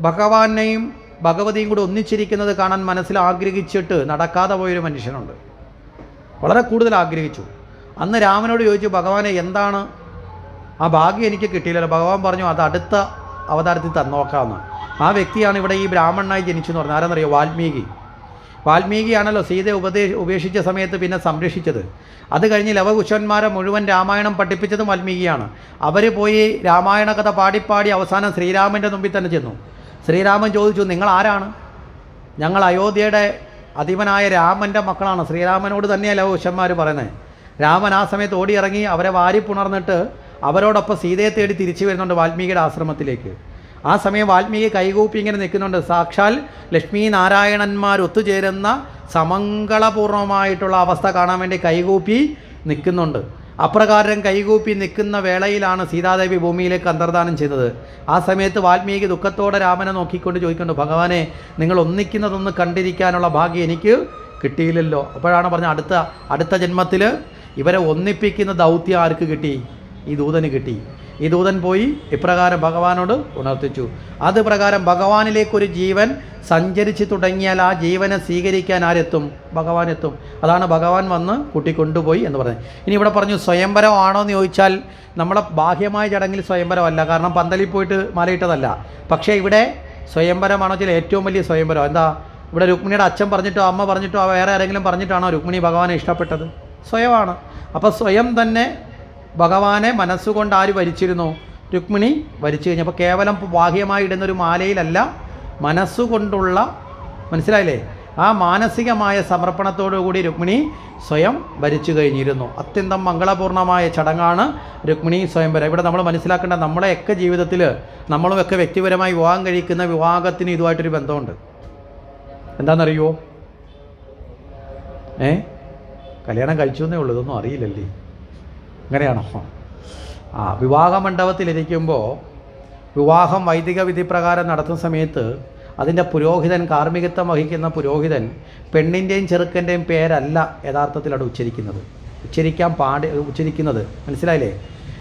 ഭഗവാനെയും ഭഗവതിയും കൂടി ഒന്നിച്ചിരിക്കുന്നത് കാണാൻ മനസ്സിൽ ആഗ്രഹിച്ചിട്ട് നടക്കാതെ പോയൊരു മനുഷ്യനുണ്ട്. വളരെ കൂടുതൽ ആഗ്രഹിച്ചു. അന്ന് രാമനോട് ചോദിച്ചു, ഭഗവാനെ എന്താണ് ആ ഭാഗ്യം എനിക്ക് കിട്ടിയില്ലല്ലോ. ഭഗവാൻ പറഞ്ഞു, അത് അടുത്ത അവതാരത്തിൽ തന്നോക്കാമെന്ന്. ആ വ്യക്തിയാണ് ഇവിടെ ഈ ബ്രാഹ്മണനായി ജനിച്ചു എന്ന് പറഞ്ഞത്. ആരെന്നറിയോ? വാൽമീകിയാണല്ലോ സീതയെ ഉപേക്ഷിച്ച സമയത്ത് പിന്നെ സംരക്ഷിച്ചത്. അത് കഴിഞ്ഞ് ലവകുശന്മാരെ മുഴുവൻ രാമായണം പഠിപ്പിച്ചതും വാൽമീകിയാണ്. അവർ പോയി രാമായണ കഥ പാടിപ്പാടി അവസാനം ശ്രീരാമൻ്റെ മുമ്പിൽ തന്നെ ചെന്നു. ശ്രീരാമൻ ചോദിച്ചു, നിങ്ങൾ ആരാണ്? ഞങ്ങൾ അയോധ്യയുടെ അധിപനായ രാമൻ്റെ മക്കളാണ്. ശ്രീരാമനോട് തന്നെയാണ് ലവകുശന്മാർ പറയുന്നത്. രാമൻ ആ സമയത്ത് ഓടിയിറങ്ങി അവരെ വാരിപ്പുണർന്നിട്ട് അവരോടൊപ്പം സീതയെ തേടി തിരിച്ചു വരുന്നുണ്ട് വാൽമീകിയുടെ ആശ്രമത്തിലേക്ക്. ആ സമയം വാൽമീകി കൈകൂപ്പി ഇങ്ങനെ നിൽക്കുന്നുണ്ട്. സാക്ഷാൽ ലക്ഷ്മി നാരായണന്മാർ ഒത്തുചേരുന്ന സമംഗളപൂർണ്ണമായിട്ടുള്ള അവസ്ഥ കാണാൻ വേണ്ടി കൈകൂപ്പി നിൽക്കുന്നുണ്ട്. അപ്രകാരം കൈകൂപ്പി നിൽക്കുന്ന വേളയിലാണ് സീതാദേവി ഭൂമിയിലേക്ക് അന്തർദാനം ചെയ്തത്. ആ സമയത്ത് വാൽമീകി ദുഃഖത്തോടെ രാമനെ നോക്കിക്കൊണ്ട് ചോദിക്കുന്നുണ്ട്, ഭഗവാനെ, നിങ്ങൾ ഒന്നിക്കുന്നതൊന്ന് കണ്ടിരിക്കാനുള്ള ഭാഗ്യം എനിക്ക് കിട്ടിയില്ലല്ലോ. അപ്പോഴാണ് പറഞ്ഞ അടുത്ത ജന്മത്തിൽ ഇവരെ ഒന്നിപ്പിക്കുന്ന ദൗത്യം ആർക്ക് കിട്ടി? ഈ ദൂതന് കിട്ടി. ഈ ദൂതൻ പോയി ഇപ്രകാരം ഭഗവാനോട് ഉണർത്തിച്ചു. അത് പ്രകാരം ഭഗവാനിലേക്കൊരു ജീവൻ സഞ്ചരിച്ച് തുടങ്ങിയാൽ ആ ജീവനെ സ്വീകരിക്കാൻ ആരെത്തും? ഭഗവാൻ എത്തും. അതാണ് ഭഗവാൻ വന്ന് കൂട്ടിക്കൊണ്ടുപോയി എന്ന് പറയുന്നത്. ഇനി ഇവിടെ പറഞ്ഞു സ്വയംവരം ആണോ എന്ന് ചോദിച്ചാൽ നമ്മളെ ബാഹ്യമായ ചടങ്ങിൽ സ്വയംവരമല്ല, കാരണം പന്തലിൽ പോയിട്ട് മാലയിട്ടതല്ല. പക്ഷേ ഇവിടെ സ്വയംവരമാണോ വെച്ചാൽ ഏറ്റവും വലിയ സ്വയംവരം. എന്താ? ഇവിടെ രുക്മിണിയുടെ അച്ഛൻ പറഞ്ഞിട്ടോ അമ്മ പറഞ്ഞിട്ടോ വേറെ ആരെങ്കിലും പറഞ്ഞിട്ടാണോ രുക്മിണി ഭഗവാനെ ഇഷ്ടപ്പെട്ടത്? സ്വയമാണ്. അപ്പോൾ സ്വയം തന്നെ ഭഗവാനെ മനസ്സുകൊണ്ട് ആര് ഭരിച്ചിരുന്നു? രുക്മിണി ഭരിച്ചു കഴിഞ്ഞപ്പോൾ കേവലം ബാഹ്യമായി ഇടുന്നൊരു മാലയിലല്ല, മനസ്സുകൊണ്ടുള്ള, മനസ്സിലായില്ലേ, ആ മാനസികമായ സമർപ്പണത്തോടുകൂടി രുക്മിണി സ്വയം ഭരിച്ചു കഴിഞ്ഞിരുന്നു. അത്യന്തം മംഗളപൂർണ്ണമായ ചടങ്ങാണ് രുക്മിണി സ്വയംവരം. ഇവിടെ നമ്മൾ മനസ്സിലാക്കേണ്ട, നമ്മളെയൊക്കെ ജീവിതത്തിൽ നമ്മളുമൊക്കെ വ്യക്തിപരമായി വിവാഹം കഴിക്കുന്ന വിവാഹത്തിന് ഇതുമായിട്ടൊരു ബന്ധമുണ്ട്. എന്താണെന്നറിയുമോ? കല്യാണം കഴിച്ചു എന്നേ ഉള്ളൂ, ഇതൊന്നും അറിയില്ലല്ലേ? അങ്ങനെയാണോ? വിവാഹ മണ്ഡപത്തിലിരിക്കുമ്പോൾ വിവാഹം വൈദിക വിധി പ്രകാരം നടത്തുന്ന സമയത്ത് അതിൻ്റെ പുരോഹിതൻ, കാർമ്മികത്വം വഹിക്കുന്ന പുരോഹിതൻ പെണ്ണിൻ്റെയും ചെറുക്കൻ്റെയും പേരല്ല യഥാർത്ഥത്തിൽ അവിടെ ഉച്ചരിക്കുന്നത് മനസ്സിലായില്ലേ?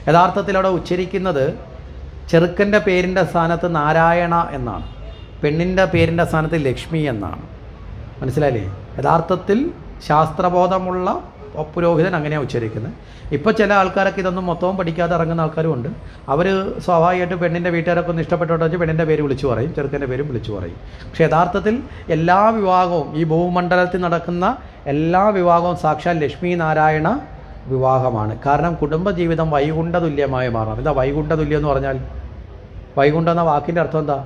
യഥാർത്ഥത്തിൽ അവിടെ ഉച്ചരിക്കുന്നത് ചെറുക്കൻ്റെ പേരിൻ്റെ സ്ഥാനത്ത് നാരായണ എന്നാണ്, പെണ്ണിൻ്റെ പേരിൻ്റെ സ്ഥാനത്ത് ലക്ഷ്മി എന്നാണ്. മനസ്സിലായില്ലേ? യഥാർത്ഥത്തിൽ ശാസ്ത്രബോധമുള്ള പുരോഹിതൻ അങ്ങനെയാണ് ഉച്ചരിക്കുന്നത്. ഇപ്പോൾ ചില ആൾക്കാരൊക്കെ ഇതൊന്നും മൊത്തവും പഠിക്കാതെ ഇറങ്ങുന്ന ആൾക്കാരുമുണ്ട്. അവർ സ്വാഭാവികമായിട്ട് പെണ്ണിൻ്റെ വീട്ടുകാരൊക്കെ ഒന്ന് ഇഷ്ടപ്പെട്ടോട്ട് വെച്ച് പെണ്ണിൻ്റെ പേര് വിളിച്ചു പറയും, ചെറുക്കൻ്റെ പേരും വിളിച്ചു പറയും. പക്ഷേ യഥാർത്ഥത്തിൽ എല്ലാ വിവാഹവും, ഈ ഭൂമണ്ഡലത്തിൽ നടക്കുന്ന എല്ലാ വിവാഹവും സാക്ഷാൽ ലക്ഷ്മി നാരായണ വിവാഹമാണ്. കാരണം കുടുംബജീവിതം വൈകുണ്ഠതുല്യമായി മാറണം. എന്താ വൈകുണ്ഠതുല്യം എന്ന് പറഞ്ഞാൽ? വൈകുണ്ഠം എന്ന വാക്കിൻ്റെ അർത്ഥം എന്താ?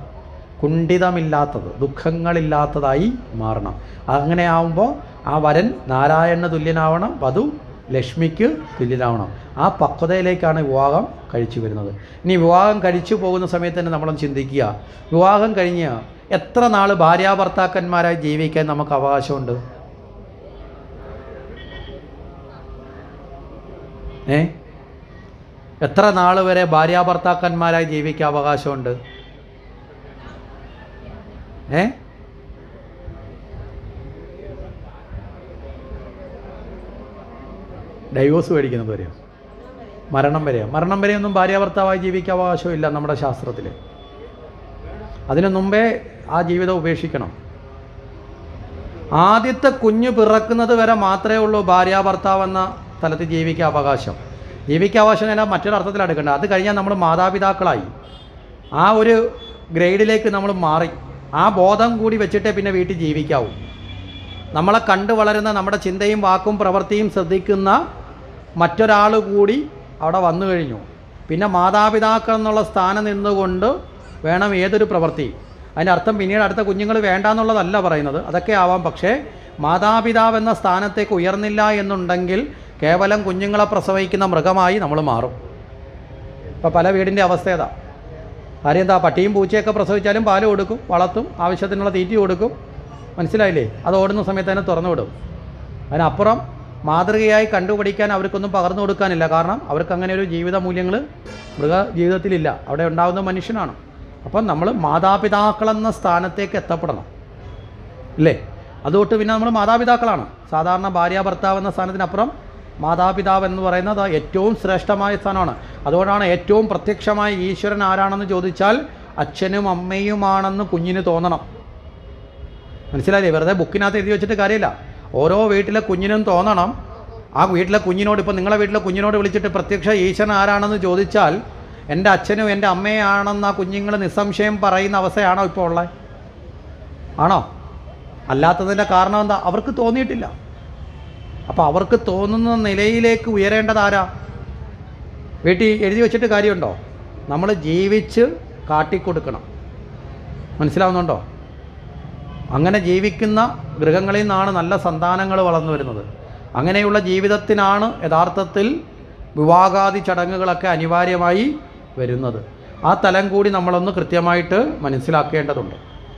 കുണ്ഠിതമില്ലാത്തത്, ദുഃഖങ്ങളില്ലാത്തതായി മാറണം. അങ്ങനെ ആവുമ്പോൾ ആ വരൻ നാരായണ തുല്യനാവണം, വധു ലക്ഷ്മിക്ക് തുല്യനാവണം. ആ പക്വതയിലേക്കാണ് വിവാഹം കഴിച്ചു വരുന്നത്. ഇനി വിവാഹം കഴിച്ചു പോകുന്ന സമയത്ത് തന്നെ നമ്മളൊന്ന് ചിന്തിക്കുക, വിവാഹം കഴിഞ്ഞ് എത്ര നാൾ ഭാര്യാഭർത്താക്കന്മാരായി ജീവിക്കാൻ നമുക്ക് അവകാശമുണ്ട്? എത്ര നാൾ വരെ ഭാര്യാഭർത്താക്കന്മാരായി ജീവിക്കാൻ അവകാശമുണ്ട്? ഡൈവോഴ്സ് മേടിക്കുന്നത് വരെയോ? മരണം വരെയൊന്നും ഭാര്യാഭർത്താവായി ജീവിക്കാൻ അവകാശമില്ല നമ്മുടെ ശാസ്ത്രത്തിൽ. അതിനു മുമ്പേ ആ ജീവിതം ഉപേക്ഷിക്കണം. ആദ്യത്തെ കുഞ്ഞ് പിറക്കുന്നത് വരെ മാത്രമേ ഉള്ളൂ ഭാര്യാഭർത്താവ് എന്ന തലത്തിൽ ജീവിക്കാൻ അവകാശം. എന്നാൽ മറ്റൊരർത്ഥത്തിൽ എടുക്കേണ്ട. അത് കഴിഞ്ഞാൽ നമ്മൾ മാതാപിതാക്കളായി, ആ ഒരു ഗ്രേഡിലേക്ക് നമ്മൾ മാറി. ആ ബോധം കൂടി വെച്ചിട്ടേ പിന്നെ വീട്ടിൽ ജീവിക്കാവൂ. നമ്മളെ കണ്ടു വളരുന്ന, നമ്മുടെ ചിന്തയും വാക്കും പ്രവൃത്തിയും ശ്രദ്ധിക്കുന്ന മറ്റൊരാൾ കൂടി അവിടെ വന്നു കഴിഞ്ഞു. പിന്നെ മാതാപിതാക്കൾ എന്നുള്ള സ്ഥാനം നിന്നുകൊണ്ട് വേണം ഏതൊരു പ്രവൃത്തി. അതിൻ്റെ അർത്ഥം പിന്നീട് അടുത്ത കുഞ്ഞുങ്ങൾ വേണ്ട എന്നുള്ളതല്ല പറയുന്നത്, അതൊക്കെ ആവാം. പക്ഷേ മാതാപിതാവ് എന്ന സ്ഥാനത്തേക്ക് ഉയർന്നില്ല എന്നുണ്ടെങ്കിൽ കേവലം കുഞ്ഞുങ്ങളെ പ്രസവിക്കുന്ന മൃഗമായി നമ്മൾ മാറും. ഇപ്പോൾ പല വീടിൻ്റെ അവസ്ഥ ഏതാ? കാര്യം എന്താ? പട്ടിയും പൂച്ചയൊക്കെ പ്രസവിച്ചാലും പാല് കൊടുക്കും, വളർത്തും, ആവശ്യത്തിനുള്ള തീറ്റി കൊടുക്കും. മനസ്സിലായില്ലേ? അത് ഓടുന്ന സമയത്ത് തന്നെ തുറന്നു വിടും. അതിനപ്പുറം മാതൃകയായി കണ്ടുപിടിക്കാൻ അവർക്കൊന്നും പകർന്നു കൊടുക്കാനില്ല. കാരണം അവർക്ക് അങ്ങനെ ഒരു ജീവിത മൂല്യങ്ങൾ മൃഗ ജീവിതത്തിലില്ല, അവിടെ ഉണ്ടാകുന്ന മനുഷ്യനാണ്. അപ്പം നമ്മൾ മാതാപിതാക്കളെന്ന സ്ഥാനത്തേക്ക് എത്തപ്പെടണം, ഇല്ലേ? അതുകൊണ്ട് പിന്നെ നമ്മൾ മാതാപിതാക്കളാണ്. സാധാരണ ഭാര്യ ഭർത്താവ് എന്ന സ്ഥാനത്തിനപ്പുറം മാതാപിതാവ് എന്ന് പറയുന്നത് ഏറ്റവും ശ്രേഷ്ഠമായ സ്ഥാനമാണ്. അതുകൊണ്ടാണ് ഏറ്റവും പ്രത്യക്ഷമായ ഈശ്വരൻ ആരാണെന്ന് ചോദിച്ചാൽ അച്ഛനും അമ്മയുമാണെന്ന് കുഞ്ഞിന് തോന്നണം. മനസ്സിലായില്ലേ? വെറുതെ ബുക്കിനകത്ത് എഴുതി വെച്ചിട്ട് കാര്യമില്ല. ഓരോ വീട്ടിലെ കുഞ്ഞിനും തോന്നണം. ആ വീട്ടിലെ കുഞ്ഞിനോട്, ഇപ്പോൾ നിങ്ങളെ വീട്ടിലെ കുഞ്ഞിനോട് വിളിച്ചിട്ട് പ്രത്യക്ഷ ഈശ്വരൻ ആരാണെന്ന് ചോദിച്ചാൽ എൻ്റെ അച്ഛനും എൻ്റെ അമ്മയാണെന്ന് ആ കുഞ്ഞുങ്ങൾ നിസ്സംശയം പറയുന്ന അവസ്ഥയാണോ ഇപ്പോൾ ഉള്ളത്? ആണോ? അല്ലാത്തതിൻ്റെ കാരണം എന്താ? അവർക്ക് തോന്നിയിട്ടില്ല. അപ്പോൾ അവർക്ക് തോന്നുന്ന നിലയിലേക്ക് ഉയരേണ്ടത് ആരാ? വീട്ടിൽ എഴുതി വെച്ചിട്ട് കാര്യമുണ്ടോ? നമ്മൾ ജീവിച്ച് കാട്ടിക്കൊടുക്കണം. മനസ്സിലാവുന്നുണ്ടോ? അങ്ങനെ ജീവിക്കുന്ന ഗൃഹങ്ങളിൽ നിന്നാണ് നല്ല സന്താനങ്ങൾ വളർന്നു വരുന്നത്. അങ്ങനെയുള്ള ജീവിതത്തിനാണ് യഥാർത്ഥത്തിൽ വിവാഹാദി ചടങ്ങുകളൊക്കെ അനിവാര്യമായി വരുന്നത്. ആ തലം കൂടി നമ്മളൊന്ന് കൃത്യമായിട്ട് മനസ്സിലാക്കേണ്ടതുണ്ട്.